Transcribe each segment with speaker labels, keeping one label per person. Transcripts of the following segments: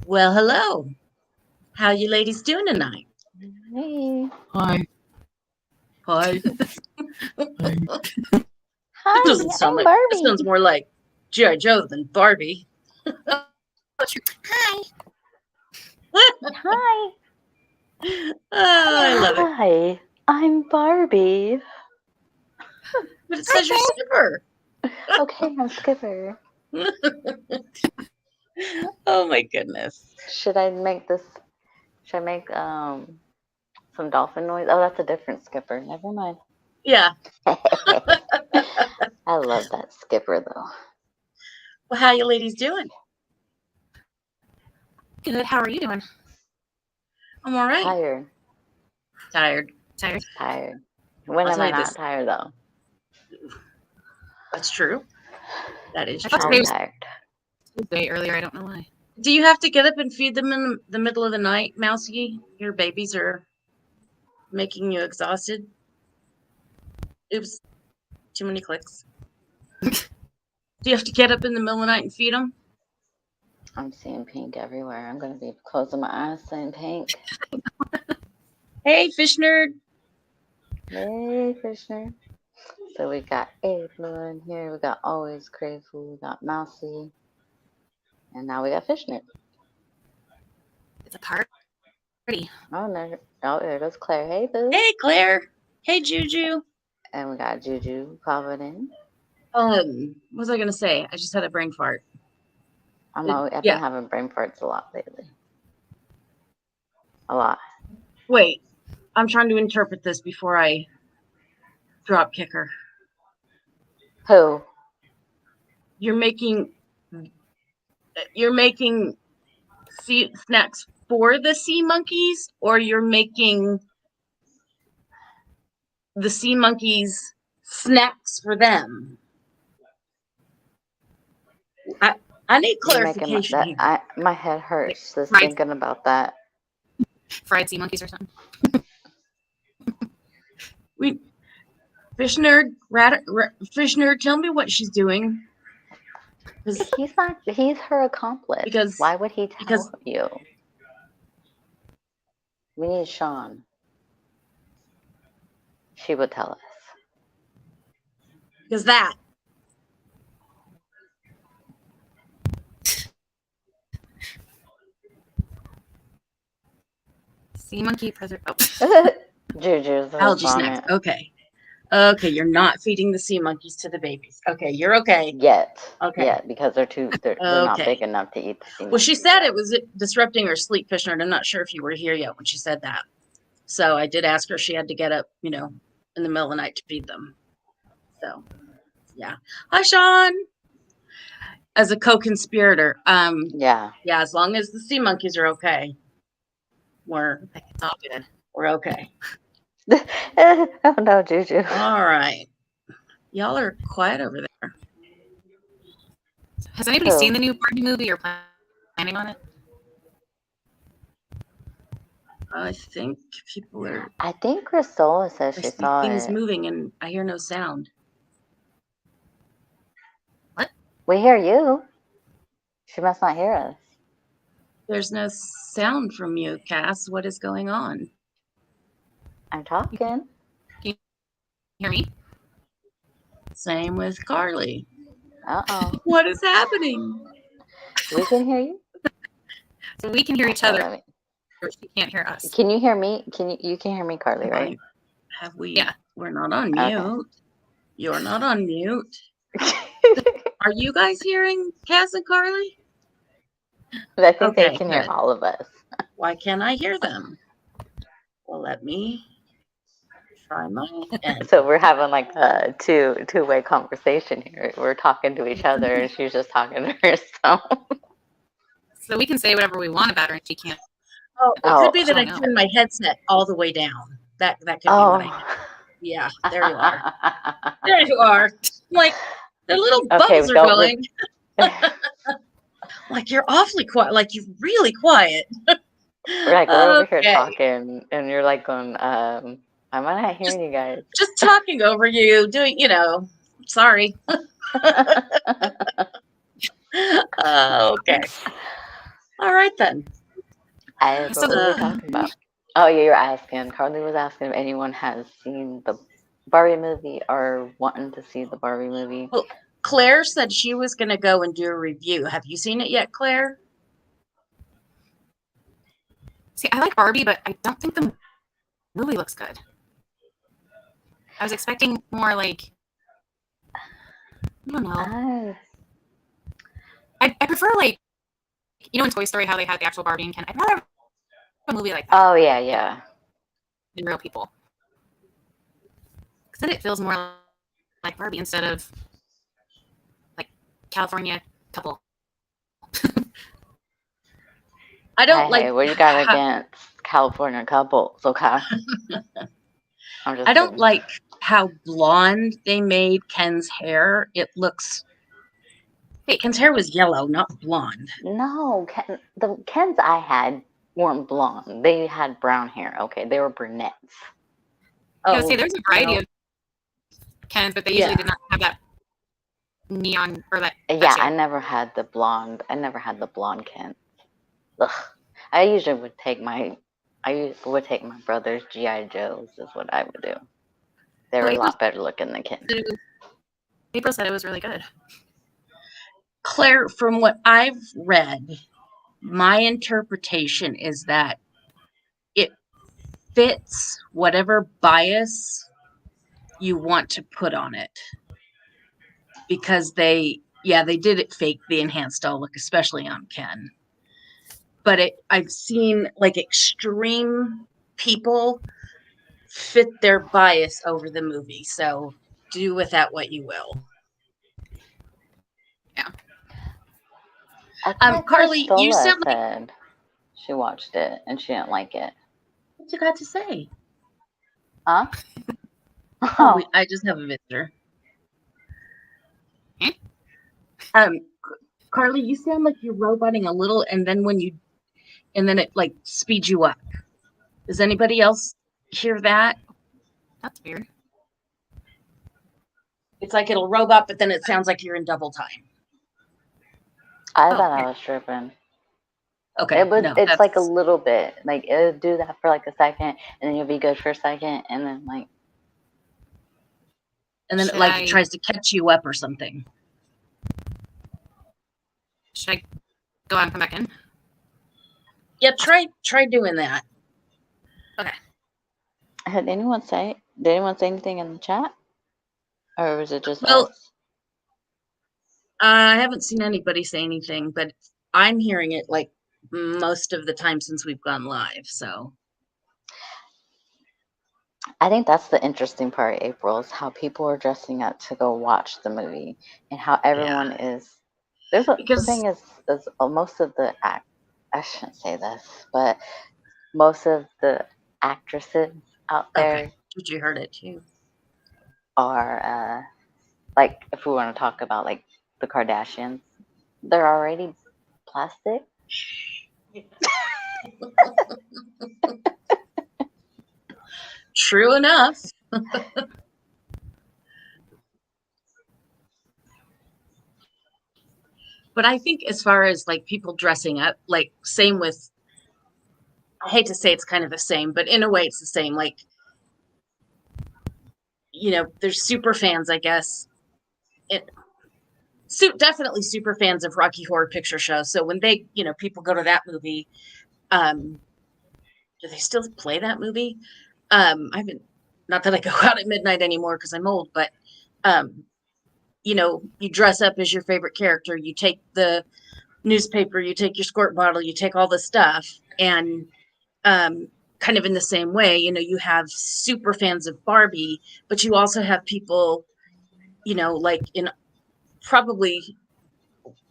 Speaker 1: Well, hello. How you ladies doing tonight?
Speaker 2: Hey.
Speaker 3: Hi.
Speaker 1: Hi.
Speaker 3: Hi.
Speaker 1: It doesn't
Speaker 2: Hi,
Speaker 1: sound
Speaker 2: I'm
Speaker 1: like it
Speaker 2: Barbie.
Speaker 1: sounds more like G.I. Joe than Barbie.
Speaker 3: Hi.
Speaker 2: Hi.
Speaker 1: Oh, I love it.
Speaker 2: Hi, I'm Barbie.
Speaker 1: But it says you're Skipper.
Speaker 2: Okay, I'm Skipper.
Speaker 1: Oh my goodness.
Speaker 2: Should I make some dolphin noise? Oh, that's a different Skipper. Never mind.
Speaker 1: Yeah.
Speaker 2: I love that Skipper though.
Speaker 1: Well, how you ladies doing?
Speaker 3: Good. How are you doing?
Speaker 1: I'm all right.
Speaker 2: Tired.
Speaker 1: Tired.
Speaker 2: Tired. When
Speaker 1: I'll
Speaker 2: am
Speaker 1: tell
Speaker 2: I
Speaker 1: you
Speaker 2: not
Speaker 1: this.
Speaker 2: tired though?
Speaker 1: That's true. That is
Speaker 3: I thought
Speaker 1: true.
Speaker 3: today
Speaker 2: I'm
Speaker 3: was
Speaker 2: tired.
Speaker 3: Tuesday earlier. I don't know why.
Speaker 1: Do you have to get up and feed them in the middle of the night, Mousy? Your babies are making you exhausted. Oops. Too many clicks. Do you have to get up in the middle of the night and feed them?
Speaker 2: I'm seeing pink everywhere. I'm gonna be closing my eyes saying pink.
Speaker 1: Hey, fish nerd.
Speaker 2: Hey, Krishna. So we got April in here. We got Always Grateful. We got Mousy. And now we got Fishnet.
Speaker 3: It's a party.
Speaker 2: Oh, no. Oh, there goes Claire. Hey, boo.
Speaker 1: Hey, Claire. Hey, Juju.
Speaker 2: And we got Juju popping in.
Speaker 1: What was I gonna say? I just had a brain fart.
Speaker 2: I've been having brain farts a lot lately. A lot.
Speaker 1: Wait, I'm trying to interpret this before I drop kicker.
Speaker 2: Who?
Speaker 1: You're making snacks for the sea monkeys, or you're making the sea monkeys snacks for them? I need clarification here.
Speaker 2: My head hurts just
Speaker 3: Right.
Speaker 2: thinking about that.
Speaker 3: Fried sea monkeys or something.
Speaker 1: Fish nerd, fish nerd, tell me what she's doing.
Speaker 2: He's her accomplice. Why would he tell you? We need Sean. She would tell us.
Speaker 1: Because that.
Speaker 3: Sea monkey
Speaker 2: Juju's
Speaker 1: algae snacks. Okay, you're not feeding the sea monkeys to the babies. Okay, you're okay.
Speaker 2: Yet.
Speaker 1: Okay.
Speaker 2: Yeah, because they're not big enough to eat the sea monkeys.
Speaker 1: Well, she said it was disrupting her sleep, fish nerd. I'm not sure if you were here yet when she said that. So I did ask her if she had to get up, in the middle of the night to feed them. So, yeah. Hi, Sean. As a co-conspirator.
Speaker 2: Yeah,
Speaker 1: as long as the sea monkeys are okay, we're
Speaker 3: all good.
Speaker 1: We're okay.
Speaker 2: Oh no, Juju.
Speaker 1: All right. Y'all are quiet over there.
Speaker 3: Has anybody seen the new Barbie movie or planning on it?
Speaker 1: I think people are.
Speaker 2: I think Cristola says she saw
Speaker 1: things
Speaker 2: it.
Speaker 1: moving and I hear no sound.
Speaker 3: What?
Speaker 2: We hear you. She must not hear us.
Speaker 1: There's no sound from you, Cass. What is going on?
Speaker 2: I'm talking.
Speaker 3: Can you hear me?
Speaker 1: Same with Carly.
Speaker 2: Uh-oh.
Speaker 1: What is happening?
Speaker 2: We can hear you.
Speaker 3: So we can hear each other. She can't hear us.
Speaker 2: Can you hear me? You can hear me, Carly, right?
Speaker 1: Have we?
Speaker 3: Yeah.
Speaker 1: We're not on mute. Okay. You're not on mute. Are you guys hearing Cass and Carly?
Speaker 2: I think they can hear all of us.
Speaker 1: Why can't I hear them? Well, let me try my end.
Speaker 2: So we're having like a two-way conversation here. We're talking to each other and she's just talking to herself.
Speaker 3: So we can say whatever we want about her and she can't.
Speaker 1: Oh, it could be that I turned my headset all the way down. That could be what I did. Yeah, there you are. There you are. I'm like, the little bubbles are going. Like, you're awfully quiet. Like, you're really quiet.
Speaker 2: We're like, we're over here talking, and you're like going, I'm not hearing you guys.
Speaker 1: Just talking over you, doing, sorry. Okay. All right then.
Speaker 2: What
Speaker 3: So
Speaker 2: were we talking about? Oh, yeah, you're asking. Carly was asking if anyone has seen the Barbie movie or wanting to see the Barbie movie.
Speaker 1: Well, Claire said she was going to go and do a review. Have you seen it yet, Claire?
Speaker 3: see, I like Barbie, but I don't think the movie looks good. I was expecting more like, I don't know. I prefer like, you know, in Toy Story how they had the actual Barbie and Ken. I'd rather have a movie like that
Speaker 2: Oh, yeah.
Speaker 3: than real people, because then it feels more like Barbie instead of like California couple.
Speaker 1: I don't
Speaker 2: Hey,
Speaker 1: like.
Speaker 2: what you got against California couples? Okay. I'm just
Speaker 1: I don't
Speaker 2: kidding.
Speaker 1: like how blonde they made Ken's hair. It looks.
Speaker 3: Hey,
Speaker 1: Ken's hair was yellow, not blonde.
Speaker 2: No, the Kens I had weren't blonde. They had brown hair. Okay, they were brunettes.
Speaker 3: I would say there's a variety of Kens, but they usually
Speaker 1: Yeah.
Speaker 3: did not have that neon or that.
Speaker 2: Yeah,
Speaker 3: shade.
Speaker 2: I never had the blonde. I never had the blonde Ken. Ugh. I usually would take my brother's GI Joes. Is what I would do. They were a lot better looking than Ken.
Speaker 3: April said it was really good.
Speaker 1: Claire, from what I've read, my interpretation is that it fits whatever bias you want to put on it. Because they did it fake the enhanced doll look, especially on Ken. But I've seen like extreme people fit their bias over the movie. So do with that what you will.
Speaker 3: Yeah.
Speaker 1: Carly, you sound like
Speaker 2: said she watched it and she didn't like it.
Speaker 1: what you got to say?
Speaker 2: Huh?
Speaker 1: Oh, I just have a visitor. Carly, you sound like you're roboting a little, and then it like speeds you up. Does anybody else hear that?
Speaker 3: That's weird.
Speaker 1: It's like it'll robot, but then it sounds like you're in double time.
Speaker 2: I thought I was tripping.
Speaker 1: Okay.
Speaker 2: It's like a little bit. Like it'll do that for like a second, and then you'll be good for a second, and then like.
Speaker 1: And then it tries to catch you up or something.
Speaker 3: Should I go out and come back in?
Speaker 2: Yeah,
Speaker 1: try doing that.
Speaker 3: Okay.
Speaker 2: Did anyone say anything in the chat? Or was it just
Speaker 1: us?
Speaker 2: I
Speaker 1: haven't seen anybody say anything, but I'm hearing it like most of the time since we've gone live, so.
Speaker 2: I think that's the interesting part, April, is how people are dressing up to go watch the movie and how everyone is. The thing is most of the I shouldn't say this, but most of the actresses out there.
Speaker 1: But you heard it too.
Speaker 2: Are like if we want to talk about like the Kardashians, they're already plastic.
Speaker 1: True enough. But I think as far as like people dressing up, like same with, I hate to say it's kind of the same, but in a way it's the same. Like, you know, there's super fans, I guess. Definitely super fans of Rocky Horror Picture Show. So when they, people go to that movie, do they still play that movie? Not that I go out at midnight anymore because I'm old, but you dress up as your favorite character. You take the newspaper, you take your squirt bottle, you take all the stuff, and kind of in the same way, you have super fans of Barbie, but you also have people, like in probably,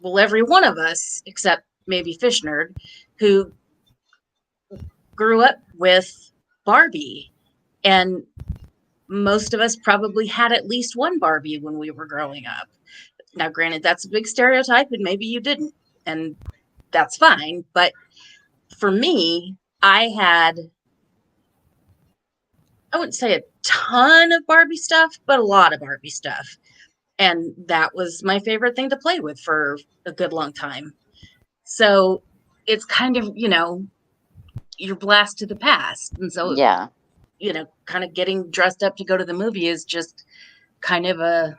Speaker 1: well, every one of us, except maybe Fish Nerd, who grew up with Barbie. And most of us probably had at least one Barbie when we were growing up. Now, granted, that's a big stereotype, and maybe you didn't, and that's fine. But for me, I wouldn't say a ton of Barbie stuff, but a lot of Barbie stuff. And that was my favorite thing to play with for a good long time. So it's kind of, your blast to the past. And so,
Speaker 2: Yeah.
Speaker 1: Kind of getting dressed up to go to the movie is just kind of a,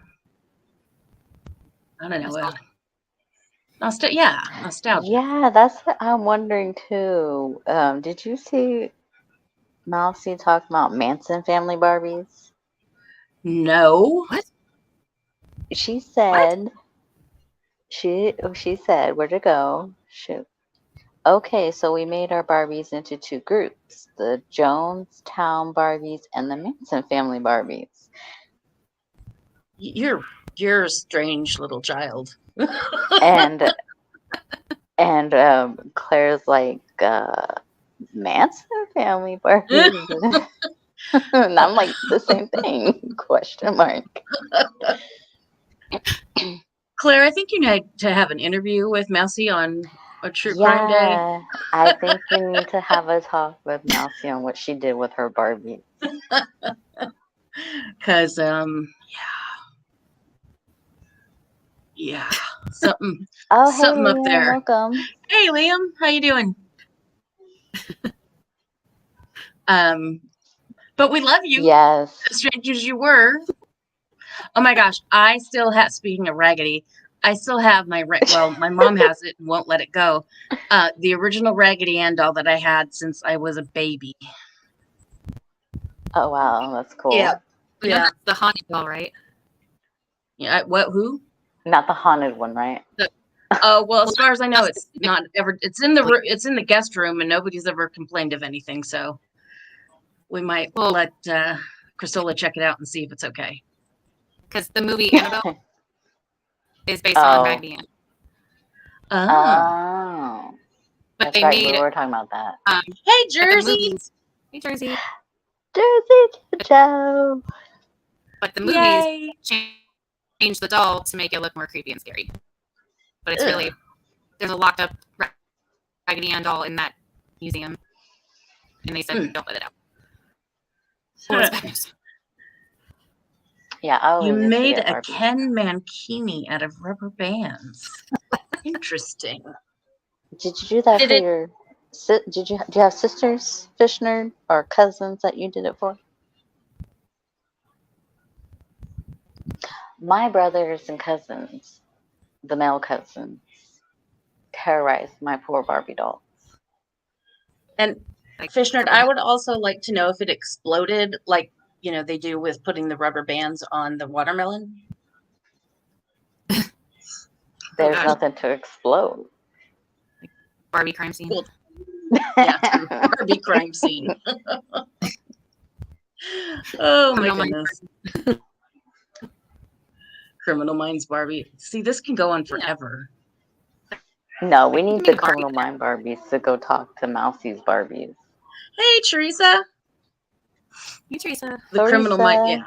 Speaker 1: I don't know, nostalgia.
Speaker 2: Yeah, that's what I'm wondering too. Did you see Mousy talk about Manson family Barbies?
Speaker 1: No.
Speaker 3: What?
Speaker 2: She said she said, where'd it go? Shoot. Okay, so we made our Barbies into two groups, the Jonestown Barbies and the Manson family Barbies.
Speaker 1: You're a strange little child.
Speaker 2: And Claire's like, Manson family Barbies. And I'm like, the same thing? Question mark.
Speaker 1: Claire, I think you need to have an interview with Mousy on a true crime day.
Speaker 2: Yeah, I think we need to have a talk with Mousy on what she did with her Barbie.
Speaker 1: Because, yeah, something.
Speaker 2: Oh,
Speaker 1: something
Speaker 2: hey,
Speaker 1: up
Speaker 2: Liam,
Speaker 1: there.
Speaker 2: welcome.
Speaker 1: Hey, Liam, how you doing? But we love you.
Speaker 2: Yes.
Speaker 1: As strange as you were. Oh my gosh, I still have. Speaking of raggedy, I still have my my mom has it and won't let it go. The original Raggedy Ann doll that I had since I was a baby.
Speaker 2: Oh wow, that's cool.
Speaker 1: Yeah.
Speaker 3: That's the haunted doll, right?
Speaker 1: Yeah. What? Who?
Speaker 2: Not the haunted one, right?
Speaker 1: Oh well, as far as I know, it's not ever. It's in the guest room, and nobody's ever complained of anything. So we might let Christola check it out and see if it's okay.
Speaker 3: Because the movie Annabelle is based on Raggedy Ann.
Speaker 2: Oh.
Speaker 3: But
Speaker 2: That's
Speaker 3: they
Speaker 2: right,
Speaker 3: made
Speaker 2: we were talking about that.
Speaker 1: Hey, Jersey.
Speaker 3: Hey, Jersey.
Speaker 2: Jersey Joe.
Speaker 3: But the movies changed the doll to make it look more creepy and scary. But it's really, there's a locked up Raggedy Ann doll in that museum. And they said, don't let it out. Well, it's bad news.
Speaker 2: Yeah,
Speaker 1: you made a Ken Mankini out of rubber bands. Interesting.
Speaker 2: Did you do that for your? Do you have sisters, fish nerd, or cousins that you did it for? My brothers and cousins, the male cousins, terrorized my poor Barbie dolls.
Speaker 1: And fish nerd, I would also like to know if it exploded, like they do with putting the rubber bands on the watermelon.
Speaker 2: There's nothing to explode.
Speaker 3: Like Barbie crime scene.
Speaker 1: Cool. Yeah, true. Barbie crime scene. Oh my goodness. Criminal Minds Barbie. See, this can go on forever.
Speaker 2: No, we need the Criminal Mind Barbies to go talk to Mousy's Barbies.
Speaker 1: Hey, Teresa.
Speaker 3: Hey, Teresa.
Speaker 1: The Criminal Mind, yeah.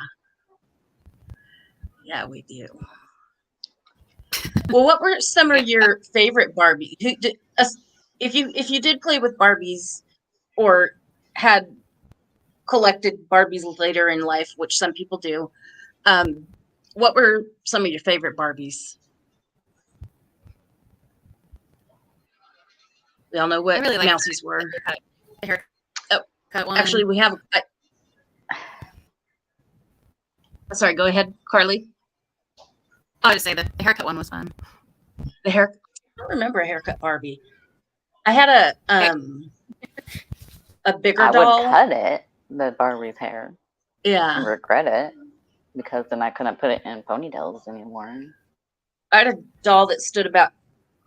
Speaker 1: Yeah, we do. Well, what were some of your favorite Barbie? If you did play with Barbies or had collected Barbies later in life, which some people do, what were some of your favorite Barbies? We all know what Mousies were. Actually, we have. Sorry, go ahead, Carly.
Speaker 3: I would just say the haircut one was fun.
Speaker 1: The hair. I don't remember a haircut Barbie. I had a bigger doll.
Speaker 2: I would cut it, the Barbie's hair.
Speaker 1: Yeah.
Speaker 2: And regret it because then I couldn't put it in ponytails anymore.
Speaker 1: I had a doll that stood about,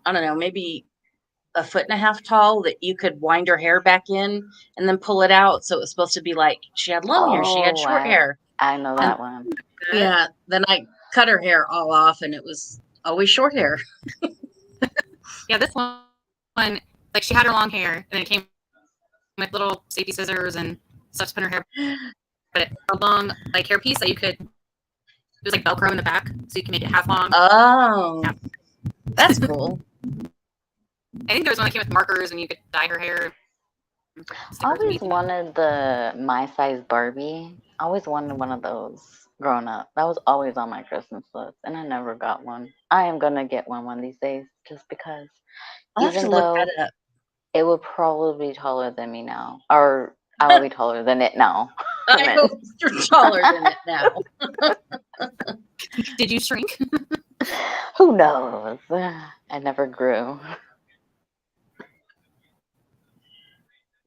Speaker 1: I don't know, maybe 1.5 feet tall that you could wind her hair back in and then pull it out. So it was supposed to be like she had long hair, she had short hair.
Speaker 2: I know that one.
Speaker 1: Yeah. Then I cut her hair all off and it was always short hair.
Speaker 3: Yeah, this one, like she had her long hair and then it came with little safety scissors and stuff to put in her hair. But a long like hair piece that you could, it was like Velcro in the back, so you can make it half long.
Speaker 1: Oh, yeah. That's cool.
Speaker 3: I think there was one that came with markers and you could dye her hair.
Speaker 2: I always wanted the My Size Barbie. I always wanted one of those growing up. That was always on my Christmas list, and I never got one. I am gonna get one of these days, just because.
Speaker 1: I'll have to look that up.
Speaker 2: It would probably be taller than me now, or I will be taller than it now.
Speaker 1: I hope you're taller than it now.
Speaker 3: Did you shrink?
Speaker 2: Who knows? I never grew.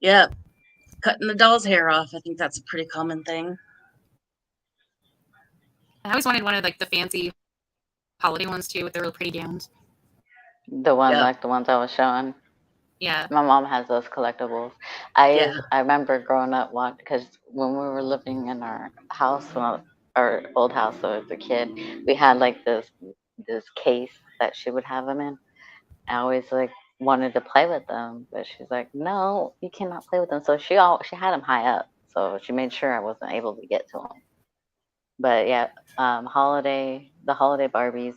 Speaker 1: Yep. Cutting the doll's hair off. I think that's a pretty common thing.
Speaker 3: I always wanted one of like the fancy holiday ones too, with the real pretty gowns.
Speaker 2: The one
Speaker 1: Yep.
Speaker 2: like the ones I was showing.
Speaker 3: Yeah.
Speaker 2: My mom has those collectibles. I remember growing up because when we were living in our house, our old house when I was a kid, we had like this case that she would have them in. I always like wanted to play with them, but she's like, "No, you cannot play with them." So she had them high up, so she made sure I wasn't able to get to them. But yeah, the holiday Barbies,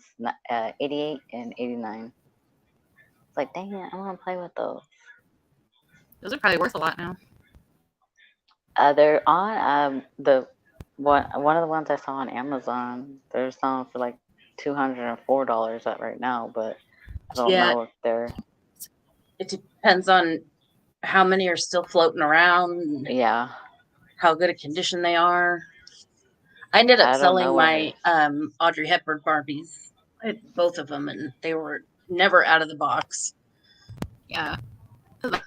Speaker 2: 88 and 89. It's like, dang it, I want to play with those.
Speaker 3: Those are probably worth a lot now.
Speaker 2: They're on the one of the ones I saw on Amazon. They're selling for like $204 right now, but I don't know if they're.
Speaker 1: It depends on how many are still floating around.
Speaker 2: Yeah.
Speaker 1: How good a condition they are. I ended up selling my Audrey Hepburn Barbies. I had both of them, and they were never out of the box.
Speaker 3: Yeah. Of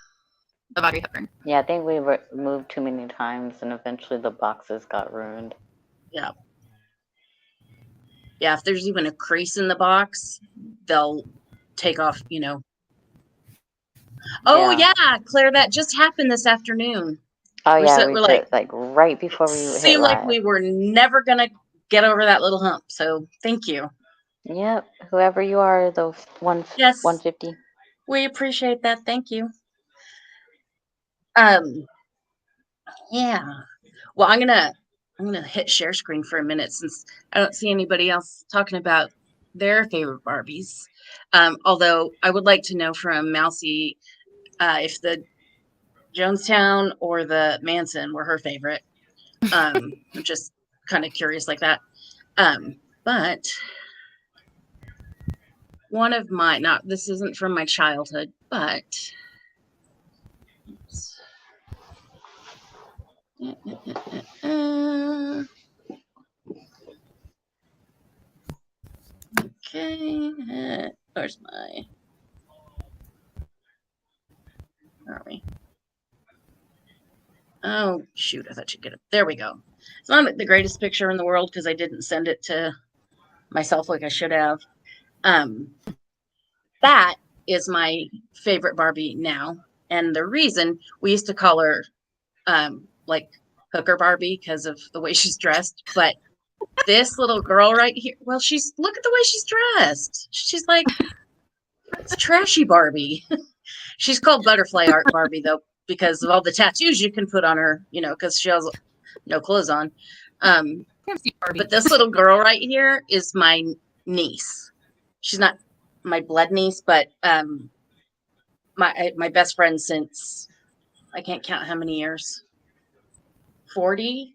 Speaker 3: Audrey Hepburn.
Speaker 2: Yeah, I think we moved too many times, and eventually the boxes got ruined.
Speaker 1: Yeah. Yeah, if there's even a crease in the box, they'll take off, Oh, yeah, Claire, that just happened this afternoon.
Speaker 2: Oh, yeah, we did, like right before we hit live.
Speaker 1: Seemed like we were never going to get over that little hump, so thank you.
Speaker 2: Yep, whoever you are, those 150.
Speaker 1: We appreciate that. Thank you. Yeah. Well, I'm gonna hit share screen for a minute since I don't see anybody else talking about their favorite Barbies. Although I would like to know from Mousy if the Jonestown or the Manson were her favorite. I'm just kind of curious like that. But one of my, this isn't from my childhood, but okay, where's my, where are we? Oh, shoot, I thought you'd get it. There we go. It's not the greatest picture in the world because I didn't send it to myself like I should have. That is my favorite Barbie now. And the reason we used to call her like hooker Barbie because of the way she's dressed. But this little girl right here, well, look at the way she's dressed. She's like, it's trashy Barbie. She's called Butterfly Art Barbie, though, because of all the tattoos you can put on her, because she has no clothes on. But this little girl right here is my niece. She's not my blood niece, but my best friend since I can't count how many years. 40,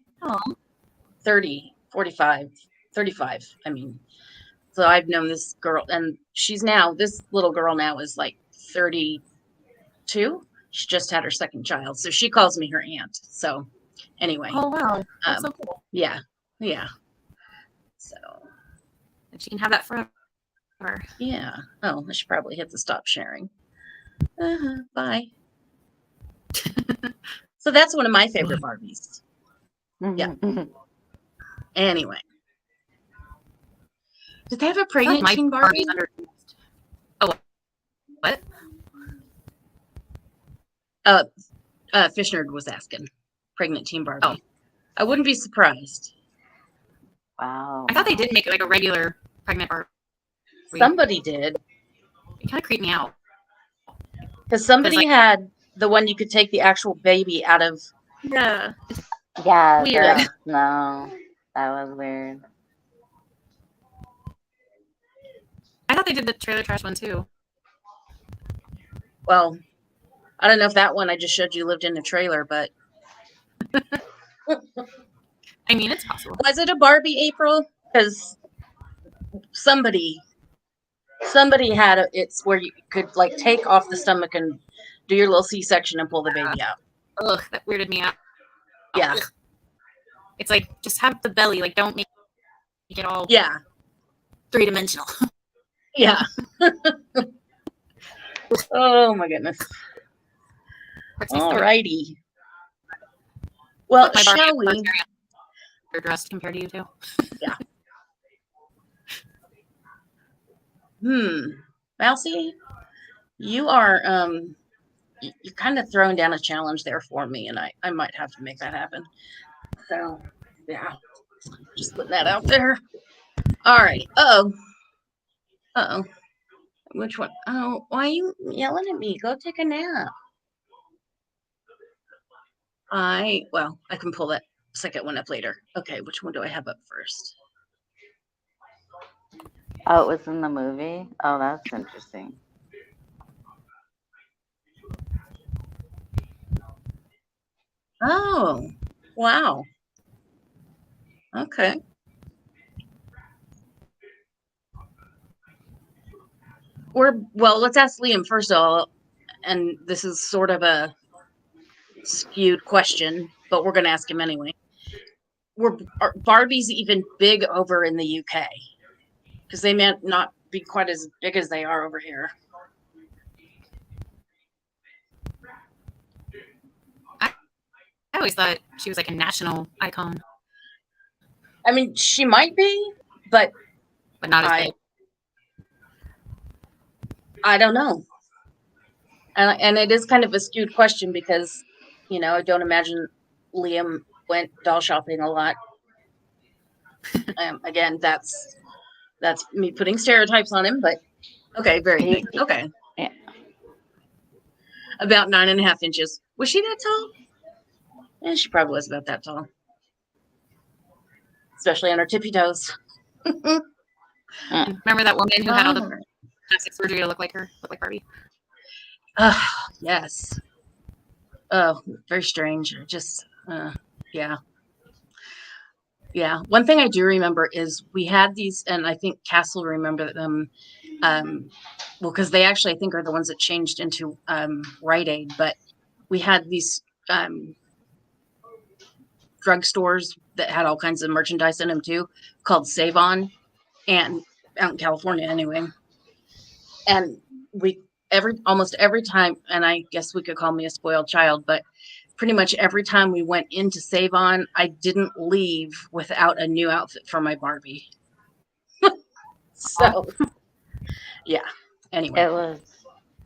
Speaker 1: 30, 45, 35. I mean, so I've known this girl, and this little girl now is like 32. She just had her second child, so she calls me her aunt. So anyway.
Speaker 3: Oh, wow. That's so cool.
Speaker 1: Yeah. So.
Speaker 3: And she can have that forever.
Speaker 1: Yeah. Oh, I should probably hit the stop sharing. Bye. So that's one of my favorite Barbies. Yeah. Anyway. Did they have a pregnant teen Barbie?
Speaker 3: Oh, what?
Speaker 1: Fishnerd was asking. Pregnant teen Barbie. Oh. I wouldn't be surprised.
Speaker 2: Wow.
Speaker 3: I thought they did make it like a regular pregnant Barbie.
Speaker 1: Somebody did.
Speaker 3: It kind of creeped me out.
Speaker 1: Because somebody had the one you could take the actual baby out of.
Speaker 3: Yeah.
Speaker 2: Yeah.
Speaker 3: Weird.
Speaker 2: No, that was weird.
Speaker 3: I thought they did the trailer trash one too.
Speaker 1: Well, I don't know if that one I just showed you lived in a trailer, but.
Speaker 3: I mean, it's possible.
Speaker 1: Was it a Barbie, April? Because somebody had it's where you could like take off the stomach and do your little C-section and pull the baby out.
Speaker 3: Ugh, that weirded me out.
Speaker 1: Yeah.
Speaker 3: Ugh. It's like, just have the belly. Like, don't make it all three-dimensional.
Speaker 1: Yeah. Oh my goodness. Alrighty. Well,
Speaker 3: my
Speaker 1: shall we?
Speaker 3: They're dressed compared to you two.
Speaker 1: Yeah. Mousy, you are you're kind of throwing down a challenge there for me, and I might have to make that happen. So yeah, just putting that out there. All right. Uh-oh. Which one? Oh, why are you yelling at me? Go take a nap. Well, I can pull that second one up later. Okay, which one do I have up first?
Speaker 2: Oh, it was in the movie? Oh, that's interesting.
Speaker 1: Oh, wow. Okay. Well, let's ask Liam first of all, and this is sort of a skewed question, but we're going to ask him anyway. Are Barbies even big over in the UK? Because they may not be quite as big as they are over here.
Speaker 3: I always thought she was like a national icon.
Speaker 1: I mean, she might be, but
Speaker 3: not as big.
Speaker 1: I don't know. And it is kind of a skewed question because, I don't imagine Liam went doll shopping a lot. Again, that's me putting stereotypes on him, but okay, very big. Okay.
Speaker 2: Yeah.
Speaker 1: About 9.5 inches. Was she that tall? Yeah, she probably was about that tall. Especially on her tippy toes.
Speaker 3: Remember that woman who had all the plastic surgery to look like Barbie?
Speaker 1: Yes. Oh, very strange. Just, yeah. Yeah. One thing I do remember is we had these, and I think Cass will remember them. Well, because they actually, I think, are the ones that changed into Rite Aid. But we had these drugstores that had all kinds of merchandise in them too, called Save On, and out in California anyway. And we almost every time, and I guess we could call me a spoiled child, but pretty much every time we went into Save On, I didn't leave without a new outfit for my Barbie. So, yeah. Anyway.
Speaker 2: It was,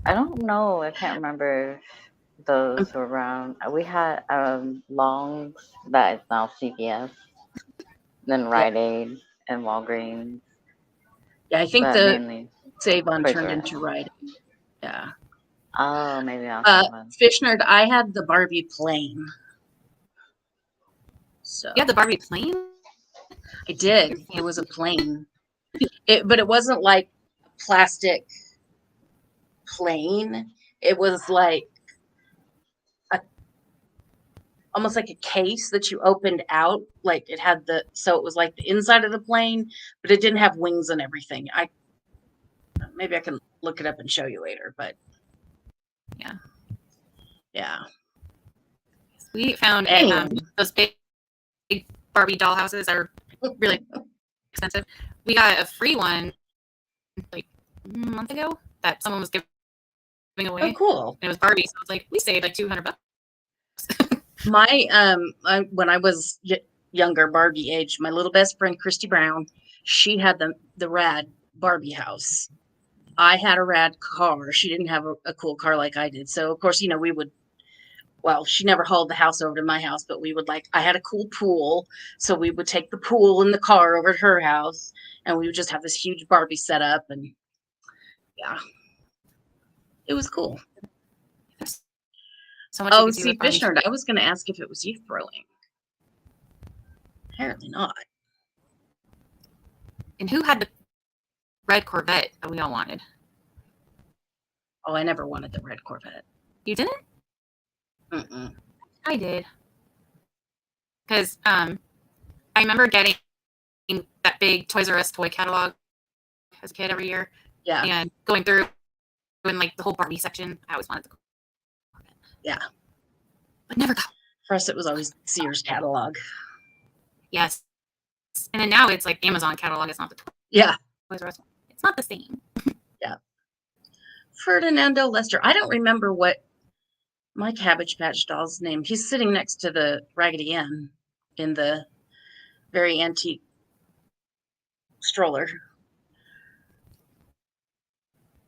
Speaker 2: I don't know, I can't remember if those were around. We had Longs, that is now CVS, then Rite Aid and Walgreens.
Speaker 1: Yeah, I think the Save On turned into Rite Aid. Yeah.
Speaker 2: Oh, maybe I'll
Speaker 1: Fish Nerd, I had the Barbie plane. So
Speaker 3: you had the Barbie plane?
Speaker 1: I did. It was a plane. But it wasn't like a plastic plane. It was like almost like a case that you opened out. Like it had so it was like the inside of the plane, but it didn't have wings and everything. Maybe I can look it up and show you later, but yeah.
Speaker 3: We found those big Barbie doll houses that are really expensive. We got a free one like a month ago that someone was giving away.
Speaker 1: Oh, cool!
Speaker 3: And it was Barbie, so it's like we saved like $200.
Speaker 1: My when I was younger, Barbie age, my little best friend Christy Brown, she had the rad Barbie house. I had a rad car. She didn't have a cool car like I did. So of course, we would. Well, she never hauled the house over to my house, but we would I had a cool pool. So we would take the pool and the car over to her house, and we would just have this huge Barbie set up, and yeah, it was cool. So much see, Fish Nerd, I was going to ask if it was you throwing. Apparently not.
Speaker 3: And who had the red Corvette that we all wanted?
Speaker 1: Oh, I never wanted the red Corvette.
Speaker 3: You didn't?
Speaker 1: Mm-mm.
Speaker 3: I did. Because I remember getting that big Toys R Us toy catalog as a kid every year.
Speaker 1: Yeah.
Speaker 3: And going through and like the whole Barbie section. I always wanted the
Speaker 1: Yeah.
Speaker 3: But never got.
Speaker 1: For us, it was always Sears catalog.
Speaker 3: Yes. And then now it's like Amazon catalog. It's not the
Speaker 1: Yeah.
Speaker 3: Toys R Us. It's not the same.
Speaker 1: Yeah. Ferdinando Lester. I don't remember what my Cabbage Patch doll's name. He's sitting next to the Raggedy Ann in the very antique stroller.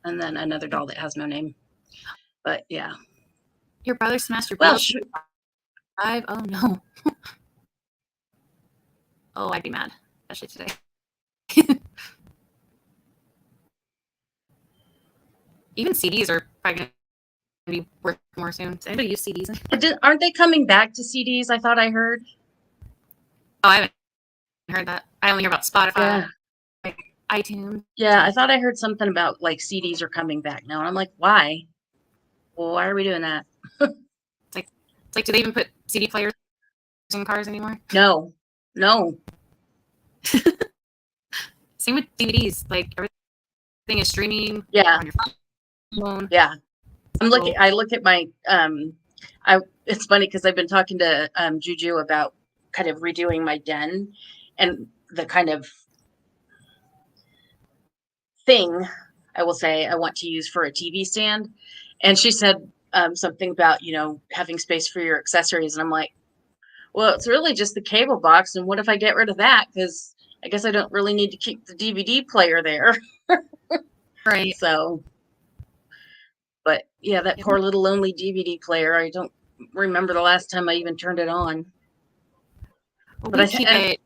Speaker 1: And then another doll that has no name. But yeah.
Speaker 3: Your brother smashed your
Speaker 1: Well,
Speaker 3: PS5. Oh no. Oh, I'd be mad. Especially today. Even CDs are probably going to be worth more soon. Does anybody use CDs?
Speaker 1: Aren't they coming back to CDs? I thought I heard.
Speaker 3: Oh, I haven't heard that. I only hear about Spotify,
Speaker 1: Yeah.
Speaker 3: like iTunes.
Speaker 1: Yeah, I thought I heard something about like CDs are coming back now. And I'm like, why? Well, why are we doing that?
Speaker 3: It's like, do they even put CD players in cars anymore?
Speaker 1: No.
Speaker 3: Same with DVDs. Like everything is streaming.
Speaker 1: Yeah.
Speaker 3: On your phone.
Speaker 1: Yeah. I look at my it's funny because I've been talking to Juju about kind of redoing my den and the kind of thing I will say I want to use for a TV stand. And she said something about, having space for your accessories. And I'm like, well, it's really just the cable box. And what if I get rid of that? Because I guess I don't really need to keep the DVD player there.
Speaker 3: Right.
Speaker 1: So, but yeah, that poor little lonely DVD player. I don't remember the last time I even turned it on.
Speaker 3: Well, but I keep it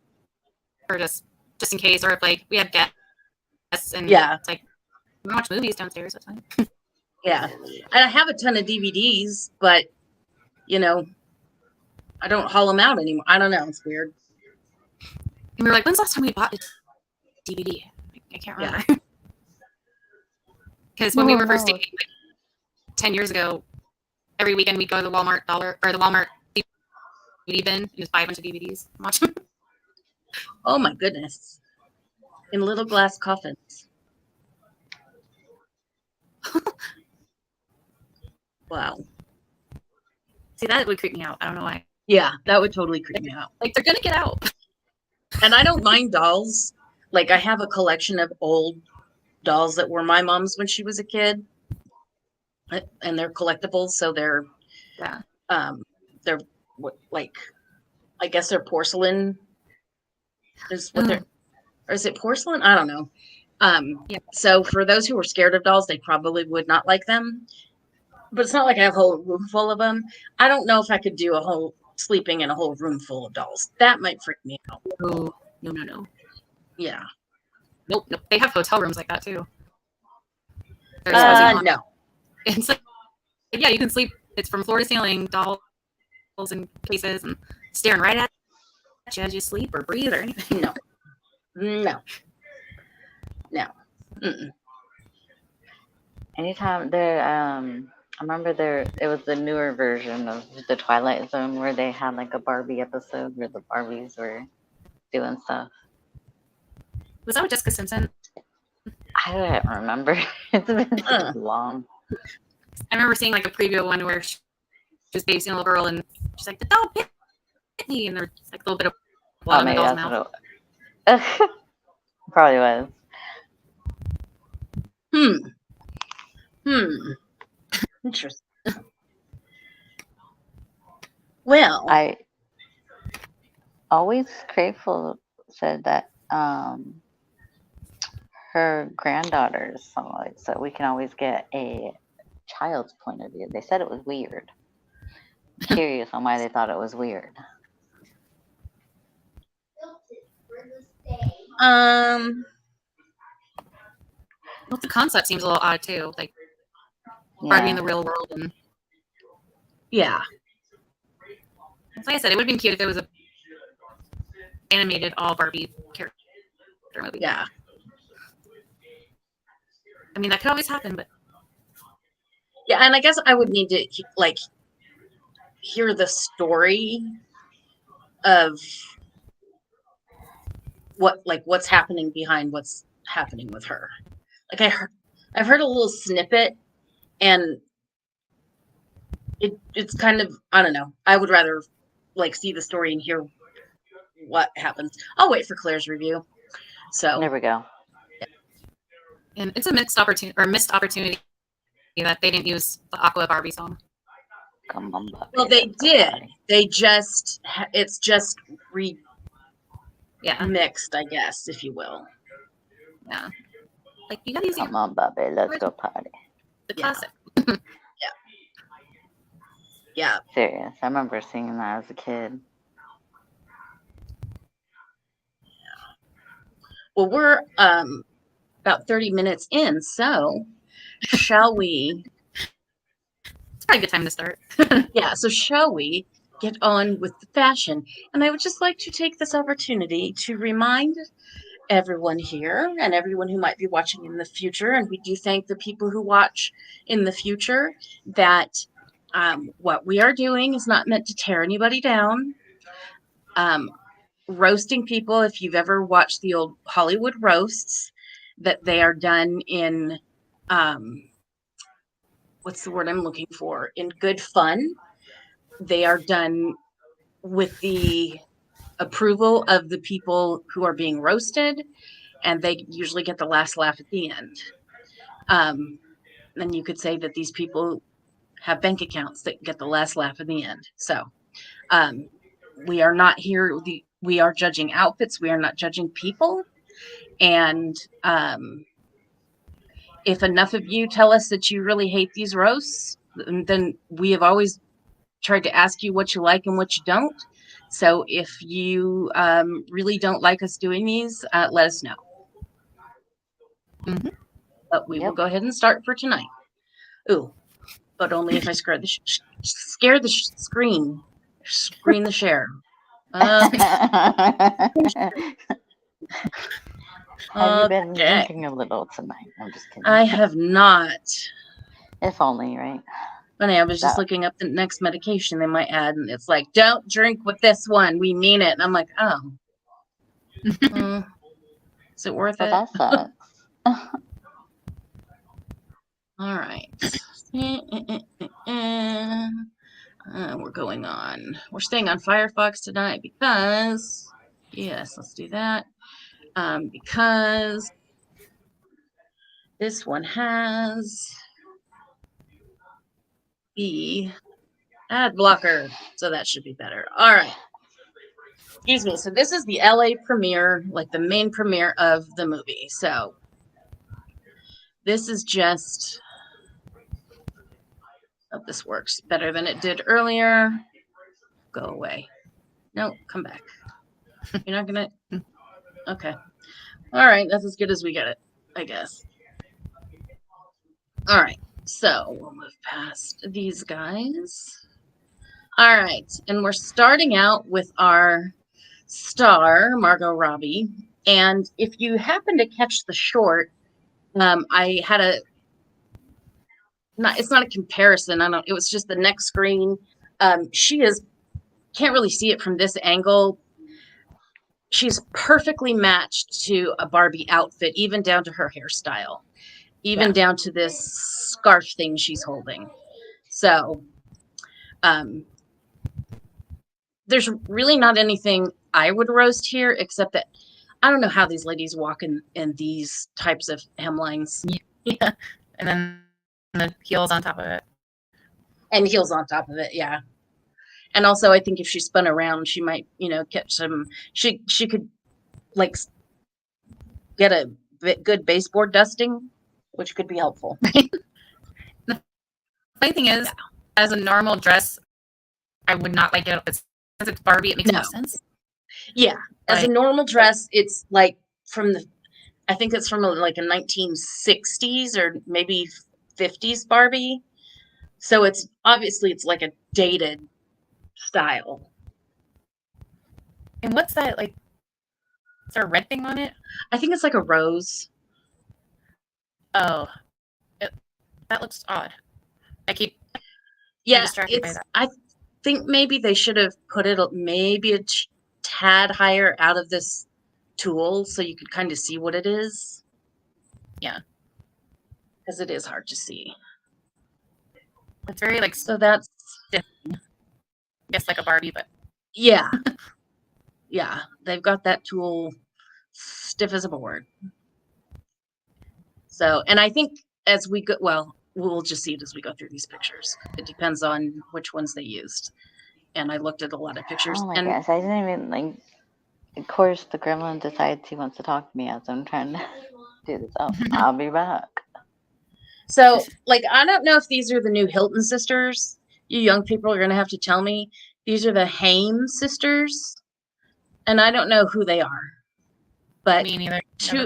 Speaker 3: for just in case, or if like we have guests and it's like we watch movies downstairs. That's fine.
Speaker 1: Yeah, and I have a ton of DVDs, but I don't haul them out anymore. I don't know. It's weird.
Speaker 3: And we were like, when's the last time we bought a DVD? I can't remember. Because when we were first dating, like, 10 years ago, every weekend we'd go to the Walmart DVD bin and just buy a bunch of DVDs and watch them.
Speaker 1: Oh my goodness. In little glass coffins. Wow.
Speaker 3: See, that would creep me out. I don't know why.
Speaker 1: Yeah, that would totally creep me out.
Speaker 3: Like, they're going to get out.
Speaker 1: And I don't mind dolls. Like, I have a collection of old dolls that were my mom's when she was a kid. And they're collectibles, so they're like, I guess they're porcelain. Is what they're, or is it porcelain? I don't know. So for those who are scared of dolls, they probably would not like them. But it's not like I have a whole room full of them. I don't know if I could do sleeping in a whole room full of dolls. That might freak me out.
Speaker 3: Oh, no.
Speaker 1: Yeah.
Speaker 3: Nope. They have hotel rooms like that too.
Speaker 1: No.
Speaker 3: It's like, yeah, you can sleep. It's from floor to ceiling, dolls and cases, and staring right at you as you sleep or breathe or anything.
Speaker 1: No. Mm-mm.
Speaker 2: Anytime I remember it was the newer version of the Twilight Zone where they had like a Barbie episode where the Barbies were doing stuff.
Speaker 3: Was that with Jessica Simpson?
Speaker 2: I don't remember. It's been so long.
Speaker 3: I remember seeing like a preview one where she was babysitting a little girl and she's like, the dog bit me, and there's like a little bit of blood in the doll's mouth.
Speaker 2: Probably was.
Speaker 1: Interesting. Well,
Speaker 2: I always Grateful said that her granddaughter's song, so we can always get a child's point of view. They said it was weird. Curious on why they thought it was weird.
Speaker 3: Well, the concept seems a little odd too, like Barbie in the real world, and
Speaker 1: yeah.
Speaker 3: Like I said, it would have been cute if it was a animated all Barbie character movie.
Speaker 1: Yeah.
Speaker 3: I mean, that could always happen, but
Speaker 1: yeah, and I guess I would need to like hear the story of what's happening behind what's happening with her. Like I've heard a little snippet, and it's kind of, I don't know. I would rather like see the story and hear what happens. I'll wait for Claire's review. So
Speaker 2: There we go.
Speaker 3: And it's a missed opportunity that they didn't use the Aqua Barbie song.
Speaker 2: Come on, Barbie,
Speaker 1: well, they
Speaker 2: let's go
Speaker 1: did.
Speaker 2: party.
Speaker 1: They just it's just
Speaker 3: Yeah.
Speaker 1: remixed, I guess, if you will.
Speaker 3: Yeah. Like you gotta use
Speaker 2: Come on, Barbie, let's go party.
Speaker 3: the classic.
Speaker 1: Yeah.
Speaker 2: Serious. I remember singing that as a kid.
Speaker 1: Well, we're about 30 minutes in, so shall we?
Speaker 3: It's probably a good time to start.
Speaker 1: Yeah, so shall we get on with the fashion? And I would just like to take this opportunity to remind everyone here and everyone who might be watching in the future, and we do thank the people who watch in the future, that what we are doing is not meant to tear anybody down. Roasting people, if you've ever watched the old Hollywood roasts, that they are done in what's the word I'm looking for? In good fun. They are done with the approval of the people who are being roasted, and they usually get the last laugh at the end. And you could say that these people have bank accounts that get the last laugh at the end. So we are not here. We are judging outfits. We are not judging people. And if enough of you tell us that you really hate these roasts, then we have always tried to ask you what you like and what you don't. So if you really don't like us doing these, let us know.
Speaker 3: Mm-hmm.
Speaker 1: But we will go ahead and start for tonight. Ooh, but only if I scare the screen the share.
Speaker 2: Have you been drinking a little tonight? I'm just kidding.
Speaker 1: I have not.
Speaker 2: If only, right?
Speaker 1: Funny, I was just looking up the next medication they might add, and it's like, don't drink with this one. We mean it. And I'm like, oh. Is it worth it?
Speaker 2: That sucks.
Speaker 1: All right. We're going on. We're staying on Firefox tonight because, yes, let's do that. Because this one has the ad blocker, so that should be better. All right. Excuse me. So this is the LA premiere, like the main premiere of the movie. So this is just, hope this works better than it did earlier. Go away. No, come back. You're not gonna. Okay. All right. That's as good as we get it, I guess. All right. So we'll move past these guys. All right. And we're starting out with our star, Margot Robbie. And if you happen to catch the short, I had it's not a comparison. It was just the next screen. She can't really see it from this angle. She's perfectly matched to a Barbie outfit, even down to her hairstyle, even down to this scarf thing she's holding. So, there's really not anything I would roast here, except that I don't know how these ladies walk in these types of hemlines.
Speaker 3: Yeah. And then the heels on top of it.
Speaker 1: And heels on top of it, yeah. And also, I think if she spun around, she might, catch some. She could, like, get a good baseboard dusting, which could be helpful.
Speaker 3: The funny thing is, as a normal dress, I would not like it. Since it's Barbie, it makes more sense.
Speaker 1: Yeah, as a normal dress, it's like I think it's from like a 1960s or maybe 50s Barbie. So it's like a dated style.
Speaker 3: And what's that, like? Is there a red thing on it?
Speaker 1: I think it's like a rose.
Speaker 3: Oh, that looks odd. I keep distracted by that.
Speaker 1: I think maybe they should have put it maybe a tad higher out of this tool so you could kind of see what it is.
Speaker 3: Yeah,
Speaker 1: because it is hard to see.
Speaker 3: It's very like
Speaker 1: so. That's
Speaker 3: I guess like a Barbie, but
Speaker 1: Yeah. Yeah. They've got that tool stiff as a board. So, and I think as we go, well, we'll just see it as we go through these pictures. It depends on which ones they used. And I looked at a lot of pictures.
Speaker 2: Oh my
Speaker 1: and
Speaker 2: gosh, I didn't even like. Of course, the gremlin decides he wants to talk to me as I'm trying to do this. Oh, I'll be back.
Speaker 1: So, like, I don't know if these are the new Hilton sisters. You young people are going to have to tell me. These are the Haim sisters. And I don't know who they are. But
Speaker 3: me neither.
Speaker 1: two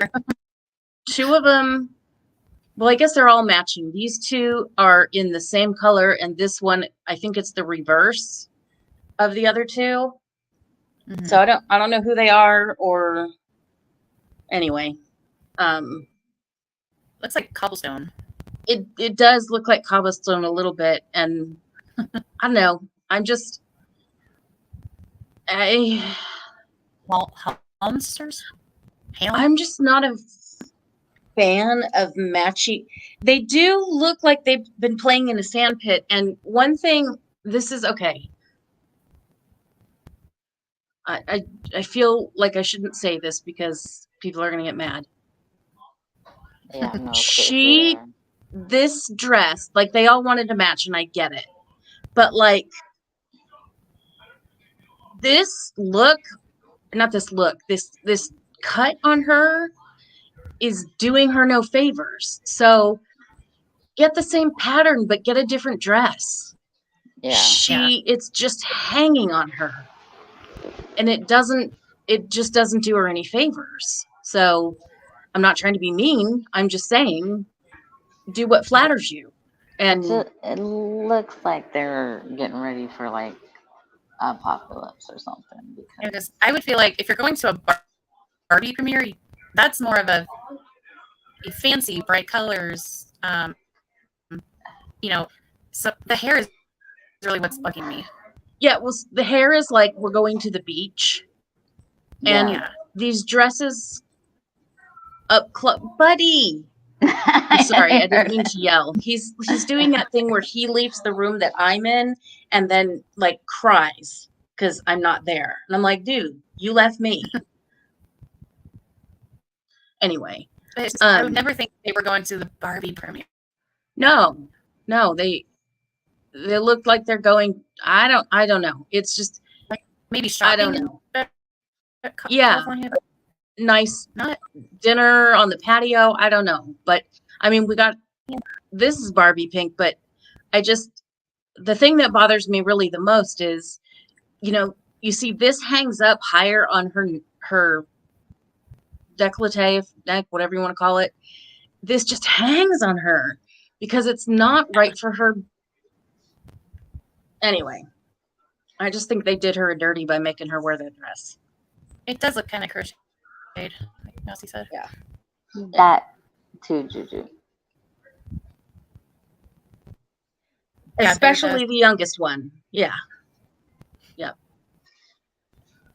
Speaker 1: of them, well, I guess they're all matching. These two are in the same color. And this one, I think it's the reverse of the other two.
Speaker 3: Mm-hmm.
Speaker 1: So I don't know who they are or anyway.
Speaker 3: Looks like cobblestone.
Speaker 1: It does look like cobblestone a little bit, and I don't know. I'm just not a fan of matchy. They do look like they've been playing in a sand pit. And one thing, this is okay. I feel like I shouldn't say this because people are gonna get mad.
Speaker 2: Yeah, no.
Speaker 1: This dress, like they all wanted to match, and I get it, but like this cut on her is doing her no favors. So get the same pattern, but get a different dress.
Speaker 2: Yeah.
Speaker 1: It's just hanging on her. And it just doesn't do her any favors. So I'm not trying to be mean. I'm just saying, do what flatters you. And
Speaker 2: it looks like they're getting ready for like apocalypse or something.
Speaker 3: Because I would feel like if you're going to a Barbie premiere, that's more of a fancy, bright colors. So the hair is really what's bugging me.
Speaker 1: Yeah, well, the hair is like we're going to the beach, and these dresses up close, buddy. I'm sorry, I didn't mean to yell. He's doing that thing where he leaves the room that I'm in and then like cries because I'm not there, and I'm like, dude, you left me. Anyway,
Speaker 3: I would never think they were going to the Barbie premiere.
Speaker 1: No, they look like they're going. I don't know. It's just
Speaker 3: like maybe shopping.
Speaker 1: I don't know. California. Nice dinner on the patio. I don't know, but I mean, this is Barbie pink, but the thing that bothers me really the most is, you see this hangs up higher on her décolleté, neck, whatever you want to call it. This just hangs on her because it's not right for her. Anyway, I just think they did her a dirty by making her wear that dress.
Speaker 3: It does look kind of crocheted, like Mousy said.
Speaker 1: Yeah.
Speaker 2: That too, Juju.
Speaker 1: Especially the youngest one. Yeah. Yep.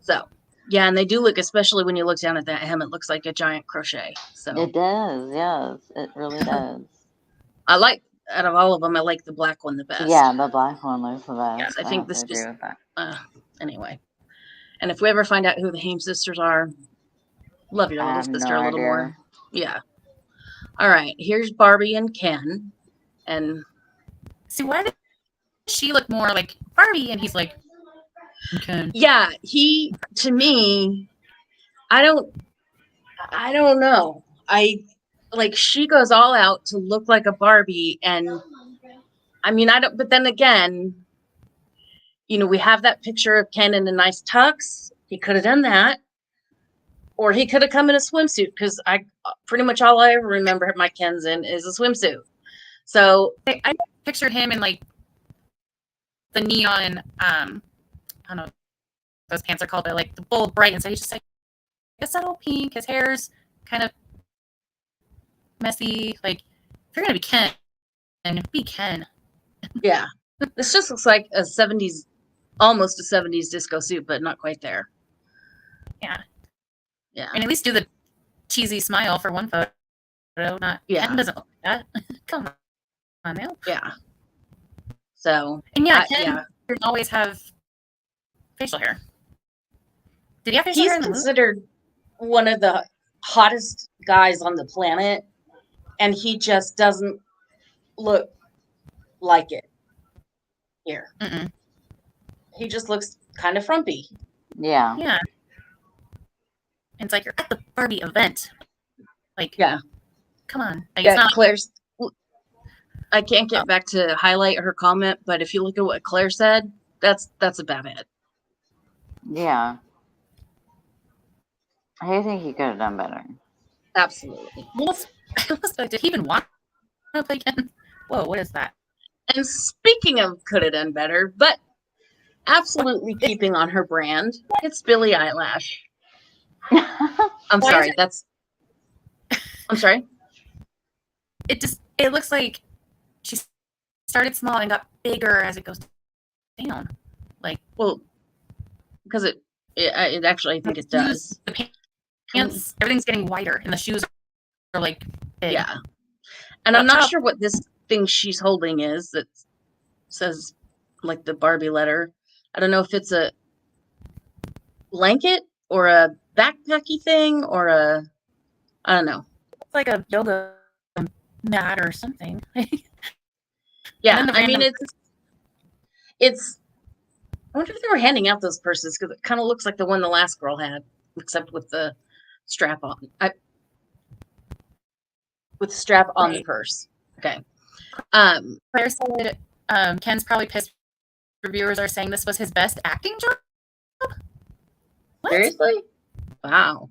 Speaker 1: So, yeah, and they do look, especially when you look down at that hem, it looks like a giant crochet. So
Speaker 2: it does, yes. It really does.
Speaker 1: Out of all of them, I like the black one the best.
Speaker 2: Yeah, the black one looks the best.
Speaker 1: Yes, I think this just anyway. And if we ever find out who the Haim sisters are, love your little sister a little more. Yeah. All right. Here's Barbie and Ken. And
Speaker 3: see, why does she look more like Barbie and he's like Ken?
Speaker 1: Yeah, to me, I don't know. She goes all out to look like a Barbie, and I mean, but then again, we have that picture of Ken in a nice tux. He could have done that, or he could have come in a swimsuit, because pretty much all I ever remember my Ken's in is a swimsuit. So
Speaker 3: I pictured him in like the neon, I don't know what those pants are called, but like the bold bright, and so he's just like a subtle pink. His hair's kind of messy. Like, if you're gonna be Ken, be Ken.
Speaker 1: Yeah, this just looks like a 70s, almost a 70s disco suit, but not quite there.
Speaker 3: Yeah.
Speaker 1: Yeah.
Speaker 3: And at least do the cheesy smile for one photo. Ken doesn't look like that. Come on now.
Speaker 1: Yeah. So
Speaker 3: And yeah, Ken
Speaker 1: yeah,
Speaker 3: doesn't always have facial hair. Did he have facial
Speaker 1: he's
Speaker 3: hair in the movie?
Speaker 1: considered one of the hottest guys on the planet, and he just doesn't look like it here.
Speaker 3: Mm-mm.
Speaker 1: He just looks kind of frumpy.
Speaker 2: Yeah.
Speaker 3: Yeah. And it's like you're at the Barbie event. Like,
Speaker 1: Yeah.
Speaker 3: come on. Like,
Speaker 1: Yeah,
Speaker 3: it's not
Speaker 1: Claire's. I can't get back to highlight her comment, but if you look at what Claire said, that's about it.
Speaker 2: Yeah. I think he could have done better.
Speaker 1: Absolutely.
Speaker 3: Did he even want to play Ken? Whoa, what is that?
Speaker 1: And speaking of could have done better, but absolutely keeping on her brand, it's Billie Eilish. I'm
Speaker 3: Why
Speaker 1: sorry,
Speaker 3: is
Speaker 1: I'm sorry.
Speaker 3: It looks like she started small and got bigger as it goes down. Like,
Speaker 1: Well, because it actually, I think it does.
Speaker 3: The pants, everything's getting wider, and the shoes are like big.
Speaker 1: Yeah. And I'm not sure what this thing she's holding is that says like the Barbie letter. I don't know if it's a blanket or a backpacky thing or I don't know.
Speaker 3: It's like a yoga mat or something.
Speaker 1: Yeah, I mean it's. I wonder if they were handing out those purses because it kind of looks like the one the last girl had, except with the strap on. With the strap on the purse. Okay.
Speaker 3: Claire said Ken's probably pissed. Reviewers are saying this was his best acting job. What?
Speaker 1: Seriously? Wow.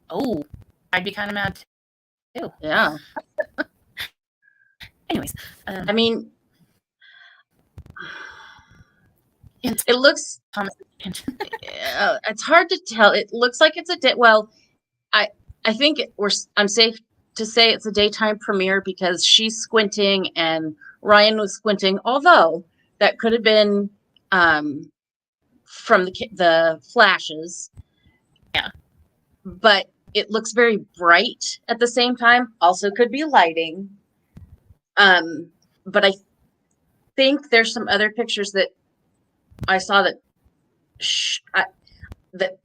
Speaker 3: Oh, I'd be kind of mad too.
Speaker 1: Yeah.
Speaker 3: Anyways,
Speaker 1: I mean,
Speaker 3: it
Speaker 1: looks. It's hard to tell. It looks like it's I think I'm safe to say it's a daytime premiere because she's squinting and Ryan was squinting. Although that could have been from the flashes.
Speaker 3: Yeah.
Speaker 1: But it looks very bright at the same time. Also could be lighting. But I think there's some other pictures that I saw that that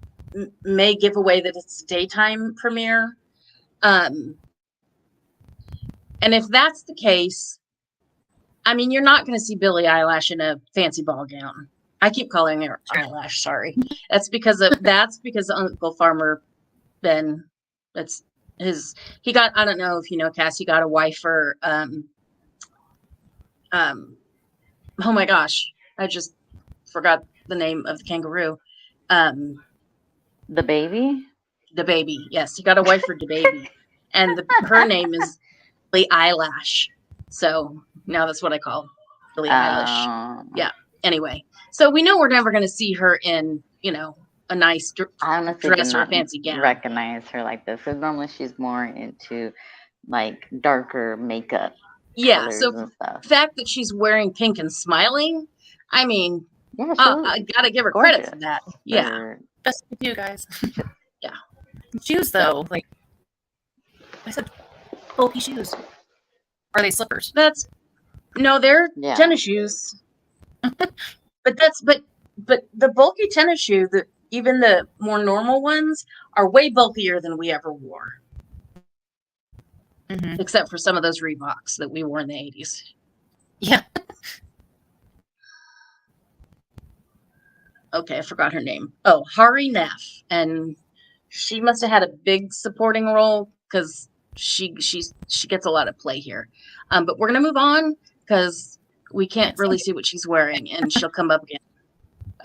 Speaker 1: may give away that it's a daytime premiere. And if that's the case, I mean, you're not going to see Billie Eilish in a fancy ball gown. I keep calling her eyelash. Sorry, that's because Uncle Farmer Ben. That's his. He got. I don't know if you know, Cass. He got a wife for. Oh my gosh, I just forgot the name of the kangaroo.
Speaker 2: The baby.
Speaker 1: The baby. Yes, he got a wife for the baby, and her name is Billie Eyelash. So now that's what I call Billie Eilish. Yeah. Anyway, so we know we're never going to see her in, a nice dress or a fancy gown.
Speaker 2: Recognize her like this because normally she's more into like darker makeup.
Speaker 1: Yeah. So the fact that she's wearing pink and smiling, I mean, I gotta give her credit for that. Yeah.
Speaker 3: Best with you guys.
Speaker 1: Yeah.
Speaker 3: Shoes though, like I said, bulky shoes. Are they slippers?
Speaker 1: They're tennis shoes. but the bulky tennis shoe, even the more normal ones are way bulkier than we ever wore. Mm-hmm. Except for some of those Reeboks that we wore in the 80s.
Speaker 3: Yeah.
Speaker 1: Okay, I forgot her name. Oh, Hari Neff. And she must have had a big supporting role because she gets a lot of play here. But we're going to move on because we can't really see what she's wearing, and she'll come up again.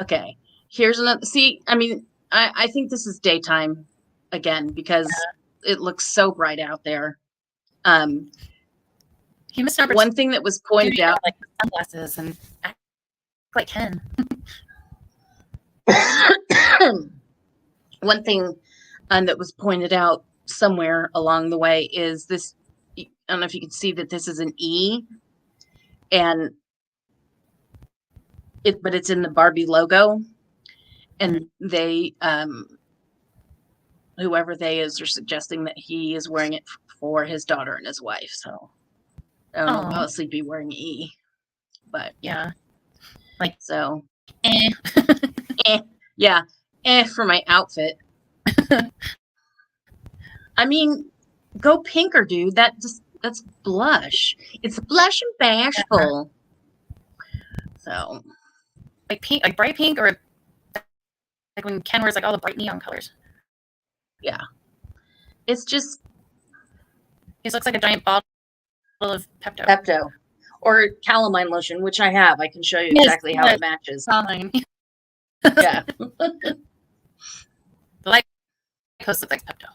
Speaker 1: Okay, here's another. See, I mean, I think this is daytime again because it looks so bright out there. One thing that was pointed out,
Speaker 3: like sunglasses and act like Ken.
Speaker 1: One thing that was pointed out somewhere along the way is this. I don't know if you can see that this is an E, and but it's in the Barbie logo, and they, whoever they is, are suggesting that he is wearing it for his daughter and his wife. So I don't know, obviously be wearing E. But
Speaker 3: yeah, like
Speaker 1: so
Speaker 3: eh.
Speaker 1: yeah, for my outfit. I mean, go pinker, dude. That's blush. It's blush and bashful. So
Speaker 3: like pink, like bright pink, or like when Ken wears like all the bright neon colors.
Speaker 1: Yeah, it's just
Speaker 3: He looks like a giant bottle of Pepto.
Speaker 1: Pepto or calamine lotion, which I have. I can show you exactly how it matches.
Speaker 3: Fine.
Speaker 1: Yeah.
Speaker 3: The light post looks like Pepto.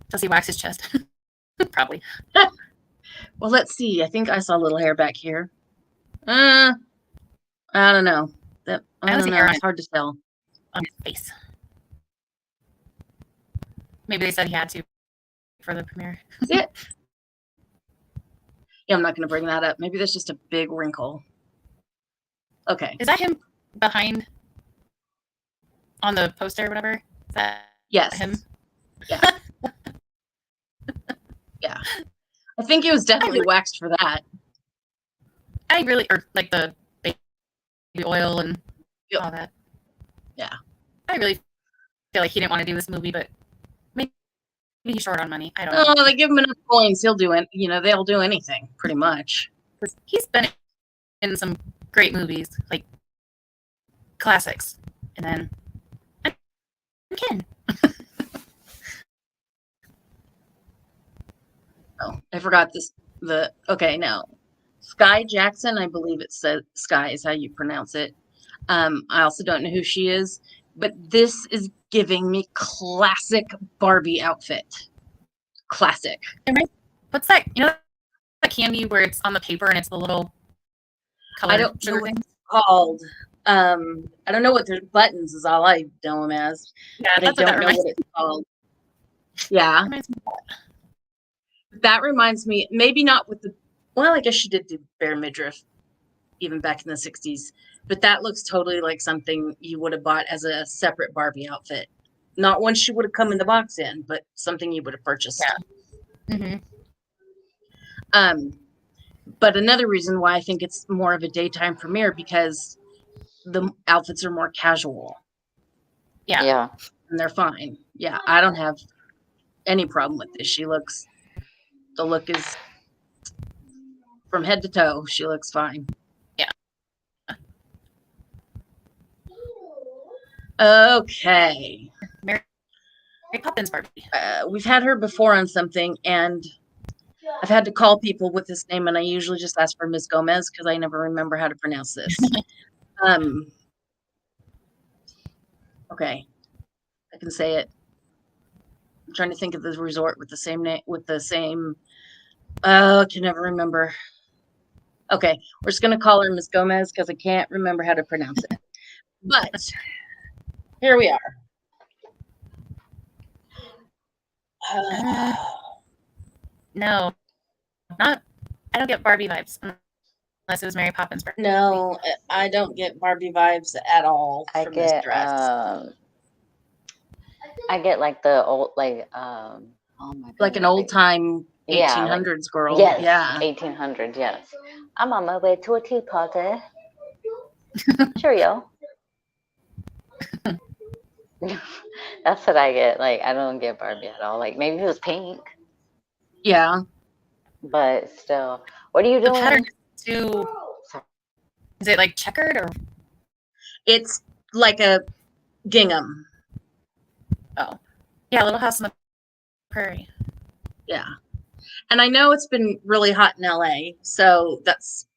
Speaker 3: Does he wax his chest? Probably.
Speaker 1: Well, let's see. I think I saw a little hair back here. I don't know. I don't know. It's hard to tell.
Speaker 3: On his face. Maybe they said he had to for the premiere.
Speaker 1: Yeah. Yeah, I'm not going to bring that up. Maybe there's just a big wrinkle. Okay.
Speaker 3: Is that him behind on the poster or whatever? Is that him?
Speaker 1: Yeah. Yeah. I think it was definitely waxed for that.
Speaker 3: Or like the baby oil and all that.
Speaker 1: Yeah.
Speaker 3: I really feel like he didn't want to do this movie, but maybe he's short on money. I don't know.
Speaker 1: Oh, they give him enough coins. He'll do it. They'll do anything pretty much.
Speaker 3: He's been in some great movies, like classics. And then I'm Ken.
Speaker 1: Oh, I forgot this. Okay, now Sky Jackson, I believe it says Sky is how you pronounce it. I also don't know who she is, but this is giving me classic Barbie outfit. Classic.
Speaker 3: What's that? You know that candy where it's on the paper and it's the little color.
Speaker 1: I don't know what it's called. I don't know what their buttons is. All I know them as.
Speaker 3: Yeah,
Speaker 1: I don't know what it's called. Yeah. That reminds me, maybe not with well, I guess she did do bare midriff even back in the 60s, but that looks totally like something you would have bought as a separate Barbie outfit. Not one she would have come in the box in, but something you would have purchased.
Speaker 3: Yeah. Mm-hmm.
Speaker 1: But another reason why I think it's more of a daytime premiere because the outfits are more casual.
Speaker 3: Yeah.
Speaker 2: Yeah.
Speaker 1: And they're fine. Yeah, I don't have any problem with this. The look is from head to toe. She looks fine.
Speaker 3: Yeah.
Speaker 1: Okay.
Speaker 3: Mary Poppins Barbie.
Speaker 1: We've had her before on something, and I've had to call people with this name, and I usually just ask for Ms. Gomez because I never remember how to pronounce this. Okay. I can say it. I'm trying to think of the resort with the same name, I can never remember. Okay, we're just going to call her Ms. Gomez because I can't remember how to pronounce it. But here we are.
Speaker 3: No, I don't get Barbie vibes unless it was Mary Poppins.
Speaker 1: No, I don't get Barbie vibes at all from this dress.
Speaker 2: I get like the old, oh my goodness,
Speaker 1: like an old time 1800s girl.
Speaker 2: Yes,
Speaker 1: yeah,
Speaker 2: 1800s. Yes, I'm on my way to a tea party. Cheerio. That's what I get. Like, I don't get Barbie at all. Like, maybe it was pink.
Speaker 1: Yeah.
Speaker 2: But still, what are you doing?
Speaker 3: The pattern is it like checkered or?
Speaker 1: It's like a gingham.
Speaker 3: Oh, yeah, Little House on the Prairie.
Speaker 1: Yeah. And I know it's been really hot in LA, so that's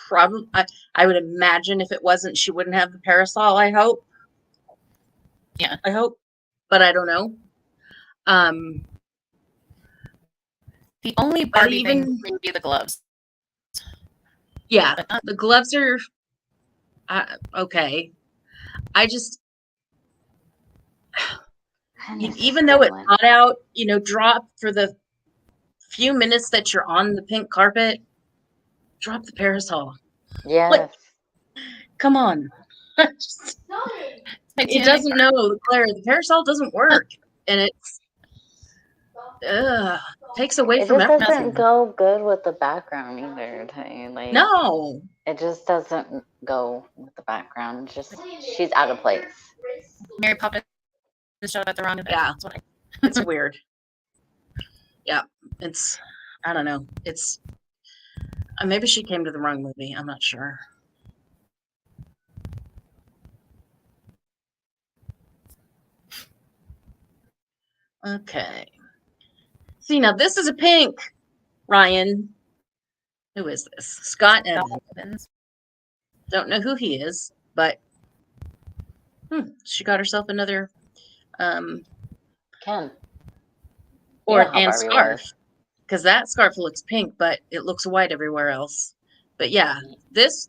Speaker 1: probably, I would imagine if it wasn't, she wouldn't have the parasol, I hope.
Speaker 3: Yeah.
Speaker 1: I hope, but I don't know.
Speaker 3: The only Barbie thing would be the gloves.
Speaker 1: Yeah, the gloves are okay. I just, even though it's hot out, drop for the few minutes that you're on the pink carpet, drop the parasol.
Speaker 2: Yes.
Speaker 1: Like, come on. It doesn't know, Claire, the parasol doesn't work. And takes away
Speaker 2: It
Speaker 1: from
Speaker 2: just doesn't
Speaker 1: everything.
Speaker 2: go good with the background either. Like,
Speaker 1: No.
Speaker 2: it just doesn't go with the background. Just she's out of place.
Speaker 3: Mary Poppins showed at the wrong event.
Speaker 1: Yeah.
Speaker 3: That's what
Speaker 1: It's weird. Yeah. It's, I don't know. It's, maybe she came to the wrong movie. I'm not sure. Okay. See, now this is a pink, Ryan. Who is this? Scott Evans. Don't know who he is, but she got herself another
Speaker 2: Ken.
Speaker 1: and scarf. Because that scarf looks pink, but it looks white everywhere else. But yeah, this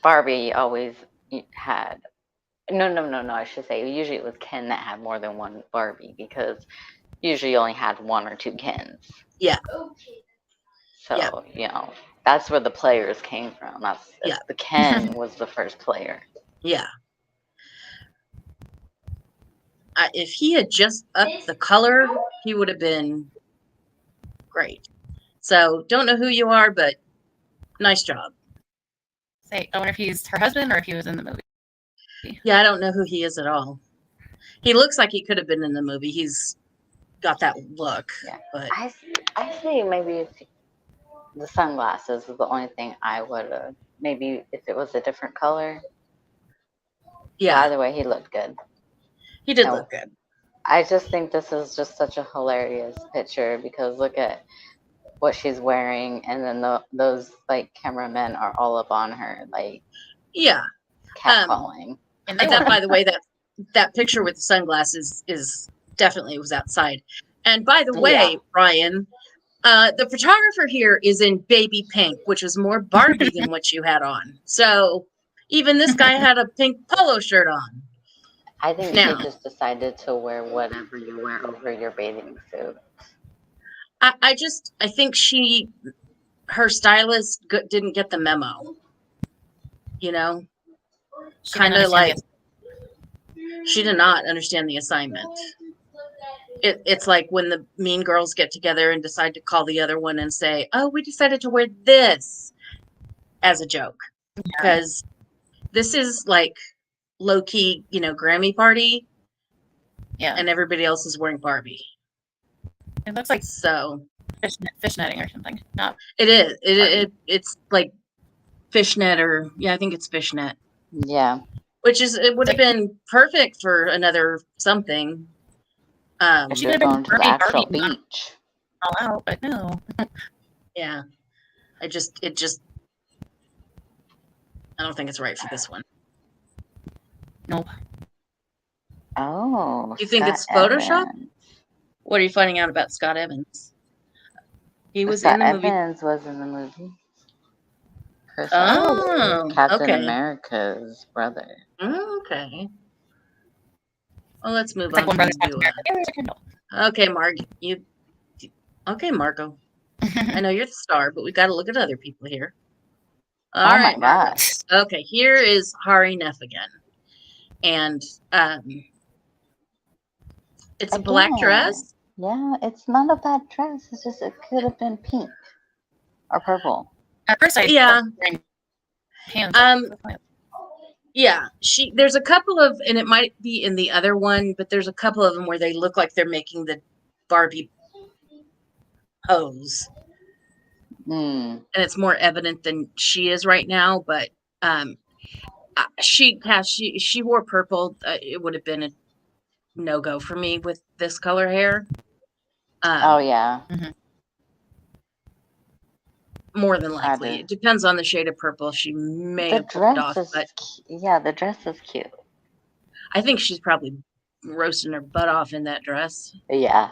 Speaker 2: Barbie always had no. I should say usually it was Ken that had more than one Barbie because usually you only had one or two Kens.
Speaker 1: Yeah.
Speaker 2: So that's where the players came from. The Ken was the first player.
Speaker 1: Yeah. If he had just upped the color, he would have been great. So don't know who you are, but nice job.
Speaker 3: I wonder if he's her husband or if he was in the movie.
Speaker 1: Yeah, I don't know who he is at all. He looks like he could have been in the movie. He's got that look.
Speaker 2: Yeah.
Speaker 1: But
Speaker 2: I say maybe if the sunglasses was the only thing I would have. Maybe if it was a different color.
Speaker 1: Yeah.
Speaker 2: But either way, he looked good.
Speaker 1: He did look good.
Speaker 2: I just think this is just such a hilarious picture because look at what she's wearing, and then those like cameramen are all up on her, like catcalling.
Speaker 1: And that, by the way, that picture with the sunglasses is definitely was outside. And by the way, Ryan, the photographer here is in baby pink, which is more Barbie than what you had on. So even this guy had a pink polo shirt on.
Speaker 2: I think she just decided to wear whatever you wear over your bathing suit.
Speaker 1: I think her stylist didn't get the memo. Kind of like she did not understand the assignment. It's like when the mean girls get together and decide to call the other one and say, "Oh, we decided to wear this," as a joke, because this is like low key, Grammy party.
Speaker 3: Yeah.
Speaker 1: And everybody else is wearing Barbie.
Speaker 3: It looks like fishnetting or something. Not.
Speaker 1: It is. It's like fishnet I think it's fishnet.
Speaker 2: Yeah.
Speaker 1: Which it would have been perfect for another something.
Speaker 2: She could have been to the actual beach.
Speaker 3: All out, but no.
Speaker 1: Yeah. I don't think it's right for this one.
Speaker 3: Nope.
Speaker 2: Oh.
Speaker 1: You think it's Photoshop? What are you finding out about Scott Evans? He was in the movie.
Speaker 2: Evans was in the movie.
Speaker 1: Captain
Speaker 2: America's brother.
Speaker 1: Okay. Well, let's move on. Okay, Mark. Okay, Marco. I know you're the star, but we got to look at other people here. All right,
Speaker 2: my gosh.
Speaker 1: Okay, here is Hari Neff again, and it's a black dress.
Speaker 2: Yeah, it's not a bad dress. It's just it could have been pink or purple.
Speaker 3: At first,
Speaker 1: there's a couple of, and it might be in the other one, but there's a couple of them where they look like they're making the Barbie pose. And it's more evident than she is right now, but she wore purple. It would have been a no-go for me with this color hair. More than likely. It depends on the shade of purple. She may have put it off, but
Speaker 2: the dress is cute.
Speaker 1: I think she's probably roasting her butt off in that dress.
Speaker 2: Yeah.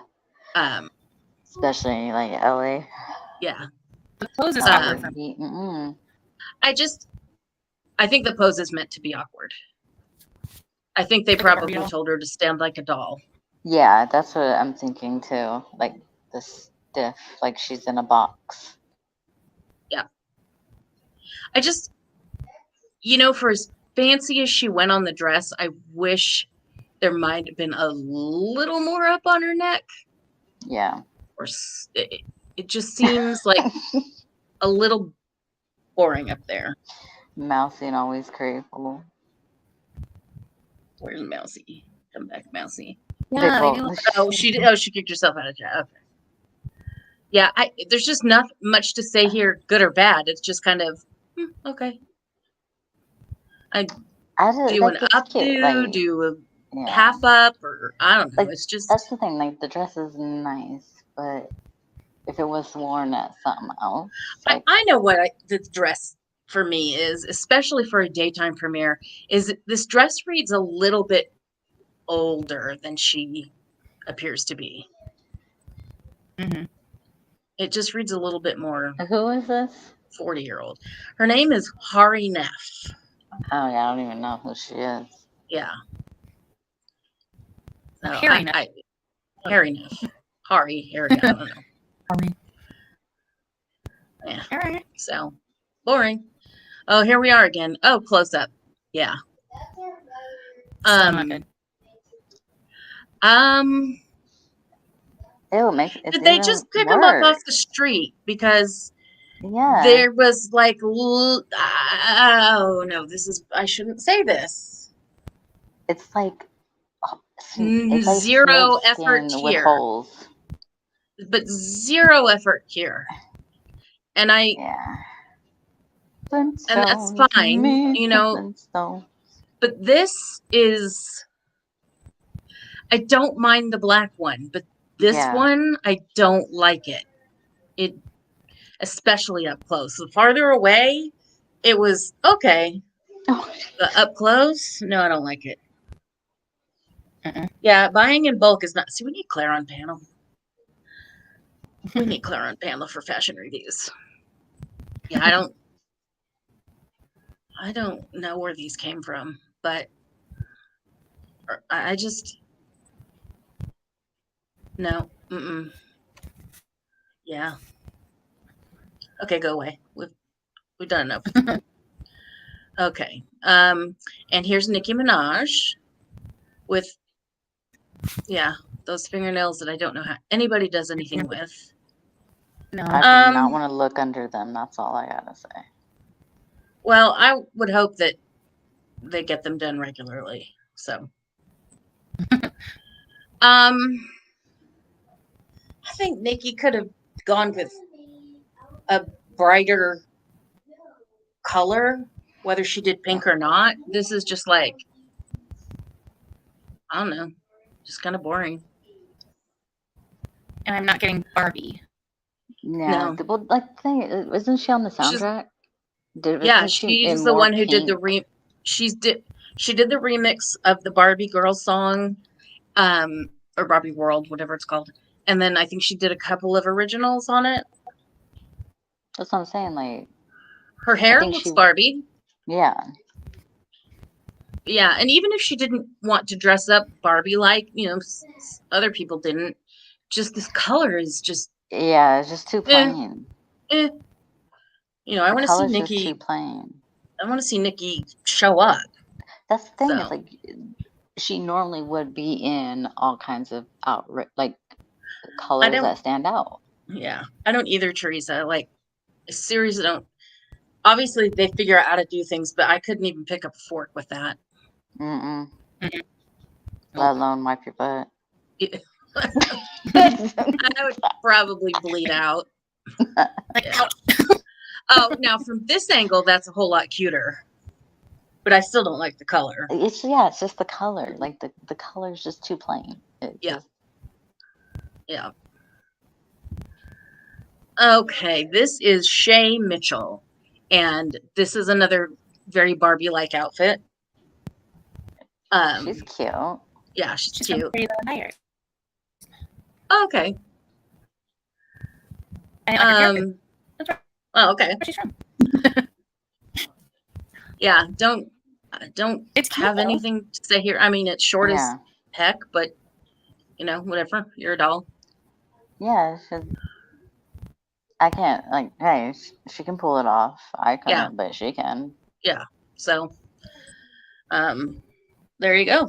Speaker 2: Especially like LA.
Speaker 1: Yeah.
Speaker 3: The pose is awkward.
Speaker 1: I think the pose is meant to be awkward. I think they probably told her to stand like a doll.
Speaker 2: Yeah, that's what I'm thinking too. Like the stiff, like she's in a box.
Speaker 1: Yeah. I just, for as fancy as she went on the dress, I wish there might have been a little more up on her neck.
Speaker 2: Yeah.
Speaker 1: Or it just seems like a little boring up there.
Speaker 2: Mousy and always critical.
Speaker 1: Where's Mousy? Come back, Mousy.
Speaker 3: Yeah, they do.
Speaker 1: She kicked herself out of chat. Okay. Yeah, there's just not much to say here, good or bad. It's just kind of okay. I do an updo, do a half up, or I don't know.
Speaker 2: Like,
Speaker 1: it's just
Speaker 2: that's the thing. Like, the dress is nice, but if it was worn at something else, like,
Speaker 1: I know what the dress for me is, especially for a daytime premiere, is this dress reads a little bit older than she appears to be.
Speaker 3: Mm-hmm.
Speaker 1: It just reads a little bit more.
Speaker 2: Who is this?
Speaker 1: 40-year-old. Her name is Hari Neff.
Speaker 2: Oh yeah, I don't even know who she is.
Speaker 1: Yeah. So
Speaker 3: Harry Neff.
Speaker 1: Harry Neff. Harry, I don't know.
Speaker 3: Harry.
Speaker 1: Yeah.
Speaker 3: All right.
Speaker 1: So boring. Oh, here we are again. Oh, close up. Yeah.
Speaker 3: Not good.
Speaker 1: Did they just pick him up off the street? Because there was like, oh no, I shouldn't say this.
Speaker 2: It's like
Speaker 1: zero effort here.
Speaker 2: With holes.
Speaker 1: But zero effort here. And and that's fine, you know. But this is, I don't mind the black one, but this one, I don't like it. It, especially up close. The farther away, it was okay. But up close, no, I don't like it. Yeah, buying in bulk is not. See, we need Claire on panel. We need Claire on panel for fashion reviews. Yeah, I don't know where these came from, but I just no. Yeah. Okay, go away. We've done enough. Okay. And here's Nicki Minaj with those fingernails that I don't know how anybody does anything with.
Speaker 2: No. I do not want to look under them. That's all I gotta say.
Speaker 1: Well, I would hope that they get them done regularly. So, I think Nikki could have gone with a brighter color, whether she did pink or not. This is just like, I don't know, just kind of boring.
Speaker 3: And I'm not getting Barbie.
Speaker 2: Yeah, no. Well, like, thing isn't she on the soundtrack?
Speaker 1: She's the one who did the she did the remix of the Barbie girl song, or Barbie World, whatever it's called. And then I think she did a couple of originals on it.
Speaker 2: That's what I'm saying. Like,
Speaker 1: her hair looks Barbie.
Speaker 2: Yeah.
Speaker 1: Yeah, and even if she didn't want to dress up Barbie like, you know, other people didn't, just this color is just
Speaker 2: it's just too plain.
Speaker 1: You know, I want to see Nikki.
Speaker 2: Too plain.
Speaker 1: I want to see Nikki show up.
Speaker 2: That's the thing. It's like she normally would be in all kinds of colors that stand out.
Speaker 1: Yeah, I don't either, Teresa. Like, series don't. Obviously, they figure out how to do things, but I couldn't even pick up a fork with that.
Speaker 2: Let alone wipe your butt.
Speaker 1: I would probably bleed out. Oh, now from this angle, that's a whole lot cuter. But I still don't like the color.
Speaker 2: It's just the color. Like the color's just too plain.
Speaker 1: Yeah. Okay, this is Shay Mitchell. And this is another very Barbie-like outfit.
Speaker 2: She's cute.
Speaker 1: Yeah, she's cute.
Speaker 3: Pretty Little Liars.
Speaker 1: Oh, okay. Oh, okay.
Speaker 3: Where she's from.
Speaker 1: Yeah, don't have anything to say here. I mean, it's short as heck, but you know, whatever. You're a doll.
Speaker 2: Yeah, I can't, like, hey, she can pull it off. I couldn't, but she can.
Speaker 1: Yeah. So, there you go.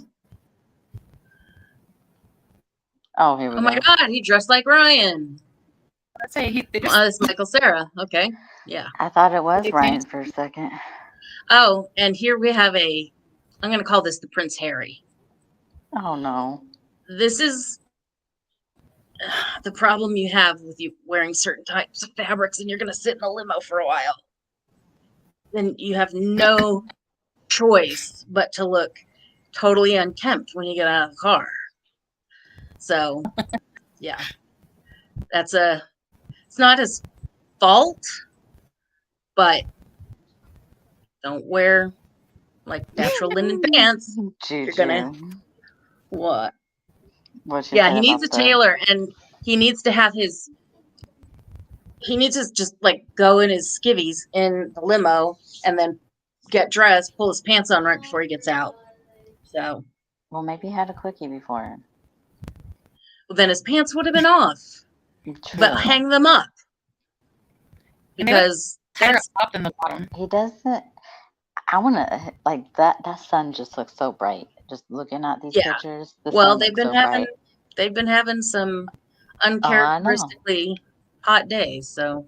Speaker 2: Oh, here we
Speaker 1: Oh
Speaker 2: go.
Speaker 1: my God, he dressed like Ryan.
Speaker 3: Let's say
Speaker 1: It's Michael Cera. Okay, yeah.
Speaker 2: I thought it was Ryan for a second.
Speaker 1: Oh, and here we have I'm going to call this the Prince Harry.
Speaker 2: Oh no.
Speaker 1: This is the problem you have with you wearing certain types of fabrics, and you're going to sit in a limo for a while. Then you have no choice but to look totally unkempt when you get out of the car. So, yeah, it's not his fault, but don't wear like natural linen pants.
Speaker 2: Juju.
Speaker 1: You're gonna what?
Speaker 2: Yeah,
Speaker 1: he needs a tailor, and he needs to have he needs to just like go in his skivvies in the limo and then get dressed, pull his pants on right before he gets out. So,
Speaker 2: well, maybe he had a quickie before.
Speaker 1: well, then his pants would have been off.
Speaker 2: True.
Speaker 1: But hang them up because
Speaker 3: that's up in the bottom.
Speaker 2: He doesn't. I want to like that. That sun just looks so bright. Just looking at these pictures.
Speaker 1: Well, they've been having some uncharacteristically hot days. So,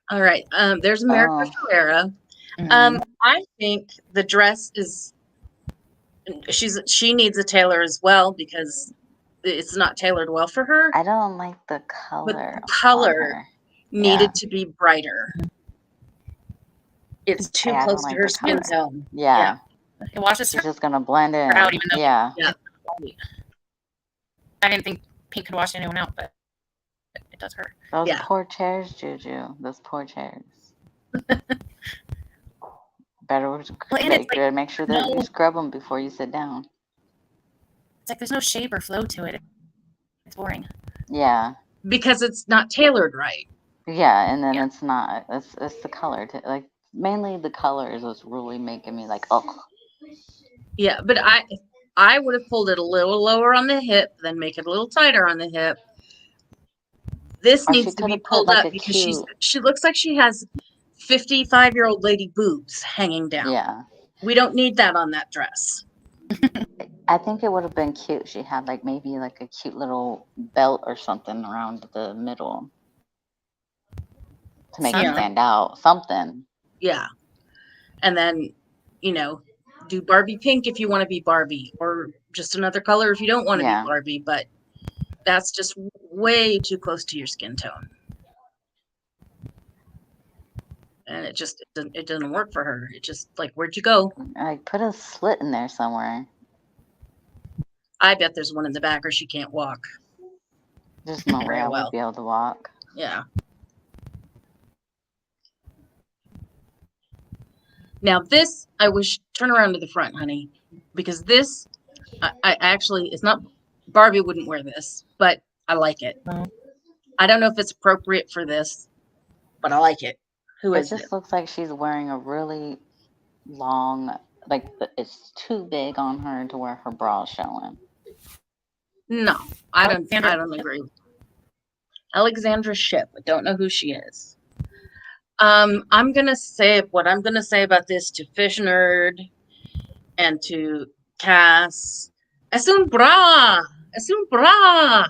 Speaker 1: all right. There's America Ferrera. I think the dress is. She needs a tailor as well because it's not tailored well for her.
Speaker 2: I don't like the color.
Speaker 1: But the color needed to be brighter. It's too close to her skin tone.
Speaker 2: Yeah.
Speaker 3: It washes
Speaker 2: She's just gonna blend in.
Speaker 3: Out, even though
Speaker 2: yeah.
Speaker 3: I didn't think pink could wash anyone out, but it does her.
Speaker 2: Those poor chairs, Juju. Those poor chairs. Better make sure that you scrub them before you sit down.
Speaker 3: It's like there's no shape or flow to it. It's boring.
Speaker 2: Yeah.
Speaker 1: Because it's not tailored right.
Speaker 2: Yeah, and then it's not. It's the color. Like mainly the color is what's really making me like, oh.
Speaker 1: Yeah, but I would have pulled it a little lower on the hip, then make it a little tighter on the hip. This needs to be pulled up because she looks like she has 55-year-old lady boobs hanging down.
Speaker 2: Yeah.
Speaker 1: We don't need that on that dress.
Speaker 2: I think it would have been cute. She had like maybe like a cute little belt or something around the middle to make it stand out. Something.
Speaker 1: Yeah. And then, do Barbie pink if you want to be Barbie, or just another color if you don't want to be Barbie, but that's just way too close to your skin tone. And it doesn't work for her. It just like, where'd you go?
Speaker 2: Like put a slit in there somewhere.
Speaker 1: I bet there's one in the back or she can't walk.
Speaker 2: There's no way I won't be able to walk.
Speaker 1: Yeah. Now this, I wish, turn around to the front, honey, because this, I actually, it's not, Barbie wouldn't wear this, but I like it. I don't know if it's appropriate for this, but I like it.
Speaker 2: It just looks like she's wearing a really long, like it's too big on her to where her bra is showing.
Speaker 1: No, I don't agree. Alexandra Shipp. I don't know who she is. I'm gonna say what I'm gonna say about this to Fish Nerd and to Cass. Es un bra. Es un bra.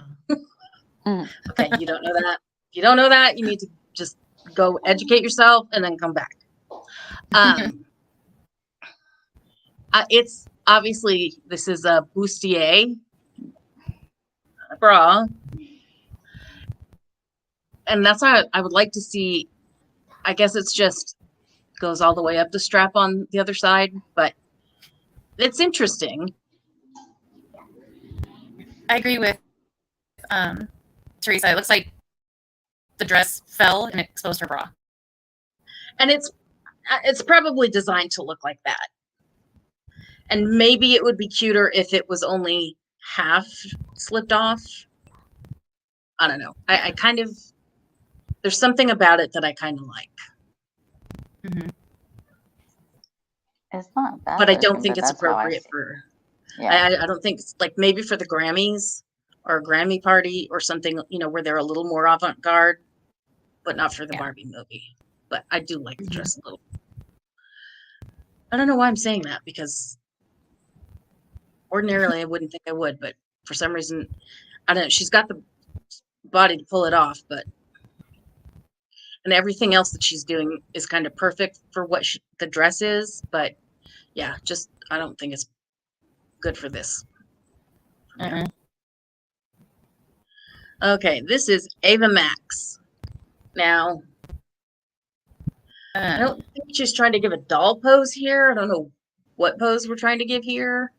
Speaker 1: Okay, you don't know that. If you don't know that, you need to just go educate yourself and then come back. It's obviously, this is a bustier bra, and that's why I would like to see. I guess it's just goes all the way up the strap on the other side, but it's interesting.
Speaker 3: I agree with Teresa. It looks like the dress fell and it exposed her bra.
Speaker 1: And it's probably designed to look like that. And maybe it would be cuter if it was only half slipped off. I don't know. I kind of, there's something about it that I kind of like.
Speaker 3: Mm-hmm.
Speaker 2: It's not bad.
Speaker 1: But I don't think it's appropriate for, I don't think it's like maybe for the Grammys or a Grammy party or something, where they're a little more avant-garde, but not for the Barbie movie. But I do like the dress a little. I don't know why I'm saying that, because ordinarily I wouldn't think I would, but for some reason, I don't know. She's got the body to pull it off, and everything else that she's doing is kind of perfect for what the dress is. But yeah, just I don't think it's good for this.
Speaker 3: Mm-mm.
Speaker 1: Okay, this is Ava Max. Now, I don't think she's trying to give a doll pose here. I don't know what pose we're trying to give here.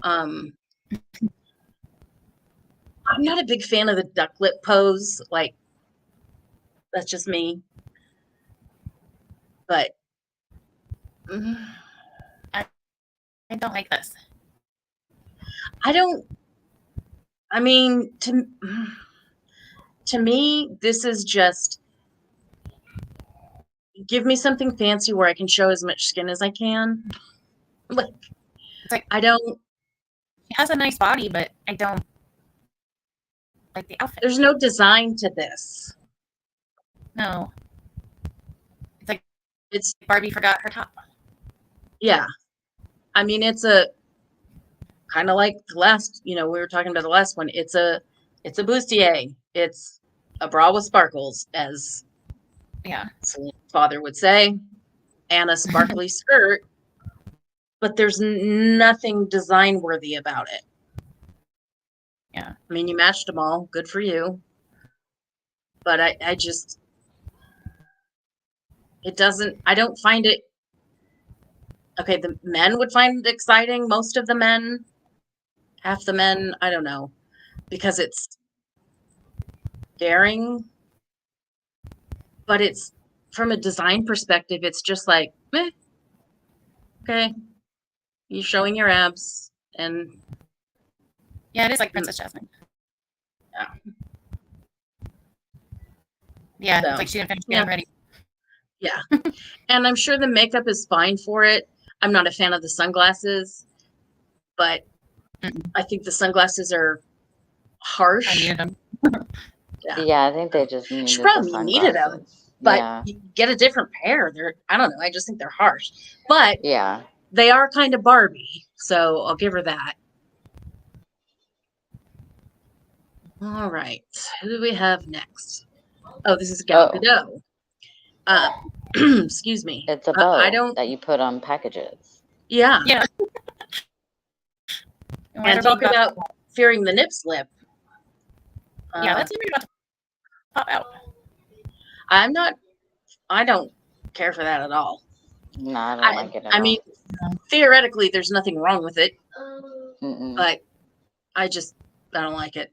Speaker 1: I'm not a big fan of the duck lip pose. Like, that's just me. But
Speaker 3: I don't like this.
Speaker 1: I mean, to me, this is just give me something fancy where I can show as much skin as I can. Like,
Speaker 3: It's like
Speaker 1: I don't.
Speaker 3: She has a nice body, but I don't like the outfit.
Speaker 1: There's no design to this.
Speaker 3: No. It's Barbie forgot her top.
Speaker 1: Yeah. I mean, it's a kind of like the last, we were talking about the last one. It's a bustier. It's a bra with sparkles, as Celine's father would say, and a sparkly skirt. But there's nothing design worthy about it.
Speaker 3: Yeah.
Speaker 1: I mean, you matched them all. Good for you. But I just, I don't find it. Okay, the men would find it exciting. Most of the men, half the men, I don't know, because it's daring. But it's, from a design perspective, it's just like, meh. Okay, you're showing your abs, and
Speaker 3: yeah, it is like Princess Jasmine.
Speaker 1: Yeah.
Speaker 3: Yeah, so, it's like she didn't finish getting ready.
Speaker 1: Yeah, and I'm sure the makeup is fine for it. I'm not a fan of the sunglasses, but I think the sunglasses are harsh.
Speaker 3: I needed them.
Speaker 2: Yeah, I think they just needed
Speaker 1: she probably needed them, but you get a different pair. I don't know. I just think they're harsh, but
Speaker 2: yeah,
Speaker 1: they are kind of Barbie, so I'll give her that. All right, who do we have next? Oh, this is Gal Gadot. Excuse me.
Speaker 2: It's a bow that you put on packages.
Speaker 1: Yeah.
Speaker 3: Yeah.
Speaker 1: And talk about fearing the nip slip.
Speaker 3: Yeah, that's even about to pop out.
Speaker 1: I don't care for that at all.
Speaker 2: No, I don't like it at all.
Speaker 1: I mean, theoretically, there's nothing wrong with it, but I don't like it.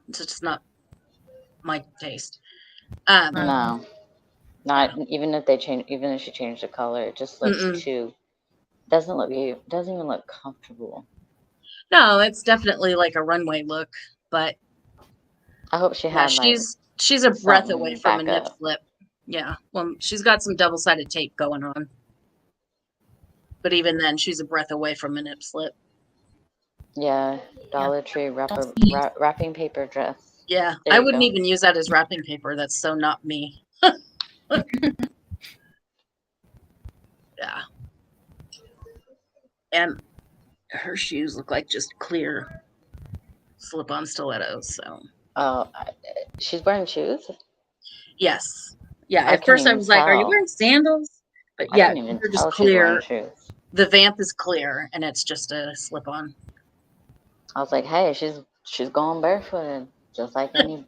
Speaker 1: It's just not my taste.
Speaker 2: No, not even if she changed the color, it just looks doesn't even look comfortable.
Speaker 1: No, it's definitely like a runway look, but
Speaker 2: I hope she had
Speaker 1: she's a breath away from a nip slip. Yeah, well, she's got some double-sided tape going on, but even then, she's a breath away from a nip slip.
Speaker 2: Yeah, Dollar Tree wrapping paper dress.
Speaker 1: Yeah, I wouldn't even use that as wrapping paper. That's so not me. Yeah. And her shoes look like just clear slip-on stilettos. So.
Speaker 2: Oh, she's wearing shoes?
Speaker 1: Yes. Yeah. At first, I was like, "Are you wearing sandals?" But yeah, they're just clear. The vamp is clear, and it's just a slip-on.
Speaker 2: I was like, "Hey, she's going barefooted, just like any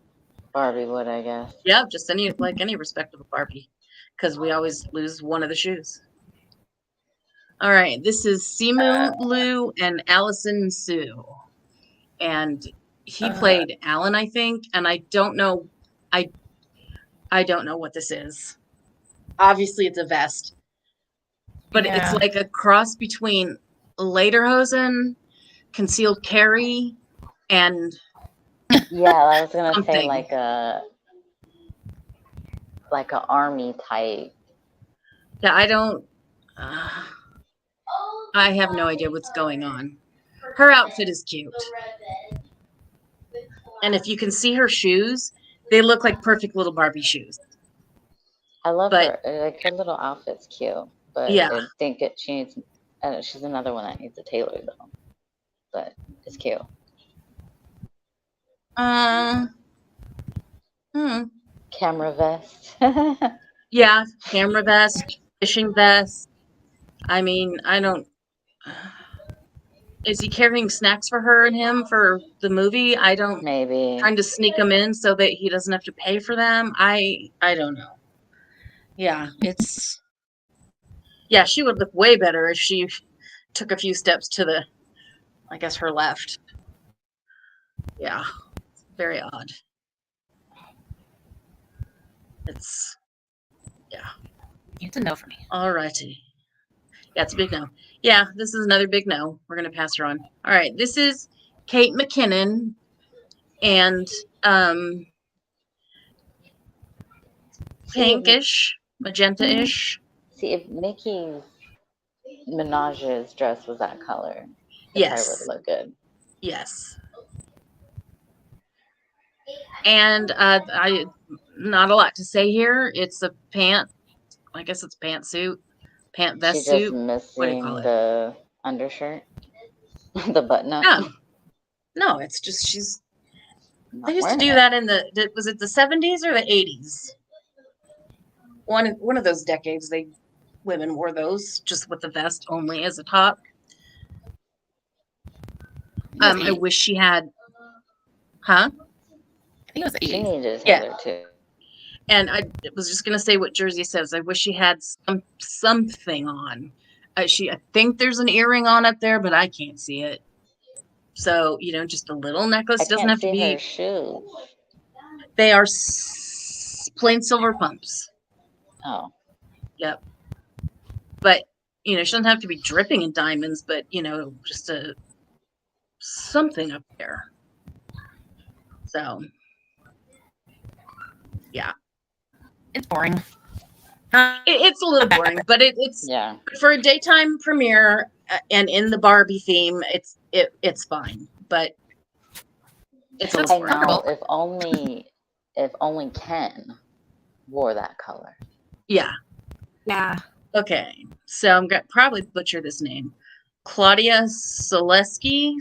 Speaker 2: Barbie would, I guess."
Speaker 1: Yeah, just any respectable Barbie, because we always lose one of the shoes. All right, this is Simu Liu and Allison Sue, and he played Alan, I think, and I don't know, I don't know what this is. Obviously, it's a vest, but it's like a cross between lederhosen, concealed carry, and
Speaker 2: I was gonna say like a army type.
Speaker 1: Yeah, I have no idea what's going on. Her outfit is cute. And if you can see her shoes, they look like perfect little Barbie shoes.
Speaker 2: I love her. Like, her little outfit's cute. But I think she needs, she's another one that needs a tailor, though. But it's cute.
Speaker 1: Uh, hmm.
Speaker 2: Camera vest.
Speaker 1: Yeah, camera vest, fishing vest. I mean, I don't. Is he carrying snacks for her and him for the movie? I don't.
Speaker 2: Maybe.
Speaker 1: Trying to sneak them in so that he doesn't have to pay for them. I don't know. Yeah, it's. Yeah, she would look way better if she took a few steps to the, I guess, her left. Yeah, very odd. It's. Yeah.
Speaker 3: It's a no for me.
Speaker 1: Alrighty. Yeah, it's a big no. Yeah, this is another big no. We're gonna pass her on. All right, this is Kate McKinnon and pinkish, magenta-ish.
Speaker 2: See, if Nicki Minaj's dress was that color, it
Speaker 1: Yes.
Speaker 2: probably would look good.
Speaker 1: Yes. And I not a lot to say here. It's a pant. I guess it's pantsuit, pant vest
Speaker 2: She's just
Speaker 1: suit.
Speaker 2: missing
Speaker 1: What do you call it?
Speaker 2: the undershirt, the button up.
Speaker 1: No, it's just she's.
Speaker 2: Not
Speaker 1: They used to
Speaker 2: wearing
Speaker 1: do
Speaker 2: it.
Speaker 1: that in the. Was it the 70s or the 80s? One of those decades, women wore those just with the vest only as a top. I wish she had. Huh?
Speaker 3: I think it was the
Speaker 2: She
Speaker 3: 80s.
Speaker 2: needed
Speaker 1: Yeah.
Speaker 2: Taylor too.
Speaker 1: And I was just gonna say what Jersey says. I wish she had something on. I think there's an earring on up there, but I can't see it. So just a little necklace.
Speaker 2: I
Speaker 1: Doesn't
Speaker 2: can't
Speaker 1: have to
Speaker 2: see
Speaker 1: be.
Speaker 2: her shoes.
Speaker 1: They are plain silver pumps.
Speaker 2: Oh.
Speaker 1: Yep. But she doesn't have to be dripping in diamonds. But just something up there. So. Yeah.
Speaker 3: It's boring.
Speaker 1: It's a little boring, but it's
Speaker 2: Yeah.
Speaker 1: for a daytime premiere and in the Barbie theme. It's fine, but it's a little boring.
Speaker 2: Now, if only Ken wore that color.
Speaker 1: Yeah.
Speaker 3: Yeah.
Speaker 1: Okay, so I'm gonna probably butcher this name. Claudia Selesky.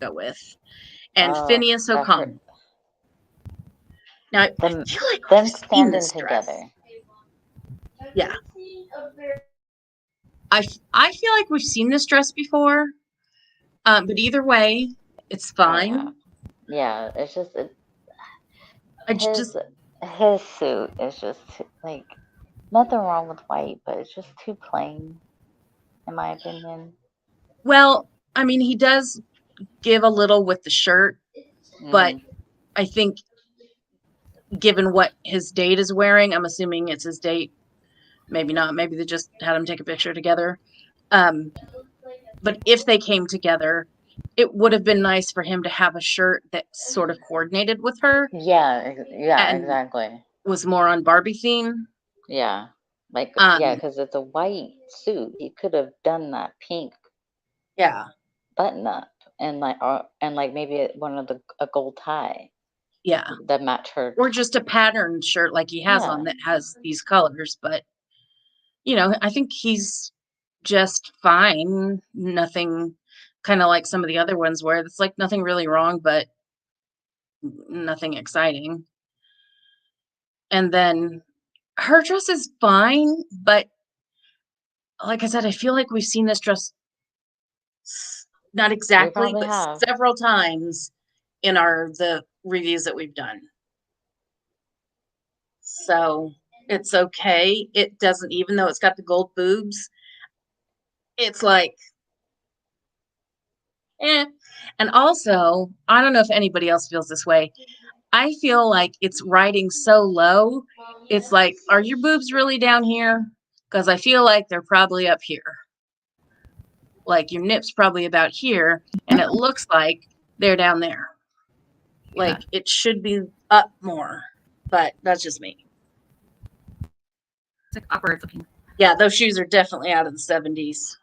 Speaker 1: Go with, and Phineas O'Connell. Now I feel like
Speaker 2: them
Speaker 1: we've seen
Speaker 2: standing
Speaker 1: this dress.
Speaker 2: together.
Speaker 1: Yeah. I feel like we've seen this dress before, but either way, it's fine.
Speaker 2: Yeah, it's just his suit is just like nothing wrong with white, but it's just too plain, in my opinion.
Speaker 1: Well, I mean, he does give a little with the shirt, but I think given what his date is wearing, I'm assuming it's his date. Maybe not. Maybe they just had him take a picture together. But if they came together, it would have been nice for him to have a shirt that sort of coordinated with her.
Speaker 2: Yeah, exactly.
Speaker 1: Was more on Barbie theme.
Speaker 2: Yeah, because it's a white suit. He could have done that pink.
Speaker 1: Yeah.
Speaker 2: Button up and maybe one of a gold tie.
Speaker 1: Yeah.
Speaker 2: That match her.
Speaker 1: Or just a patterned shirt like he has on that has these colors, but I think he's just fine. Nothing kind of like some of the other ones where it's like nothing really wrong, but nothing exciting. And then her dress is fine, but like I said, I feel like we've seen this dress not exactly, but several times in the reviews that we've done. So it's okay. It doesn't, even though it's got the gold boobs, it's like, And also, I don't know if anybody else feels this way. I feel like it's riding so low. It's like, are your boobs really down here? Because I feel like they're probably up here. Like your nips probably about here, and it looks like they're down there. Like it should be up more, but that's just me.
Speaker 3: It's like awkward looking.
Speaker 1: Yeah, those shoes are definitely out of the 70s.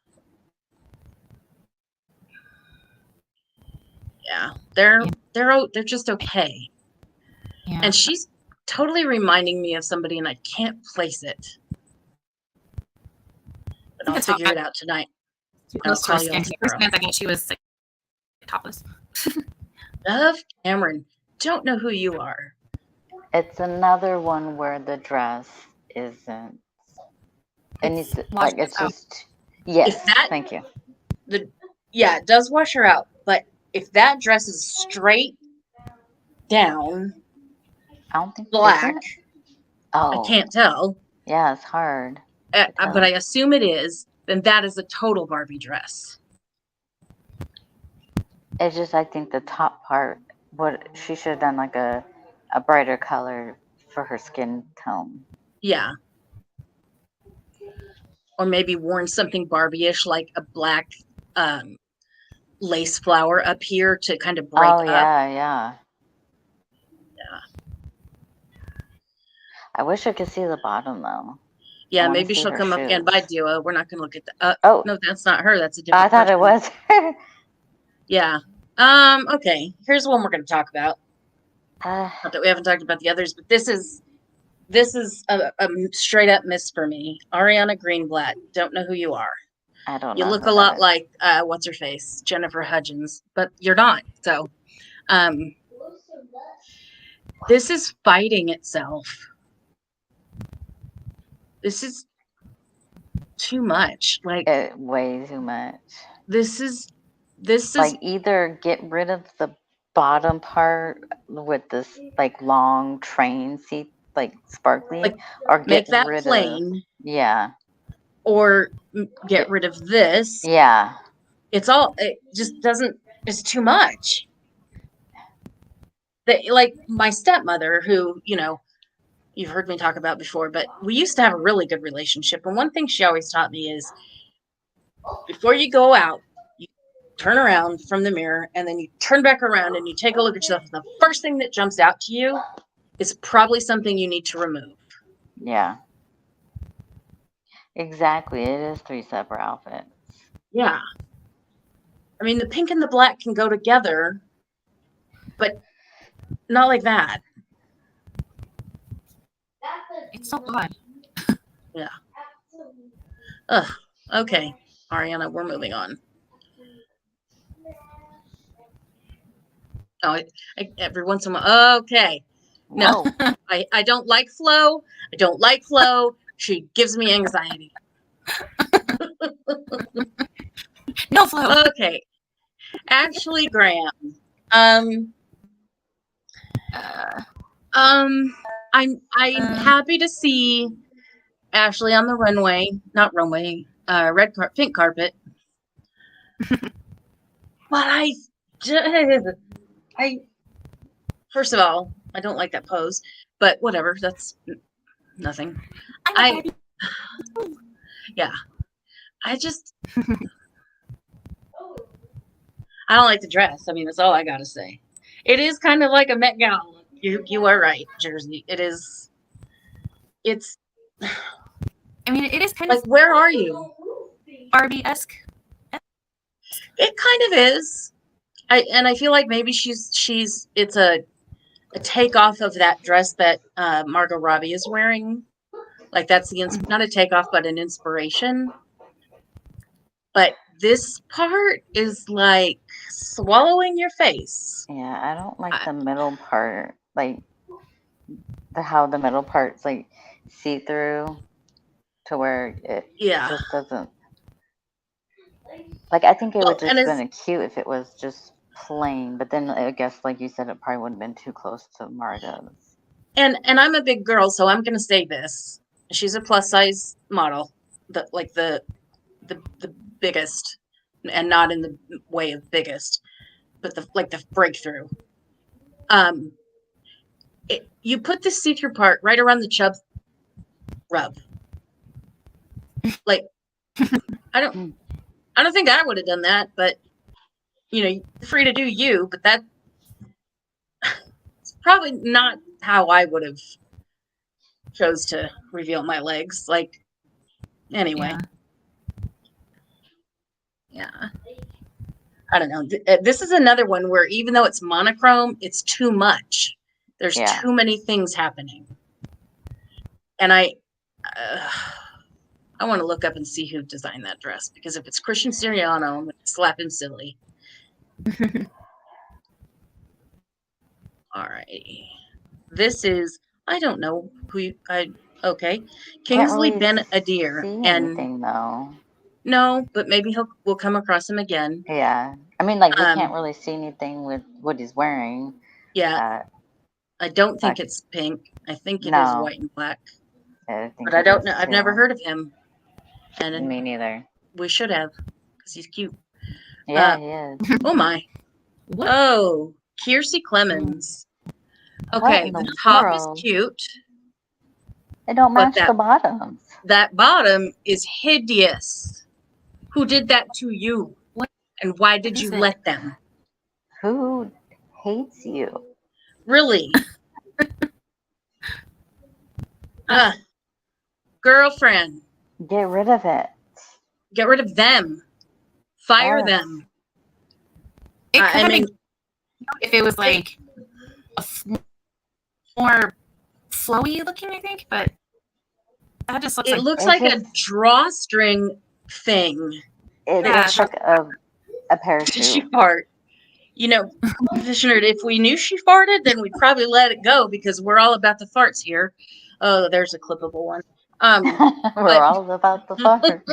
Speaker 1: Yeah, they're just okay. Yeah. And she's totally reminding me of somebody, and I can't place it. But I'll figure it out tonight.
Speaker 3: Too close to her skin. For a second, she was like topless.
Speaker 1: Dove Cameron. Don't know who you are.
Speaker 2: It's another one where the dress isn't. It needs to, like,
Speaker 3: Washes
Speaker 2: it's
Speaker 3: out.
Speaker 2: just. Yes,
Speaker 1: If that
Speaker 2: thank you.
Speaker 1: yeah, it does wash her out, but if that dress is straight down
Speaker 2: I don't think. Is
Speaker 1: black,
Speaker 2: it?
Speaker 1: I
Speaker 2: Oh,
Speaker 1: can't tell,
Speaker 2: yeah, it's hard to
Speaker 1: but I
Speaker 2: tell.
Speaker 1: assume it is, then that is a total Barbie dress.
Speaker 2: It's just, I think the top part, what she should have done, like a brighter color for her skin tone.
Speaker 1: Yeah. Or maybe worn something Barbie-ish, like a black um, lace flower up here to kind of break
Speaker 2: Oh,
Speaker 1: up.
Speaker 2: yeah, yeah.
Speaker 1: Yeah.
Speaker 2: I wish I could see the bottom, though. I
Speaker 1: Yeah,
Speaker 2: want to
Speaker 1: maybe
Speaker 2: see
Speaker 1: she'll
Speaker 2: her
Speaker 1: come up again.
Speaker 2: shoes.
Speaker 1: Bye, Dua. We're not going to look at the.
Speaker 2: Oh,
Speaker 1: No, that's not her. That's a
Speaker 2: I
Speaker 1: different
Speaker 2: thought it
Speaker 1: person.
Speaker 2: was.
Speaker 1: Yeah. Okay. Here's one we're going to talk about. Not that we haven't talked about the others, but this is a straight up miss for me. Ariana Greenblatt. Don't know who you are.
Speaker 2: I don't
Speaker 1: You
Speaker 2: know
Speaker 1: look
Speaker 2: who
Speaker 1: a
Speaker 2: that
Speaker 1: lot
Speaker 2: is.
Speaker 1: like what's her face, Jennifer Hudgens, but you're not. So, this is fighting itself. This is too much. Like
Speaker 2: Way too much.
Speaker 1: this is
Speaker 2: Like, either get rid of the bottom part with this, like, long train seat, like, sparkly,
Speaker 1: like
Speaker 2: or get
Speaker 1: make that
Speaker 2: rid of.
Speaker 1: plain
Speaker 2: Yeah.
Speaker 1: or get
Speaker 2: Get,
Speaker 1: rid of this.
Speaker 2: yeah.
Speaker 1: It just doesn't. It's too much. Like my stepmother, who you've heard me talk about before, but we used to have a really good relationship. And one thing she always taught me is before you go out, you turn around from the mirror and then you turn back around and you take a look at yourself. And the first thing that jumps out to you is probably something you need to remove.
Speaker 2: Yeah. Exactly. It is 3 separate outfits.
Speaker 1: Yeah. I mean, the pink and the black can go together, but not like that.
Speaker 3: It's so odd.
Speaker 1: Yeah. Ugh. Okay. Ariana, we're moving on. Oh, every once in a while. Okay. No, I don't like Flo. I don't like Flo. She gives me anxiety.
Speaker 3: No flow.
Speaker 1: Okay. Ashley Graham.
Speaker 3: Uh,
Speaker 1: I'm happy to see Ashley on the runway, not runway, pink carpet. But first of all, I don't like that pose, but whatever. That's nothing. Yeah. I don't like the dress. I mean, that's all I gotta say. It is kind of like a Met Gala. You are right, Jersey. It is. It's.
Speaker 3: I mean, it is kind
Speaker 1: like,
Speaker 3: of
Speaker 1: where are you?
Speaker 3: Barbie-esque.
Speaker 1: It kind of is. I feel like maybe it's a takeoff of that dress that Margot Robbie is wearing. Like that's not a takeoff, but an inspiration. But this part is like swallowing your face.
Speaker 2: Yeah, I don't like the middle part. Like how the middle part's like see through to where it just doesn't. Like, I think it would just been cute if it was just plain, but then I guess, like you said, it probably wouldn't have been too close to Margot's.
Speaker 1: And I'm a big girl, so I'm gonna say this. She's a plus size model, the biggest, and not in the way of biggest, but the breakthrough. You put the see-through part right around the chub rub. Like, I don't think I would have done that, but you're free to do you, but that's probably not how I would have chose to reveal my legs. Like, anyway. Yeah. I don't know. This is another one where even though it's monochrome, it's too much. There's too many things happening. And I want to look up and see who designed that dress, because if it's Christian Siriano, I'm going to slap him silly. righty. This is, I don't know who okay.
Speaker 2: Can't
Speaker 1: Kingsley
Speaker 2: really
Speaker 1: Ben Adair.
Speaker 2: see
Speaker 1: And
Speaker 2: anything though.
Speaker 1: no, but maybe we'll come across him again.
Speaker 2: Yeah. I mean, like, we can't really see anything with what he's wearing.
Speaker 1: Yeah. I don't think
Speaker 2: like,
Speaker 1: it's pink. I think it is
Speaker 2: no.
Speaker 1: white and black.
Speaker 2: I think
Speaker 1: But I
Speaker 2: it
Speaker 1: don't
Speaker 2: is
Speaker 1: know. I've
Speaker 2: too.
Speaker 1: never heard of him. And
Speaker 2: Me neither.
Speaker 1: we should have, because he's cute.
Speaker 2: Yeah, he is.
Speaker 1: Oh my.
Speaker 3: What?
Speaker 1: Oh, Kiersey Clemens.
Speaker 2: What
Speaker 1: Okay,
Speaker 2: in
Speaker 1: the top
Speaker 2: world?
Speaker 1: is cute.
Speaker 2: They don't
Speaker 1: But
Speaker 2: match the bottoms.
Speaker 1: That bottom is hideous. Who did that to you?
Speaker 3: What?
Speaker 1: And why did
Speaker 3: What
Speaker 1: you
Speaker 3: is it?
Speaker 1: let them?
Speaker 2: Who hates you?
Speaker 1: Really? Girlfriend,
Speaker 2: Get rid of it.
Speaker 1: get rid of them. Fire
Speaker 2: Yes.
Speaker 1: them.
Speaker 3: It could
Speaker 1: I
Speaker 3: have
Speaker 1: mean,
Speaker 3: been if it was like more flowy looking, I think, but that just looks
Speaker 1: it
Speaker 3: like
Speaker 1: looks
Speaker 2: It
Speaker 1: like a
Speaker 2: just-
Speaker 1: drawstring thing.
Speaker 2: It
Speaker 3: Yeah,
Speaker 2: looks like a
Speaker 1: Did she
Speaker 2: parachute.
Speaker 1: fart? You know, Commissioner, if we knew she farted, then we'd probably let it go because we're all about the farts here. Oh, there's a clippable one.
Speaker 2: We're all about the fart.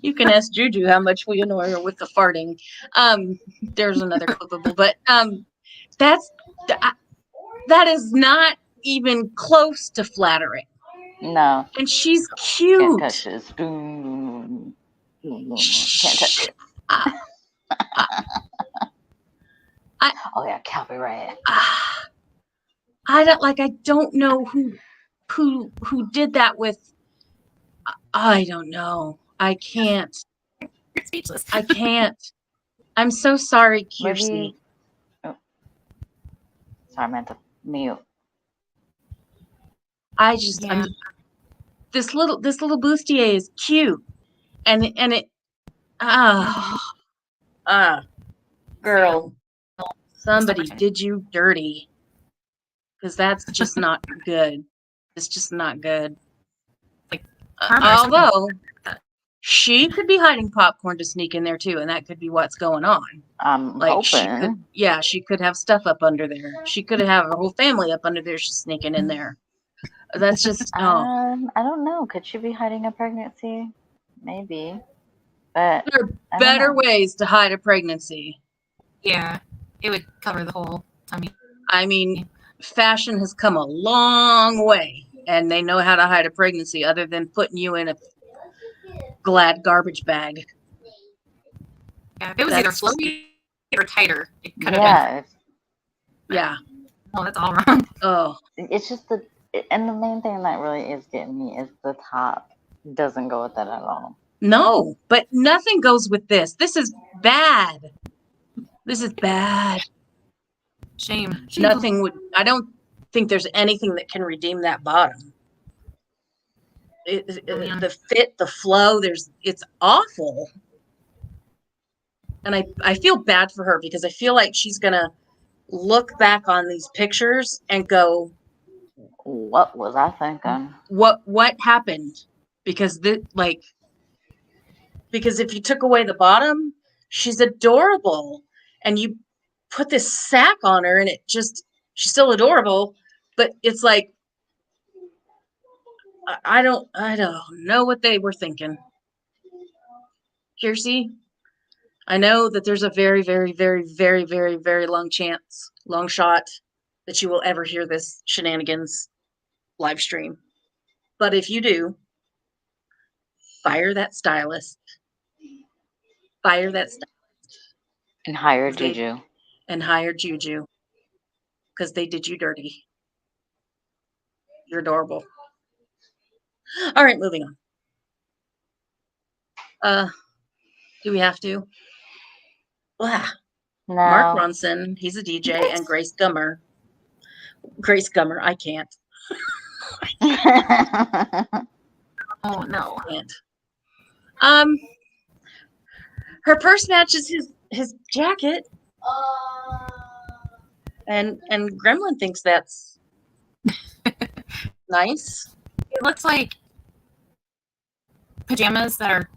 Speaker 1: You can ask Juju how much we annoy her with the farting. There's another clippable, but that is not even close to flattering.
Speaker 2: No.
Speaker 1: And she's
Speaker 2: Can't
Speaker 1: cute.
Speaker 2: touch this. Can't touch it. Oh yeah, copyright.
Speaker 1: I don't know who did that with. I don't know. I can't.
Speaker 3: speechless.
Speaker 1: I can't. I'm so sorry, Kiersey.
Speaker 2: Maybe. Oh. Sorry, I meant to mute.
Speaker 1: I just this little bustier is cute, and it girl, somebody did you dirty, because that's just not good. It's just not good.
Speaker 3: Like,
Speaker 1: although she could be hiding popcorn to sneak in there too, and that could be what's going on.
Speaker 2: I'm
Speaker 1: Like
Speaker 2: hoping.
Speaker 1: she could have stuff up under there. She could have a whole family up under there. She's sneaking in there. That's just
Speaker 2: I don't know. Could she be hiding a pregnancy? Maybe. But
Speaker 1: there are better ways to hide a pregnancy.
Speaker 3: Yeah, it would cover the whole tummy.
Speaker 1: I mean, fashion has come a long way, and they know how to hide a pregnancy other than putting you in a Glad garbage bag.
Speaker 3: Yeah, if it was either flowy or tighter, it could have been.
Speaker 1: Yeah.
Speaker 3: Oh, that's all wrong.
Speaker 1: Oh.
Speaker 2: It's just and the main thing that really is getting me is the top doesn't go with that at all.
Speaker 1: No, but nothing goes with this. This is bad. This is bad.
Speaker 3: Shame.
Speaker 1: Nothing would. I don't think there's anything that can redeem that bottom. The fit, the flow, it's awful. And I feel bad for her because I feel like she's gonna look back on these pictures and go,
Speaker 2: what was I thinking?
Speaker 1: What happened? Because because if you took away the bottom, she's adorable, and you put this sack on her and she's still adorable, but it's like I don't know what they were thinking. Kiersey, I know that there's a very, very, very, very, very, very long shot that you will ever hear this shenanigans live stream. But if you do, fire that stylist. Fire that stylist.
Speaker 2: And hire Juju.
Speaker 1: And hire Juju. Because they did you dirty. You're adorable. All right, moving on. Do we have to? No. Mark Ronson, he's a DJ, and Grace Gummer. I can't.
Speaker 3: Oh no.
Speaker 1: I can't. Her purse matches his jacket. And Gremlin thinks that's nice.
Speaker 3: It looks like pajamas that are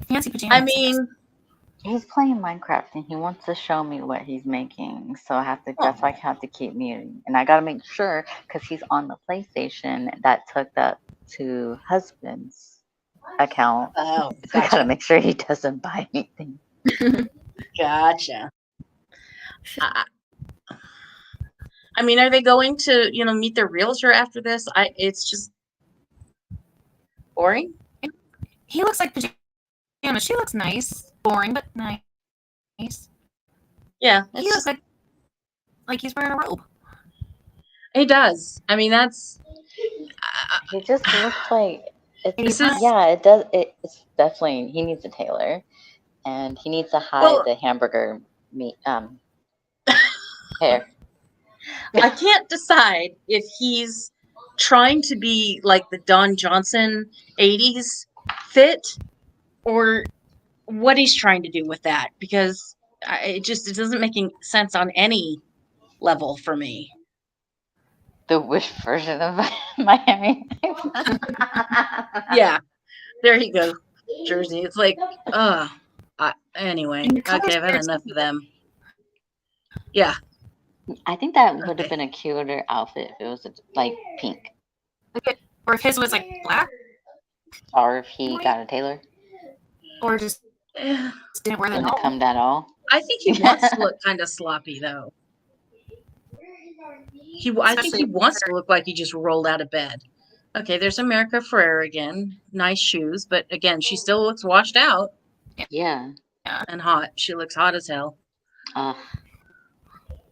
Speaker 3: fancy pajamas.
Speaker 1: I mean,
Speaker 2: He's playing Minecraft and he wants to show me what he's making. So I have to. That's why I have to keep muting, and I gotta make sure because he's on the PlayStation that's hooked up to husband's account.
Speaker 1: Oh,
Speaker 2: So I gotta
Speaker 1: gotcha.
Speaker 2: make sure he doesn't buy anything.
Speaker 1: Gotcha. I mean, are they going to, meet their realtor after this? It's just boring.
Speaker 3: He looks like pajamas. She looks nice. Boring, but nice.
Speaker 1: Yeah,
Speaker 3: He looks like he's wearing a robe.
Speaker 1: he does. I mean, that's.
Speaker 2: He just looks like
Speaker 1: This is-
Speaker 2: it does. It's definitely he needs a tailor, and he needs to hide the hamburger meat hair.
Speaker 1: I can't decide if he's trying to be like the Don Johnson 80s fit or what he's trying to do with that, because it doesn't make sense on any level for me.
Speaker 2: The wish version of Miami.
Speaker 1: Yeah, there you go, Jersey. It's like, anyway. Okay, I've had enough of them. Yeah.
Speaker 2: I think that would have been a cuter outfit if it was like pink.
Speaker 3: Or if his was like black.
Speaker 2: Or if he got a tailor.
Speaker 3: Or just didn't wear
Speaker 2: Wouldn't come at all.
Speaker 1: I think he wants to look kind of sloppy, though. I think he wants to look like he just rolled out of bed. Okay, there's America Ferrera again. Nice shoes, but again, she still looks washed out.
Speaker 2: Yeah.
Speaker 1: And hot. She looks hot as hell.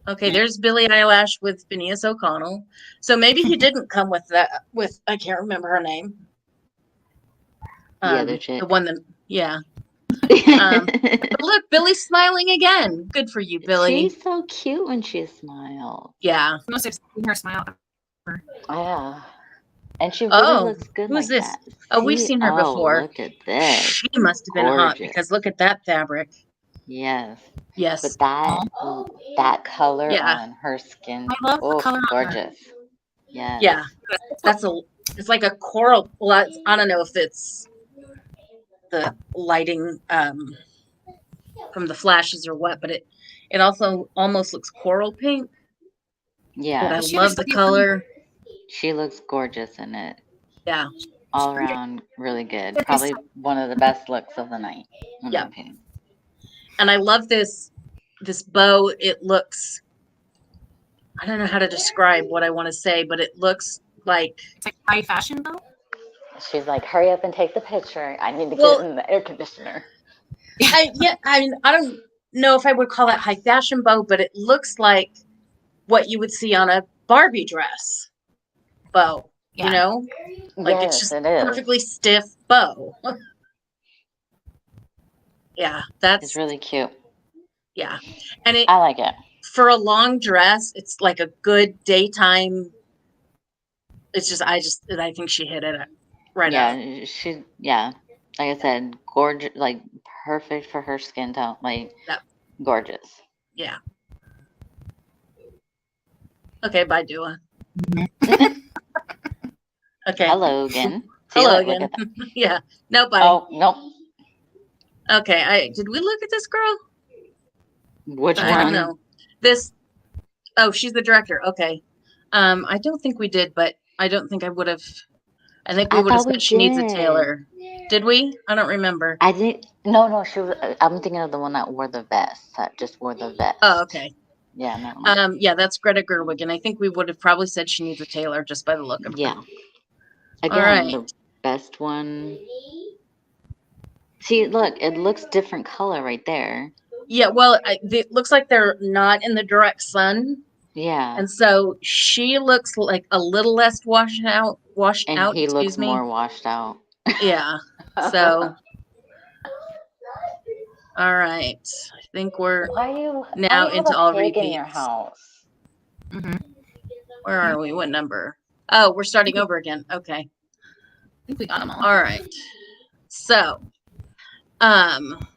Speaker 1: Okay, there's Billie Eilish with Phineas O'Connell. So maybe he didn't come with that. I can't remember her name.
Speaker 2: The other chick.
Speaker 1: The one that, yeah. Look, Billie's smiling again. Good for you, Billie.
Speaker 2: She's so cute when she smiles.
Speaker 1: Yeah.
Speaker 3: Most have seen her smile ever.
Speaker 2: Yeah. And she really looks good.
Speaker 1: Who's
Speaker 2: like
Speaker 1: this?
Speaker 2: That.
Speaker 1: Oh, we've seen her before.
Speaker 2: Look at this.
Speaker 1: She must have been hot because look at that fabric.
Speaker 2: Yes.
Speaker 1: Yes.
Speaker 2: But that color on her skin.
Speaker 3: I love the color
Speaker 2: gorgeous.
Speaker 3: on her.
Speaker 2: Yes.
Speaker 1: Yeah. It's like a coral. Well, I don't know if it's the lighting from the flashes or what, but it also almost looks coral pink.
Speaker 2: Yeah.
Speaker 1: But I love the color.
Speaker 2: She looks gorgeous in it.
Speaker 1: Yeah.
Speaker 2: All around really good. Probably one of the best looks of the night. In my opinion.
Speaker 1: And I love this bow. It looks, I don't know how to describe what I want to say, but it looks like
Speaker 3: it's like high fashion though.
Speaker 2: She's like, hurry up and take the picture. I need to get in the air conditioner.
Speaker 1: I don't know if I would call it high fashion bow, but it looks like what you would see on a Barbie dress bow.
Speaker 3: Yeah.
Speaker 1: You know, like it's just perfectly stiff bow. Yeah, it's
Speaker 2: really cute.
Speaker 1: Yeah, and
Speaker 2: I like it
Speaker 1: for a long dress. It's like a good daytime. It's just I think she hit it right.
Speaker 2: Yeah, like I said, gorgeous, like perfect for her skin tone, like gorgeous.
Speaker 1: Yeah. Okay, bye, Dua. Okay.
Speaker 2: Hello again.
Speaker 1: Hello again. Yeah. No, bye.
Speaker 2: Oh, nope.
Speaker 1: Okay. Did we look at this girl?
Speaker 2: Which one?
Speaker 1: I don't know. This. Oh, she's the director. Okay. I don't think we did, but I don't think I would have. I think we would have said she needs a tailor. Did we? I don't remember.
Speaker 2: I did. No. She was. I'm thinking of the one that wore the vest. That just wore the vest.
Speaker 1: Oh, okay.
Speaker 2: Yeah.
Speaker 1: Yeah, that's Greta Gerwig, and I think we would have probably said she needs a tailor just by the look of her.
Speaker 2: Yeah. Again, the best one. See, look, it looks different color right there.
Speaker 1: Yeah, well, it looks like they're not in the direct sun.
Speaker 2: Yeah.
Speaker 1: And so she looks like a little less washed out.
Speaker 2: And he looks more washed out.
Speaker 1: Yeah. So. All right. I think we're now into all repeats.
Speaker 2: In your house?
Speaker 3: Mm-hmm.
Speaker 1: Where are we? What number? Oh, we're starting over again. Okay.
Speaker 3: I think we got them all.
Speaker 1: All right. So,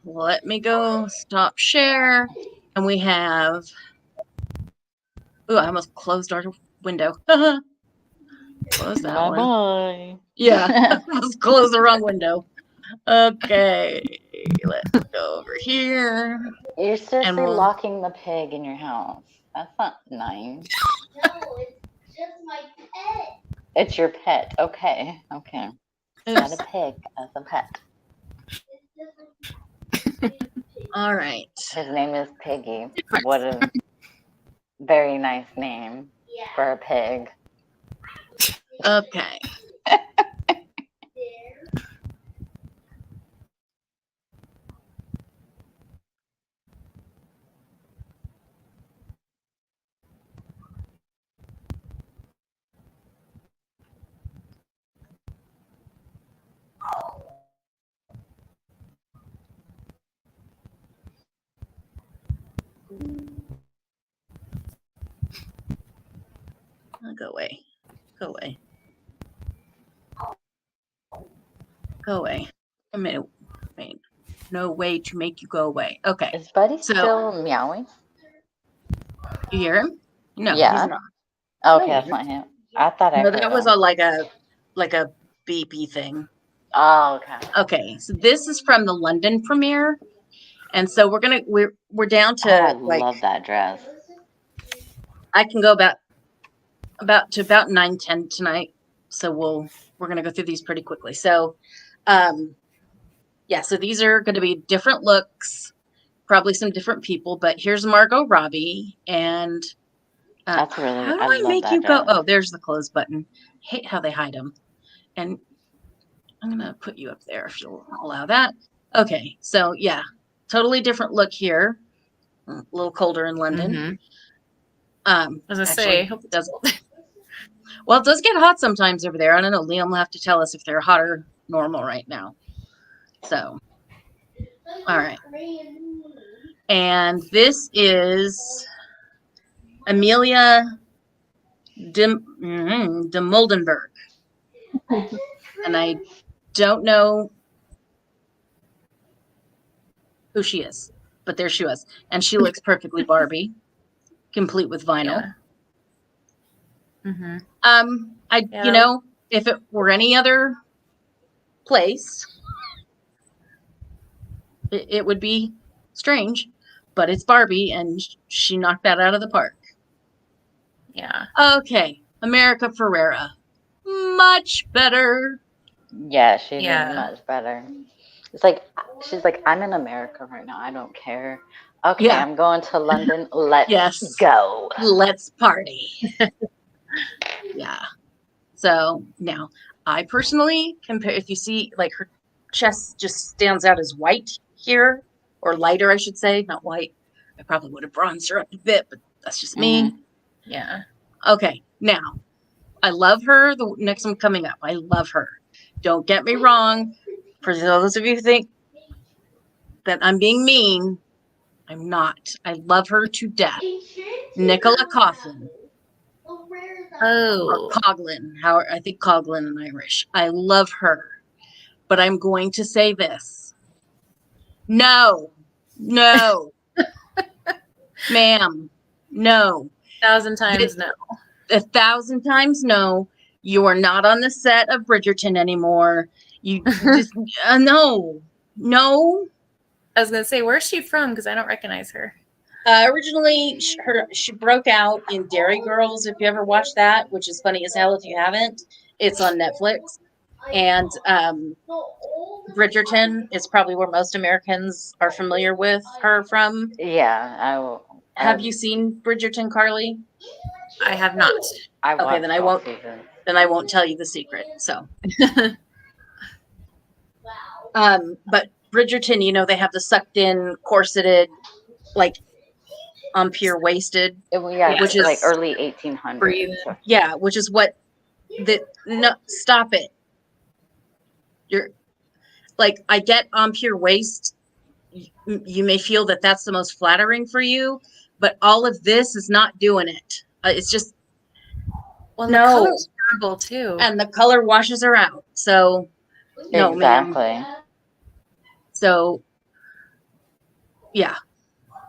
Speaker 1: let me go stop share. And we have, I almost closed our window. Close that one.
Speaker 2: Bye.
Speaker 1: Yeah. I almost closed the wrong window. Okay, let's go over here.
Speaker 2: You're seriously
Speaker 1: we'll-
Speaker 2: locking the pig in your house. That's not nice.
Speaker 4: No, it's just my pet.
Speaker 2: It's your pet. Okay. Okay. Got a pig as a pet.
Speaker 1: All right.
Speaker 2: His name is Piggy. What a very nice name for a pig.
Speaker 1: Okay. Go away. Go away. Go away. A minute. Wait. No way to make you go away. Okay.
Speaker 2: Is Buddy
Speaker 1: So-
Speaker 2: still meowing?
Speaker 1: You hear him? No,
Speaker 2: Yeah.
Speaker 1: he's not.
Speaker 2: Okay,
Speaker 1: No.
Speaker 2: that's not him. I thought I
Speaker 1: No,
Speaker 2: heard
Speaker 1: that was
Speaker 2: him.
Speaker 1: like a beepy thing.
Speaker 2: Oh, okay.
Speaker 1: Okay, so this is from the London premiere, and so we're down to
Speaker 2: I love that dress.
Speaker 1: I can go about 9:10 tonight, so we're gonna go through these pretty quickly. So, yeah, so these are going to be different looks, probably some different people, but here's Margot Robbie, and
Speaker 2: That's really.
Speaker 1: how do
Speaker 2: I
Speaker 1: I
Speaker 2: love
Speaker 1: make
Speaker 2: that
Speaker 1: you
Speaker 2: dress.
Speaker 1: go? Oh, there's the close button. Hate how they hide them, and I'm gonna put you up there if you'll allow that. Okay, so yeah, totally different look here. A little colder in London.
Speaker 3: Mhm.
Speaker 1: I
Speaker 3: was gonna say, I hope
Speaker 1: it does. Well, it does get hot sometimes over there. I don't know. Liam will have to tell us if they're hot or normal right now. So, all right. And this is Amelia de Moldenberg. And I don't know who she is, but there she was. And she looks perfectly Barbie, complete with vinyl.
Speaker 3: Yeah. Mm-hmm.
Speaker 1: You know, if it were any other place, it would be strange, but it's Barbie, and she knocked that out of the park.
Speaker 3: Yeah.
Speaker 1: Okay, America Ferrera, much better.
Speaker 2: Yeah, she
Speaker 3: Yeah.
Speaker 2: did much better. It's like she's like, I'm in America right now. I don't care. Okay,
Speaker 1: Yeah.
Speaker 2: I'm going to London. Let's
Speaker 1: Yes.
Speaker 2: go.
Speaker 1: Let's party. Yeah. So now, I personally compare. If you see, like, her chest just stands out as white here, or lighter, I should say, not white. I probably would have bronzed her up a bit, but that's just me.
Speaker 3: Yeah.
Speaker 1: Okay, now I love her. The next one coming up, I love her. Don't get me wrong. For those of you who think that I'm being mean, I'm not. I love her to death. Nicola Coughlin. Or
Speaker 3: Oh.
Speaker 1: Coughlin. How I think Coughlin in Irish. I love her. But I'm going to say this. No. Ma'am. No.
Speaker 3: 1,000 times no.
Speaker 1: 1,000 times no. You are not on the set of Bridgerton anymore. You just no.
Speaker 3: I was gonna say, where's she from? Because I don't recognize her.
Speaker 1: Originally, she broke out in Dairy Girls. If you ever watched that, which is funny as hell if you haven't, it's on Netflix. And Bridgerton is probably where most Americans are familiar with her from.
Speaker 2: Yeah, I will.
Speaker 1: Have you seen Bridgerton, Carly?
Speaker 3: I have not.
Speaker 2: I
Speaker 1: Okay,
Speaker 2: watched
Speaker 1: then I
Speaker 2: all
Speaker 1: won't.
Speaker 2: seasons.
Speaker 1: Then I won't tell you the secret. So, but Bridgerton, you know, they have the sucked in, corseted, like pure waisted.
Speaker 2: Yeah,
Speaker 1: Which
Speaker 2: which is like
Speaker 1: is-
Speaker 2: early 1800s.
Speaker 3: Breathe.
Speaker 1: Yeah, which is what no, stop it. You're like, I get pure waist. You may feel that that's the most flattering for you, but all of this is not doing it. It's just
Speaker 3: Well,
Speaker 1: No.
Speaker 3: the color's terrible too.
Speaker 1: and the color washes her out. So no, ma'am.
Speaker 2: Exactly.
Speaker 1: So yeah,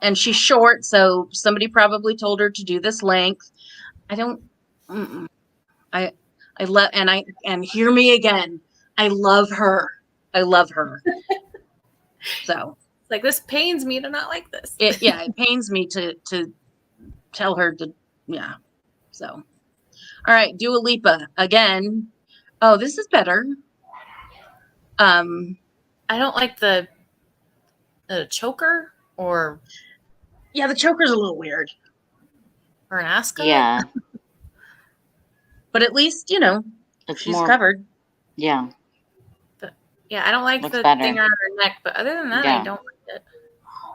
Speaker 1: and she's short, so somebody probably told her to do this length. I don't. I love and hear me again. I love her. I love her. So
Speaker 3: It's like, this pains me to not like this.
Speaker 1: it pains me to tell her to, yeah. So, all right, Dua Lipa again. Oh, this is better.
Speaker 3: I don't like the choker or
Speaker 1: the choker's a little weird.
Speaker 3: Or an ascot.
Speaker 2: Yeah.
Speaker 1: But at least,
Speaker 2: It's
Speaker 1: she's
Speaker 2: more
Speaker 1: covered.
Speaker 2: Yeah.
Speaker 3: Yeah, I don't like
Speaker 2: Looks
Speaker 3: the
Speaker 2: better.
Speaker 3: thing around her neck, but other than that,
Speaker 2: Yeah.
Speaker 3: I don't like it.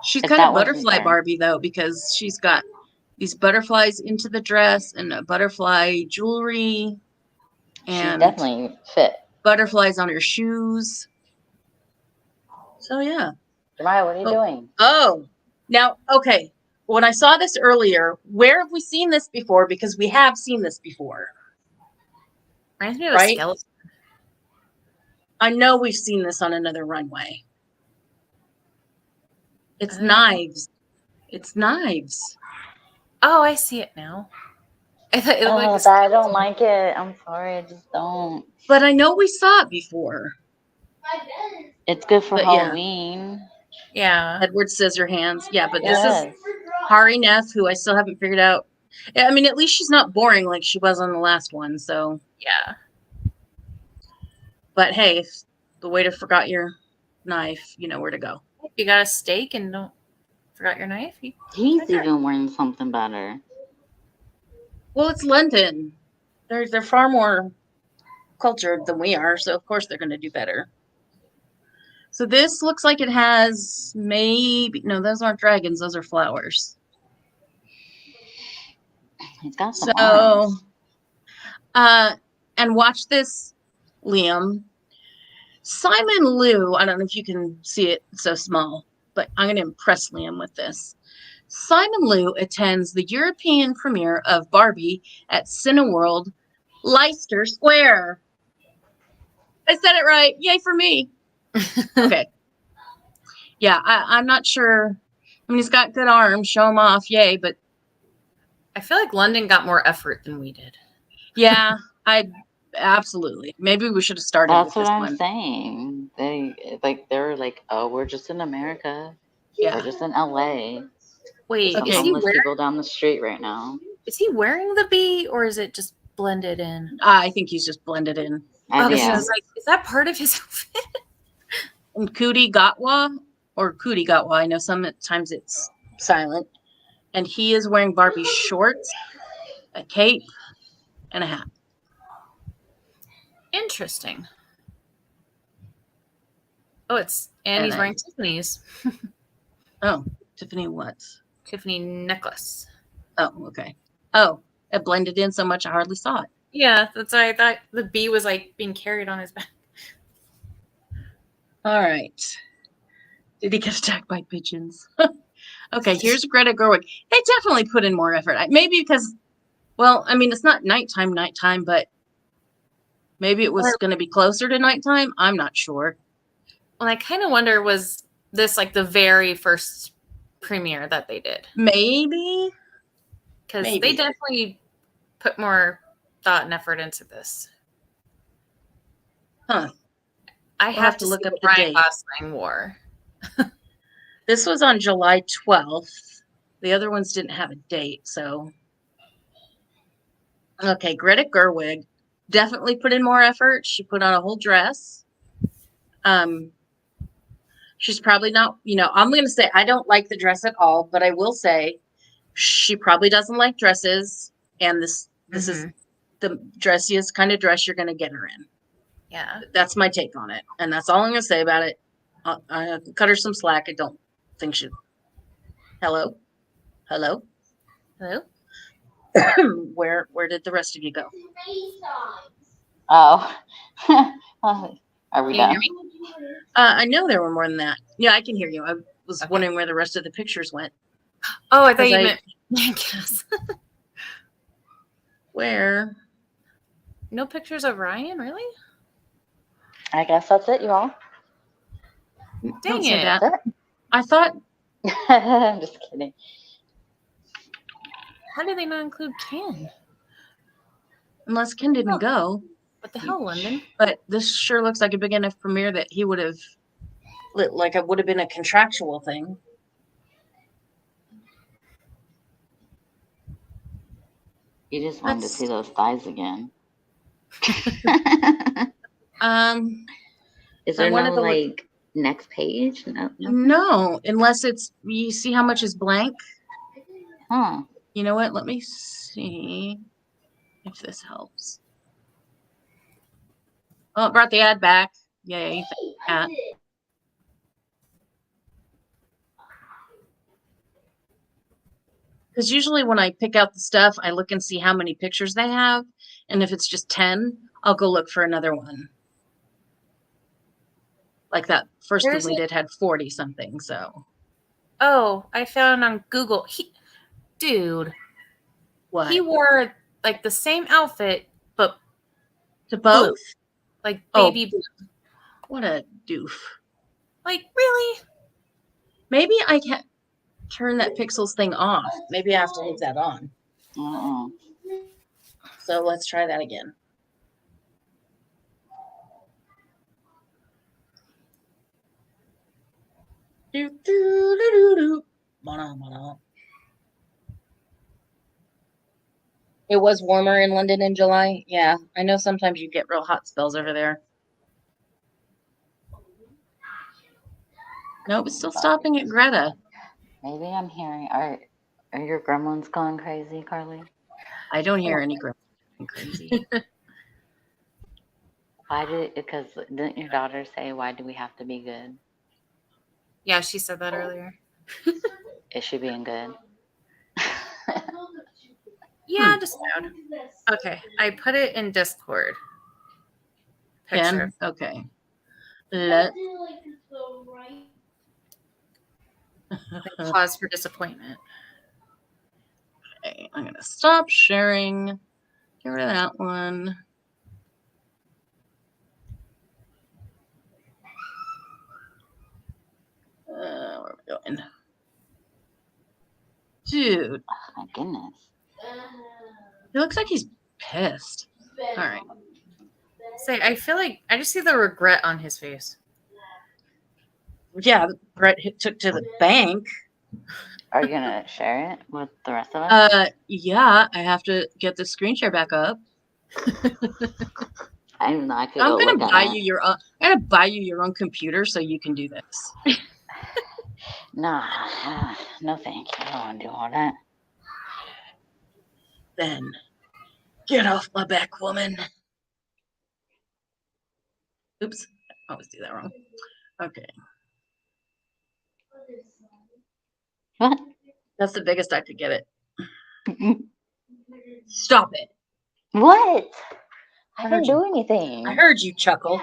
Speaker 1: She's
Speaker 2: If
Speaker 1: kind
Speaker 2: that
Speaker 1: of
Speaker 2: wasn't
Speaker 1: butterfly
Speaker 2: there.
Speaker 1: Barbie, though, because she's got these butterflies into the dress and a butterfly jewelry
Speaker 2: She
Speaker 1: and
Speaker 2: definitely fit.
Speaker 1: butterflies on her shoes. So, yeah.
Speaker 2: Jemiah, what are you doing?
Speaker 1: Oh, now, okay. When I saw this earlier, where have we seen this before? Because we have seen this before.
Speaker 3: Reminds me of a
Speaker 1: Right?
Speaker 3: skeleton.
Speaker 1: I know we've seen this on another runway. It's
Speaker 3: Oh.
Speaker 1: knives. It's knives.
Speaker 3: Oh, I see it now. I thought it looked like
Speaker 2: Oh, I don't like it. I'm sorry, I just don't.
Speaker 1: But I know we saw it before.
Speaker 2: It's good for
Speaker 1: But yeah.
Speaker 2: Halloween.
Speaker 3: Yeah.
Speaker 1: Edward Scissorhands. Yeah, but this
Speaker 2: Yes.
Speaker 1: is Hari Neff, who I still haven't figured out. I mean, at least she's not boring like she was on the last one. So,
Speaker 3: Yeah.
Speaker 1: but hey, if the waiter forgot your knife, you know where to go.
Speaker 3: If you got a steak and forgot your knife,
Speaker 2: He's even wearing something better.
Speaker 1: Well, it's London. They're far more cultured than we are, so of course they're going to do better. So this looks like it has no, those aren't dragons; those are flowers.
Speaker 2: He's got some arms.
Speaker 1: And watch this, Liam. Simon Liu. I don't know if you can see it, it's so small, but I'm going to impress Liam with this. Simon Liu attends the European premiere of Barbie at Cineworld, Leicester Square. I said it right. Yay for me. Okay. Yeah, I'm not sure. I mean, he's got good arms. Show him off. Yay. But
Speaker 3: I feel like London got more effort than we did.
Speaker 1: yeah, absolutely. Maybe we should have started
Speaker 2: That's
Speaker 1: with
Speaker 2: what
Speaker 1: this
Speaker 2: I'm
Speaker 1: one.
Speaker 2: saying. They're like, oh, we're just in America.
Speaker 1: Yeah.
Speaker 2: We're just in LA.
Speaker 3: Wait,
Speaker 1: Okay.
Speaker 3: is he
Speaker 2: Homeless people down the street right now.
Speaker 3: Is he wearing the bee or is it just blended in?
Speaker 1: I think he's just blended in.
Speaker 3: Okay,
Speaker 2: Yeah.
Speaker 3: I was like, is that part of his outfit?
Speaker 1: And Kuti Gatwa, or Kuti Gatwa, I know sometimes it's silent. And he is wearing Barbie shorts, a cape, and a hat.
Speaker 3: Interesting. Oh, and he's wearing Tiffany's.
Speaker 1: Oh, Tiffany what?
Speaker 3: Tiffany necklace.
Speaker 1: Oh, okay. Oh, it blended in so much I hardly saw it.
Speaker 3: Yeah, that's why I thought the bee was like being carried on his back.
Speaker 1: All right. Did he get attacked by pigeons? Okay, here's Greta Gerwig. They definitely put in more effort. Maybe because, well, I mean, it's not nighttime, but maybe it was going to be closer to nighttime. I'm not sure.
Speaker 3: Well, I kind of wonder, was this like the very first premiere that they did?
Speaker 1: Maybe.
Speaker 3: Because they definitely put more thought and effort into this.
Speaker 1: Huh.
Speaker 3: I have to look up the date. Gosling wore.
Speaker 1: This was on July 12th. The other ones didn't have a date, so. Okay, Greta Gerwig definitely put in more effort. She put on a whole dress. She's probably not, I'm going to say I don't like the dress at all, but I will say she probably doesn't like dresses, and this is the dressiest kind of dress you're going to get her in.
Speaker 3: Yeah.
Speaker 1: That's my take on it, and that's all I'm going to say about it. I cut her some slack. I don't think she. Hello? Where did the rest of you go?
Speaker 2: Oh. Are we done?
Speaker 1: I know there were more than that. Yeah, I can hear you. I was wondering where the rest of the pictures went.
Speaker 3: Oh, I thought you meant yes.
Speaker 1: Where?
Speaker 3: No pictures of Ryan, really?
Speaker 2: I guess that's it, you all.
Speaker 3: Dang it.
Speaker 1: I thought.
Speaker 2: I'm just kidding.
Speaker 3: How did they not include Ken?
Speaker 1: Unless Ken didn't go.
Speaker 3: But the hell, London?
Speaker 1: But this sure looks like a big enough premiere that he would have, like it would have been a contractual thing.
Speaker 2: You just wanted to see those thighs again. Is there no like next page?
Speaker 1: No, unless it's, you see how much is blank?
Speaker 2: Huh.
Speaker 1: You know what? Let me see if this helps. Oh, it brought the ad back. Yay. Yeah. Because usually when I pick out the stuff, I look and see how many pictures they have. And if it's just 10, I'll go look for another one. Like that first one we did had 40 something, so.
Speaker 3: Oh, I found on Google. Dude.
Speaker 1: What?
Speaker 3: He wore like the same outfit, but
Speaker 1: to both?
Speaker 3: Blue. Like baby blue.
Speaker 1: What a doof.
Speaker 3: Like, really?
Speaker 1: Maybe I can turn that pixels thing off. Maybe I have to leave that on. So let's try that again. Do, do, do, do, do. Mana, mana. It was warmer in London in July. Yeah, I know sometimes you get real hot spells over there. Nope, it's still stopping at Greta.
Speaker 2: Maybe I'm hearing. Are your gremlins going crazy, Carly?
Speaker 1: I don't hear any gremlins going crazy.
Speaker 2: Because didn't your daughter say, why do we have to be good?
Speaker 3: Yeah, she said that earlier.
Speaker 2: Is she being good?
Speaker 3: Yeah, just loud. Okay, I put it in Discord. Picture.
Speaker 1: Okay.
Speaker 3: Pause for disappointment.
Speaker 1: Okay, I'm gonna stop sharing. Get rid of that one. Where are we going? Dude.
Speaker 2: Oh, my goodness.
Speaker 1: He looks like he's pissed. All right.
Speaker 3: Say, I feel like I just see the regret on his face.
Speaker 1: Yeah, Brett took to the bank.
Speaker 2: Are you gonna share it with the rest of us?
Speaker 1: Yeah, I have to get the screen share back up.
Speaker 2: I don't know. I could
Speaker 1: I'm
Speaker 2: go
Speaker 1: gonna
Speaker 2: look
Speaker 1: buy
Speaker 2: at
Speaker 1: you your own. I'm gonna buy you your own computer so you can do this.
Speaker 2: Nah, no thank you. I don't want to do all that.
Speaker 1: Then get off my back, woman. Oops, I always do that wrong. Okay.
Speaker 2: What?
Speaker 1: That's the biggest I could get it. Stop it.
Speaker 2: What? I didn't do anything.
Speaker 1: I heard you chuckle.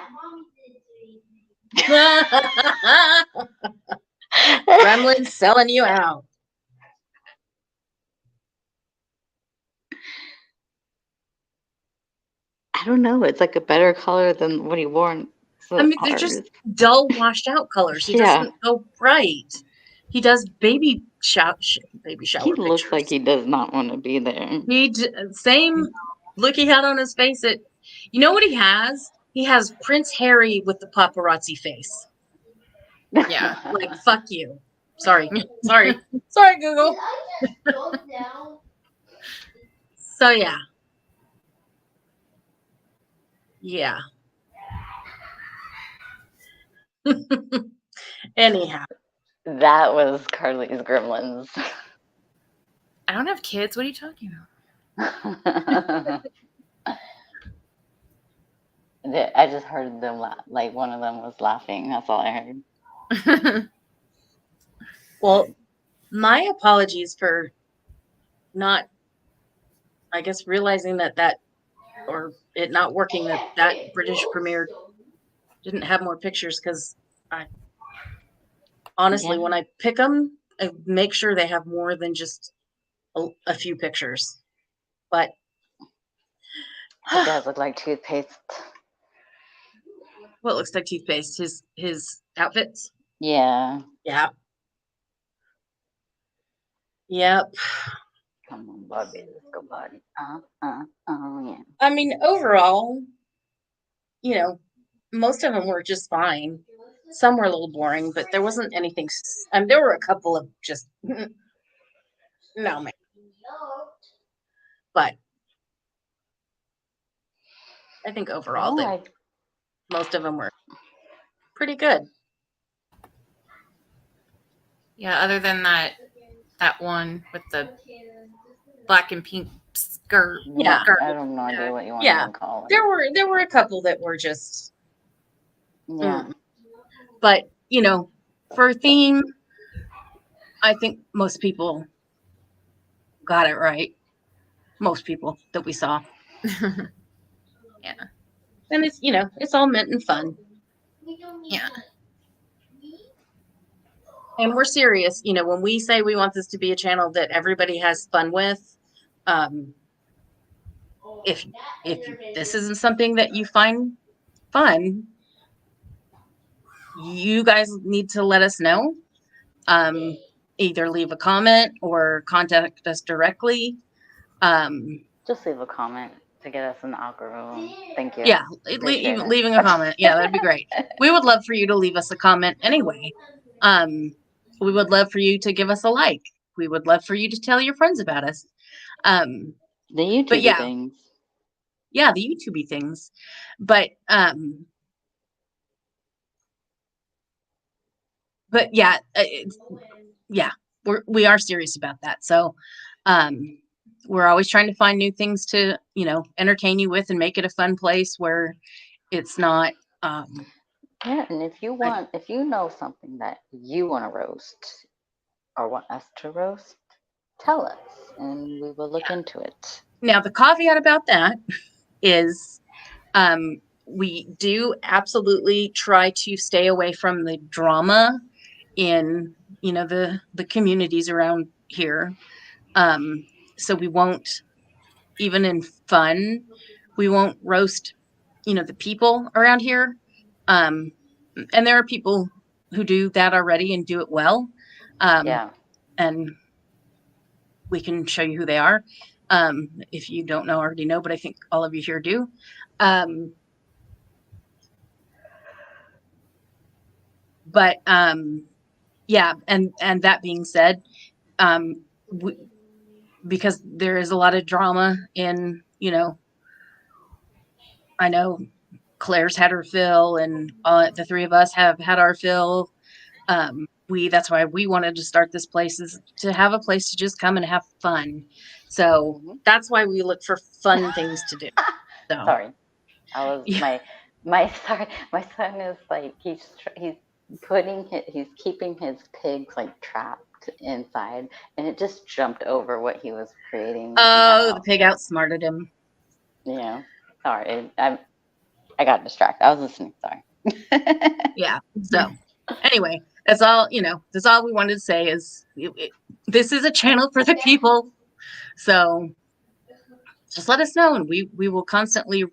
Speaker 1: Gremlin selling you out.
Speaker 2: I don't know. It's like a better color than what he wore.
Speaker 1: I mean, they're just dull, washed out colors. He doesn't go bright. He does baby shower
Speaker 2: He looks
Speaker 1: pictures.
Speaker 2: like he does not want to be there.
Speaker 1: Same look he had on his face. You know what he has? He has Prince Harry with the paparazzi face. Yeah, like fuck you. Sorry, Google. So yeah. Anyhow,
Speaker 2: that was Carly's Gremlins.
Speaker 3: I don't have kids. What are you talking about?
Speaker 2: I just heard them like one of them was laughing. That's all I heard.
Speaker 1: Well, my apologies for not, I guess, realizing that or it not working, that British premiere didn't have more pictures, because I honestly, when I pick them, I make sure they have more than just a few pictures. But
Speaker 2: it does look like toothpaste.
Speaker 1: What looks like toothpaste? His outfits?
Speaker 2: Yeah.
Speaker 1: Yeah. Yep.
Speaker 2: Come on, Barbie. Let's go, Barbie. Yeah.
Speaker 1: I mean, overall, you know, most of them were just fine. Some were a little boring, but there wasn't anything. There were a couple of just no, man. But I think overall, most of them were pretty good.
Speaker 3: Yeah, other than that one with the black and pink skirt.
Speaker 1: Yeah,
Speaker 2: I have no idea what you want to call it.
Speaker 1: There were a couple that were just But for theme, I think most people got it right. Most people that we saw.
Speaker 3: Yeah.
Speaker 1: And it's it's all meant in fun.
Speaker 3: Yeah.
Speaker 1: And we're serious, when we say we want this to be a channel that everybody has fun with, if this isn't something that you find fun, you guys need to let us know. Either leave a comment or contact us directly.
Speaker 2: Just leave a comment to get us in the algorithm. Thank you.
Speaker 1: Yeah, leaving a comment. Yeah, that'd be great. We would love for you to leave us a comment anyway. We would love for you to give us a like. We would love for you to tell your friends about us.
Speaker 2: The YouTube things.
Speaker 1: Yeah, the YouTube things. But yeah, we are serious about that. So we're always trying to find new things to entertain you with and make it a fun place where it's not
Speaker 2: yeah. And if you know something that you want to roast or want us to roast, tell us and we will look into it.
Speaker 1: Now the caveat about that is we do absolutely try to stay away from the drama in the communities around here. So we won't, even in fun, we won't roast the people around here. And there are people who do that already and do it well. And we can show you who they are. If you don't already know, but I think all of you here do. But yeah, and that being said, because there is a lot of drama in, I know Claire's had her fill, and the three of us have had our fill. That's why we wanted to start this place, is to have a place to just come and have fun. So that's why we look for fun things to do. So.
Speaker 2: Sorry, I was my son is like he's keeping his pigs like trapped inside, and it just jumped over what he was creating.
Speaker 1: Oh, the pig outsmarted him.
Speaker 2: Yeah, sorry, I got distracted. I was listening. Sorry.
Speaker 1: Yeah. So anyway, that's all. That's all we wanted to say is this is a channel for the people. So just let us know, and we will constantly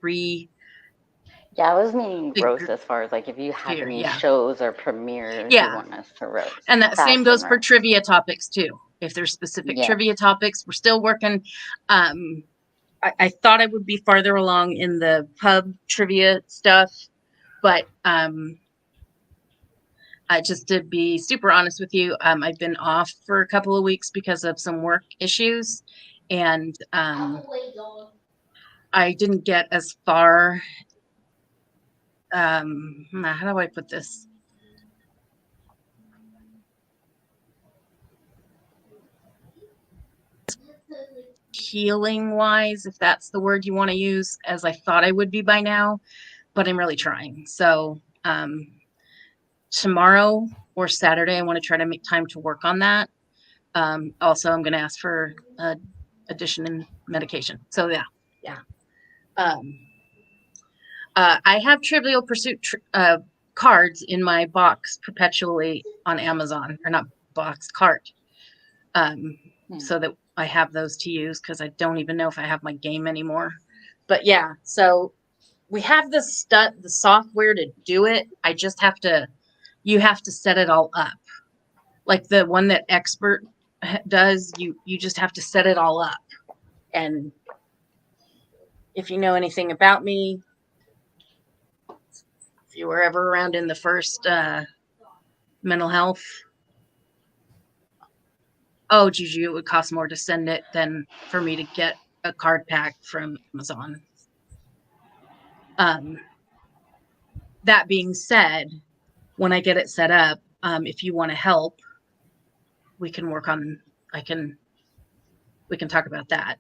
Speaker 2: Yeah, I was meaning roast as far as like if you have any shows or premieres you want us to roast.
Speaker 1: And that same goes for trivia topics too. If there's specific trivia topics, we're still working. I thought I would be farther along in the pub trivia stuff, but just to be super honest with you, I've been off for a couple of weeks because of some work issues, and I didn't get as far. How do I put this? Healing wise, if that's the word you want to use, as I thought I would be by now, but I'm really trying. So tomorrow or Saturday, I want to try to make time to work on that. Also, I'm going to ask for addition in medication. So yeah. I have Trivial Pursuit cards in my box perpetually on Amazon, or not box, cart. So that I have those to use, because I don't even know if I have my game anymore. But yeah, so we have the software to do it. I just you have to set it all up. Like the one that Expert does, you just have to set it all up. And if you know anything about me, you were ever around in the first mental health. Oh, Juju, it would cost more to send it than for me to get a card pack from Amazon. That being said, when I get it set up, if you want to help, we can work on, we can talk about that.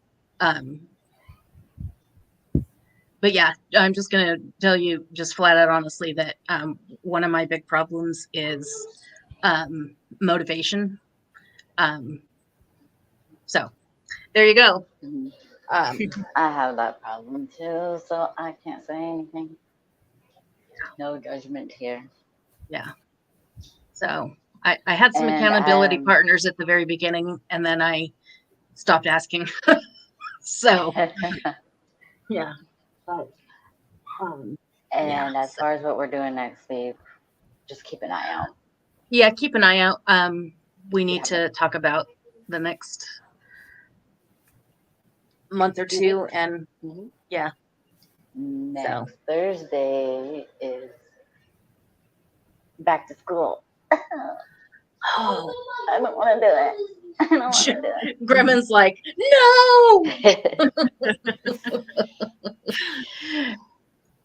Speaker 1: But yeah, I'm just going to tell you just flat out honestly that one of my big problems is motivation. So there you go.
Speaker 2: I have that problem too, so I can't say anything. No judgment here.
Speaker 1: Yeah. So I had some accountability partners at the very beginning, and then I stopped asking. So yeah. But,
Speaker 2: as far as what we're doing next week, just keep an eye out.
Speaker 1: Yeah, keep an eye out. We need to talk about the next month or two, and yeah.
Speaker 2: Next Thursday is back to school.
Speaker 1: Oh,
Speaker 2: I don't want to do it. I don't want to do it.
Speaker 1: Gremlin's like, no.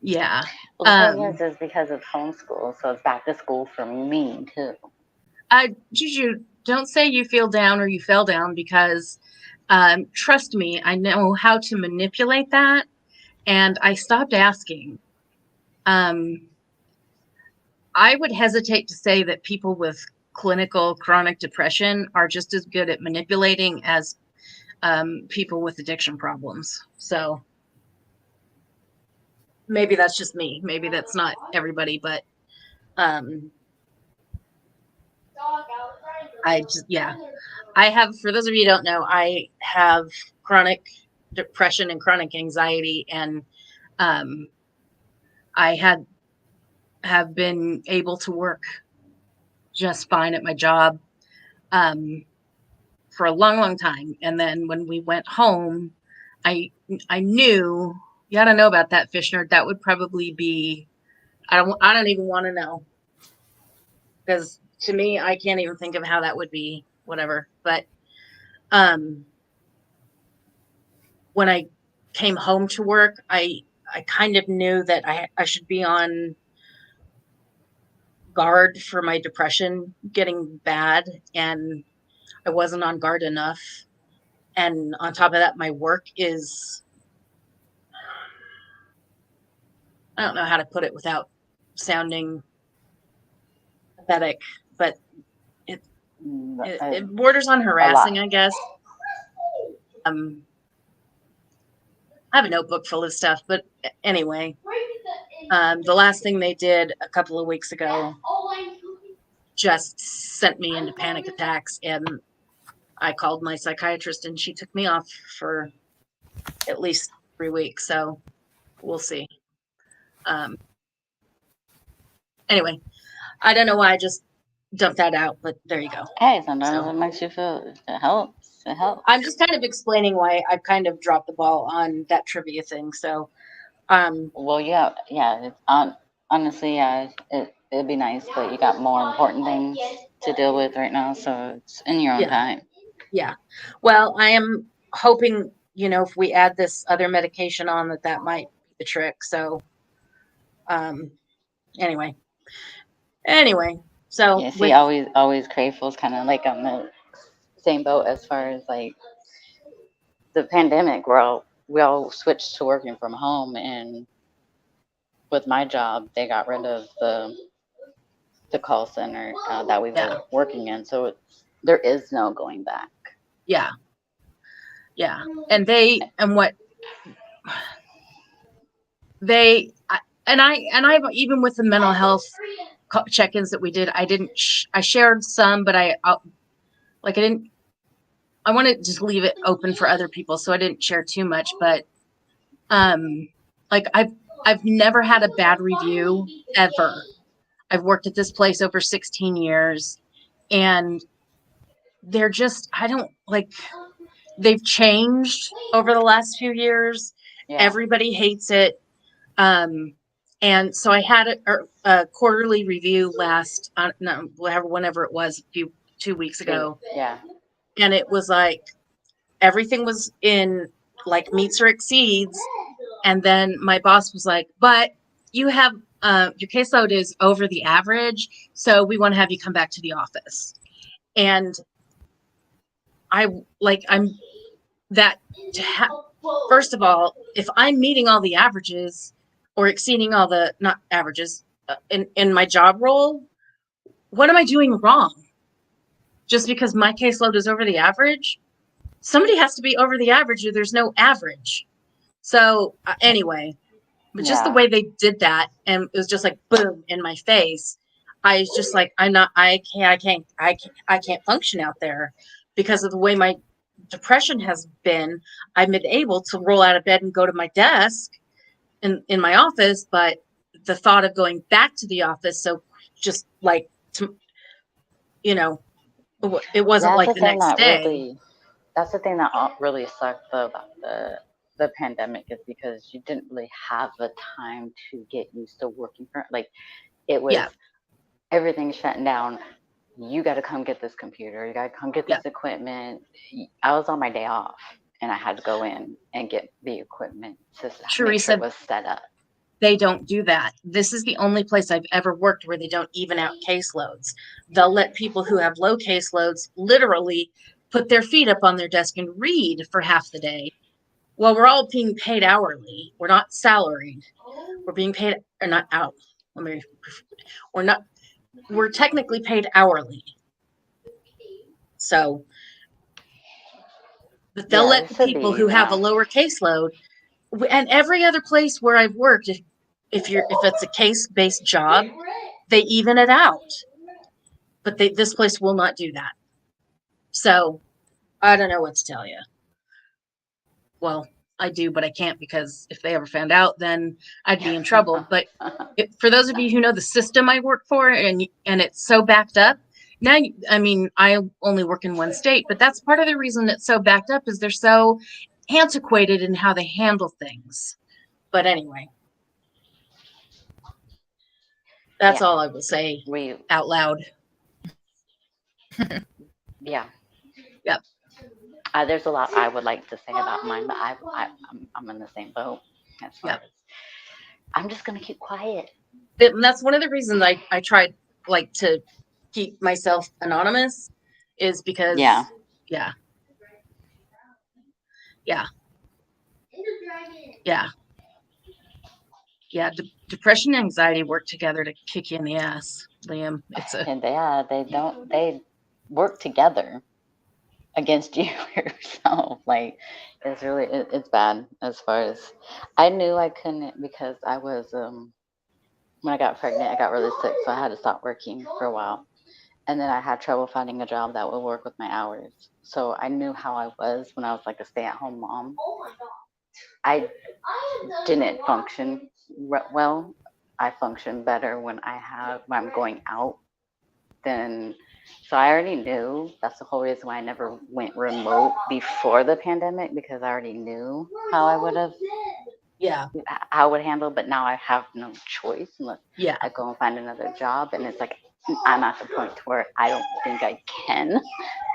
Speaker 1: Yeah.
Speaker 2: Well, the thing is because it's homeschool, so it's back to school for me too.
Speaker 1: Juju, don't say you feel down or you fell down, because trust me, I know how to manipulate that, and I stopped asking. I would hesitate to say that people with clinical chronic depression are just as good at manipulating as people with addiction problems. So maybe that's just me. Maybe that's not everybody, but I have, for those of you who don't know, I have chronic depression and chronic anxiety, and I have been able to work just fine at my job for a long, long time. And then when we went home, I knew, you gotta know about that, fish nerd. That would probably be, I don't even want to know, because to me, I can't even think of how that would be, whatever. But when I came home to work, I kind of knew that I should be on guard for my depression getting bad, and I wasn't on guard enough. And on top of that, my work is, I don't know how to put it without sounding pathetic, but it borders on harassing, I guess. I have a notebook full of stuff, but anyway, the last thing they did a couple of weeks ago just sent me into panic attacks, and I called my psychiatrist, and she took me off for at least 3 weeks. So we'll see. Anyway, I don't know why I just dumped that out, but there you go.
Speaker 2: Hey, sometimes it makes you feel, it helps. It helps.
Speaker 1: I'm just kind of explaining why I kind of dropped the ball on that trivia thing. So,
Speaker 2: well, yeah, it's honestly, yeah, it'd be nice, but you got more important things to deal with right now, so it's in your own time.
Speaker 1: Yeah. Well, I am hoping, if we add this other medication on, that might be the trick. So, anyway, so
Speaker 2: yeah, see, always Crayful's kind of like on the same boat as far as like the pandemic. We all switched to working from home, and with my job, they got rid of the call center that we were working in, so there is no going back.
Speaker 1: Yeah, and I've even with the mental health check-ins that we did, I shared some, but I want to just leave it open for other people, so I didn't share too much. But I've never had a bad review ever. I've worked at this place over 16 years, and they're just, they've changed over the last few years. Yeah. Everybody hates it. And so I had a quarterly review last, no, whenever it was, 2 weeks ago.
Speaker 2: Yeah.
Speaker 1: And it was like, everything was in like meets or exceeds. And then my boss was like, but you have, your caseload is over the average. So we want to have you come back to the office. And I'm that first of all, if I'm meeting all the averages or exceeding all the, not averages, in my job role, what am I doing wrong? Just because my caseload is over the average? Somebody has to be over the average or there's no average. So anyway, but just the way they did that, and it was just like boom in my face. I was just like, I can't function out there because of the way my depression has been. I've been able to roll out of bed and go to my desk in my office, but the thought of going back to the office, so just like, it wasn't like the next day.
Speaker 2: That's the thing that really sucked though about the pandemic, is because you didn't really have a time to get used to working from, like, it was everything shutting down. You got to come get this computer. You got to come get this equipment. I was on my day off and I had to go in and get the equipment to make sure it was set up.
Speaker 1: They don't do that. This is the only place I've ever worked where they don't even out caseloads. They'll let people who have low caseloads literally put their feet up on their desk and read for half the day. Well, we're all being paid hourly. We're not salaried. We're being paid, or not out. We're technically paid hourly. So, but they'll let the people who have a lower caseload, and every other place where I've worked, if it's a case-based job, they even it out. But this place will not do that. So I don't know what to tell you. Well, I do, but I can't, because if they ever found out, then I'd be in trouble. But for those of you who know the system I work for, and it's so backed up now, I mean, I only work in one state, but that's part of the reason it's so backed up, is they're so antiquated in how they handle things. But anyway, that's all I will say out loud.
Speaker 2: Yeah.
Speaker 1: Yep.
Speaker 2: There's a lot I would like to say about mine, but I'm in the same boat as far as I'm just gonna keep quiet.
Speaker 1: And that's one of the reasons I tried like to keep myself anonymous, is because yeah. Depression and anxiety work together to kick you in the ass, Liam.
Speaker 2: And they work together against you yourself. Like, it's bad. As far as I knew, I couldn't, because I was when I got pregnant, I got really sick, so I had to stop working for a while. And then I had trouble finding a job that would work with my hours. So I knew how I was when I was like a stay-at-home mom. I didn't function well. I function better when I'm going out. So I already knew. That's the whole reason why I never went remote before the pandemic, because I already knew how I would have. How I would handle. But now I have no choice unless I go and find another job. And it's like, I'm at the point where I don't think I can.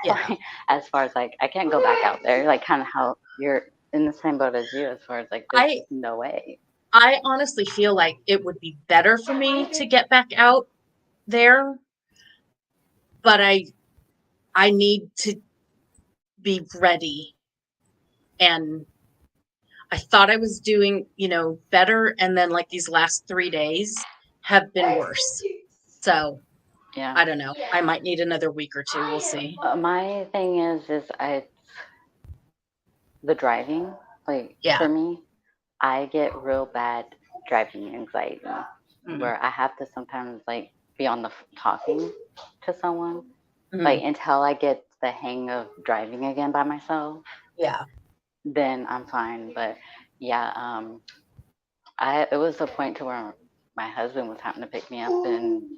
Speaker 2: Like, as far as like, I can't go back out there. Like, kind of how you're in the same boat as you, as far as like, there's no way.
Speaker 1: I honestly feel like it would be better for me to get back out there, but I need to be ready. And I thought I was doing, better, and then like these last 3 days have been worse. So I don't know. I might need another week or two. We'll see.
Speaker 2: My thing is the driving. Like, for me, I get real bad driving anxiety, where I have to sometimes like be on the talking to someone, like, until I get the hang of driving again by myself. Then I'm fine. But it was a point to where my husband was having to pick me up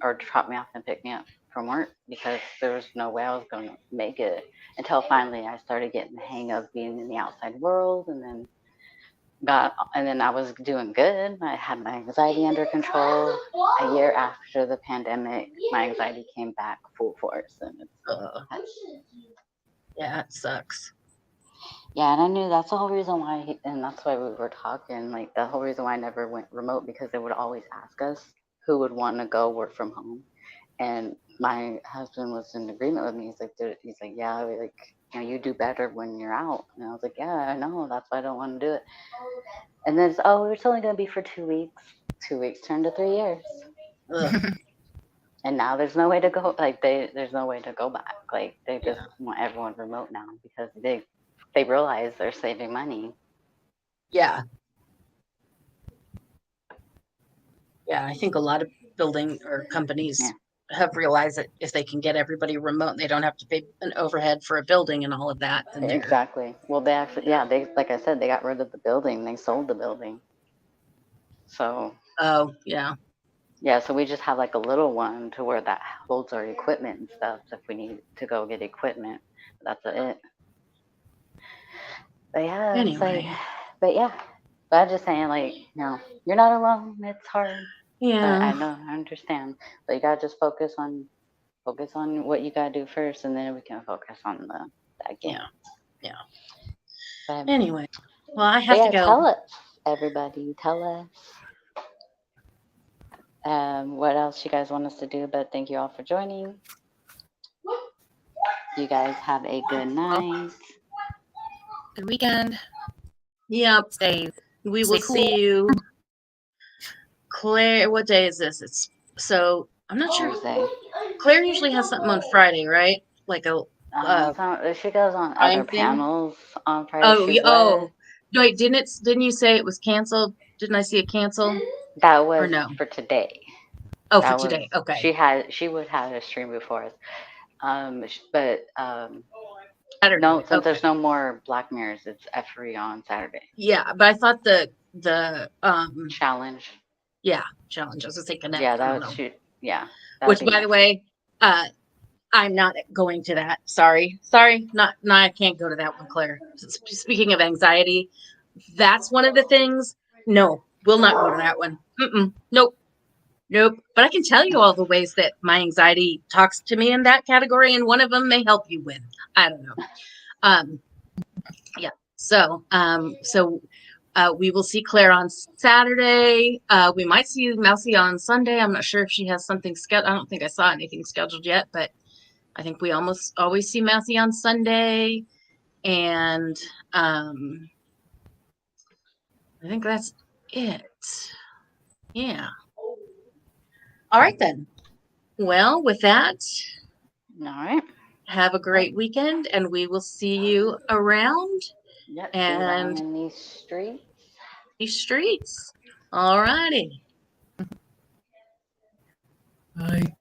Speaker 2: or drop me off and pick me up from work, because there was no way I was going to make it, until finally I started getting the hang of being in the outside world. And then and then I was doing good. I had my anxiety under control. A year after the pandemic, my anxiety came back full force, and
Speaker 1: yeah, it sucks.
Speaker 2: Yeah, and I knew that's the whole reason why, and that's why we were talking. Like the whole reason why I never went remote, because they would always ask us who would want to go work from home, and my husband was in agreement with me. He's like, yeah, like you do better when you're out, and I was like, yeah, I know. That's why I don't want to do it. And then it's it's only gonna be for 2 weeks. 2 weeks turned to 3 years. And now there's no way to go. Like there's no way to go back. Like they just want everyone remote now because they realize they're saving money.
Speaker 1: Yeah. Yeah, I think a lot of building or companies have realized that if they can get everybody remote, they don't have to pay an overhead for a building and all of that.
Speaker 2: Exactly. Well, they actually, they, like I said, they got rid of the building. They sold the building. So.
Speaker 1: Oh, yeah.
Speaker 2: Yeah, so we just have like a little one to where that holds our equipment and stuff. So if we need to go get equipment, that's it. But yeah,
Speaker 1: anyway.
Speaker 2: But I'm just saying, like, you're not alone. It's hard.
Speaker 1: Yeah.
Speaker 2: I know, I understand. But you gotta just focus on what you gotta do first, and then we can focus on that game.
Speaker 1: Yeah.
Speaker 2: But,
Speaker 1: anyway, well, I have to go.
Speaker 2: Tell us, everybody. Tell us. What else you guys want us to do? But thank you all for joining. You guys have a good night.
Speaker 3: Good weekend.
Speaker 1: Yep. We will
Speaker 3: cool.
Speaker 1: see you. Claire, what day is this? I'm not sure.
Speaker 2: Tuesday.
Speaker 1: Claire usually has something on Friday, right? Like
Speaker 2: she goes on other panels on Friday.
Speaker 1: Oh, wait, didn't you say it was canceled? Didn't I see it canceled?
Speaker 2: That was for today.
Speaker 1: Oh, for today. Okay.
Speaker 2: She would have a stream before us. But
Speaker 1: Saturday.
Speaker 2: No, since there's no more Black Mirrors, it's free on Saturday.
Speaker 1: Yeah, but I thought the
Speaker 2: challenge.
Speaker 1: Yeah, challenge. I was gonna say connect.
Speaker 2: Yeah, that was
Speaker 1: Which, by the way, I'm not going to that. Sorry. Not. I can't go to that one, Claire. Speaking of anxiety, that's one of the things. No, will not go to that one. Nope. But I can tell you all the ways that my anxiety talks to me in that category, and one of them may help you with. I don't know. Yeah. So, we will see Claire on Saturday. We might see Mousy on Sunday. I'm not sure if she has something scheduled. I don't think I saw anything scheduled yet, but I think we almost always see Mousy on Sunday. And I think that's it. Yeah. All right, then. Well, with that,
Speaker 2: all right.
Speaker 1: Have a great weekend, and we will see you around.
Speaker 2: Yep.
Speaker 1: And
Speaker 2: in these
Speaker 1: streets. All righty.
Speaker 3: Bye.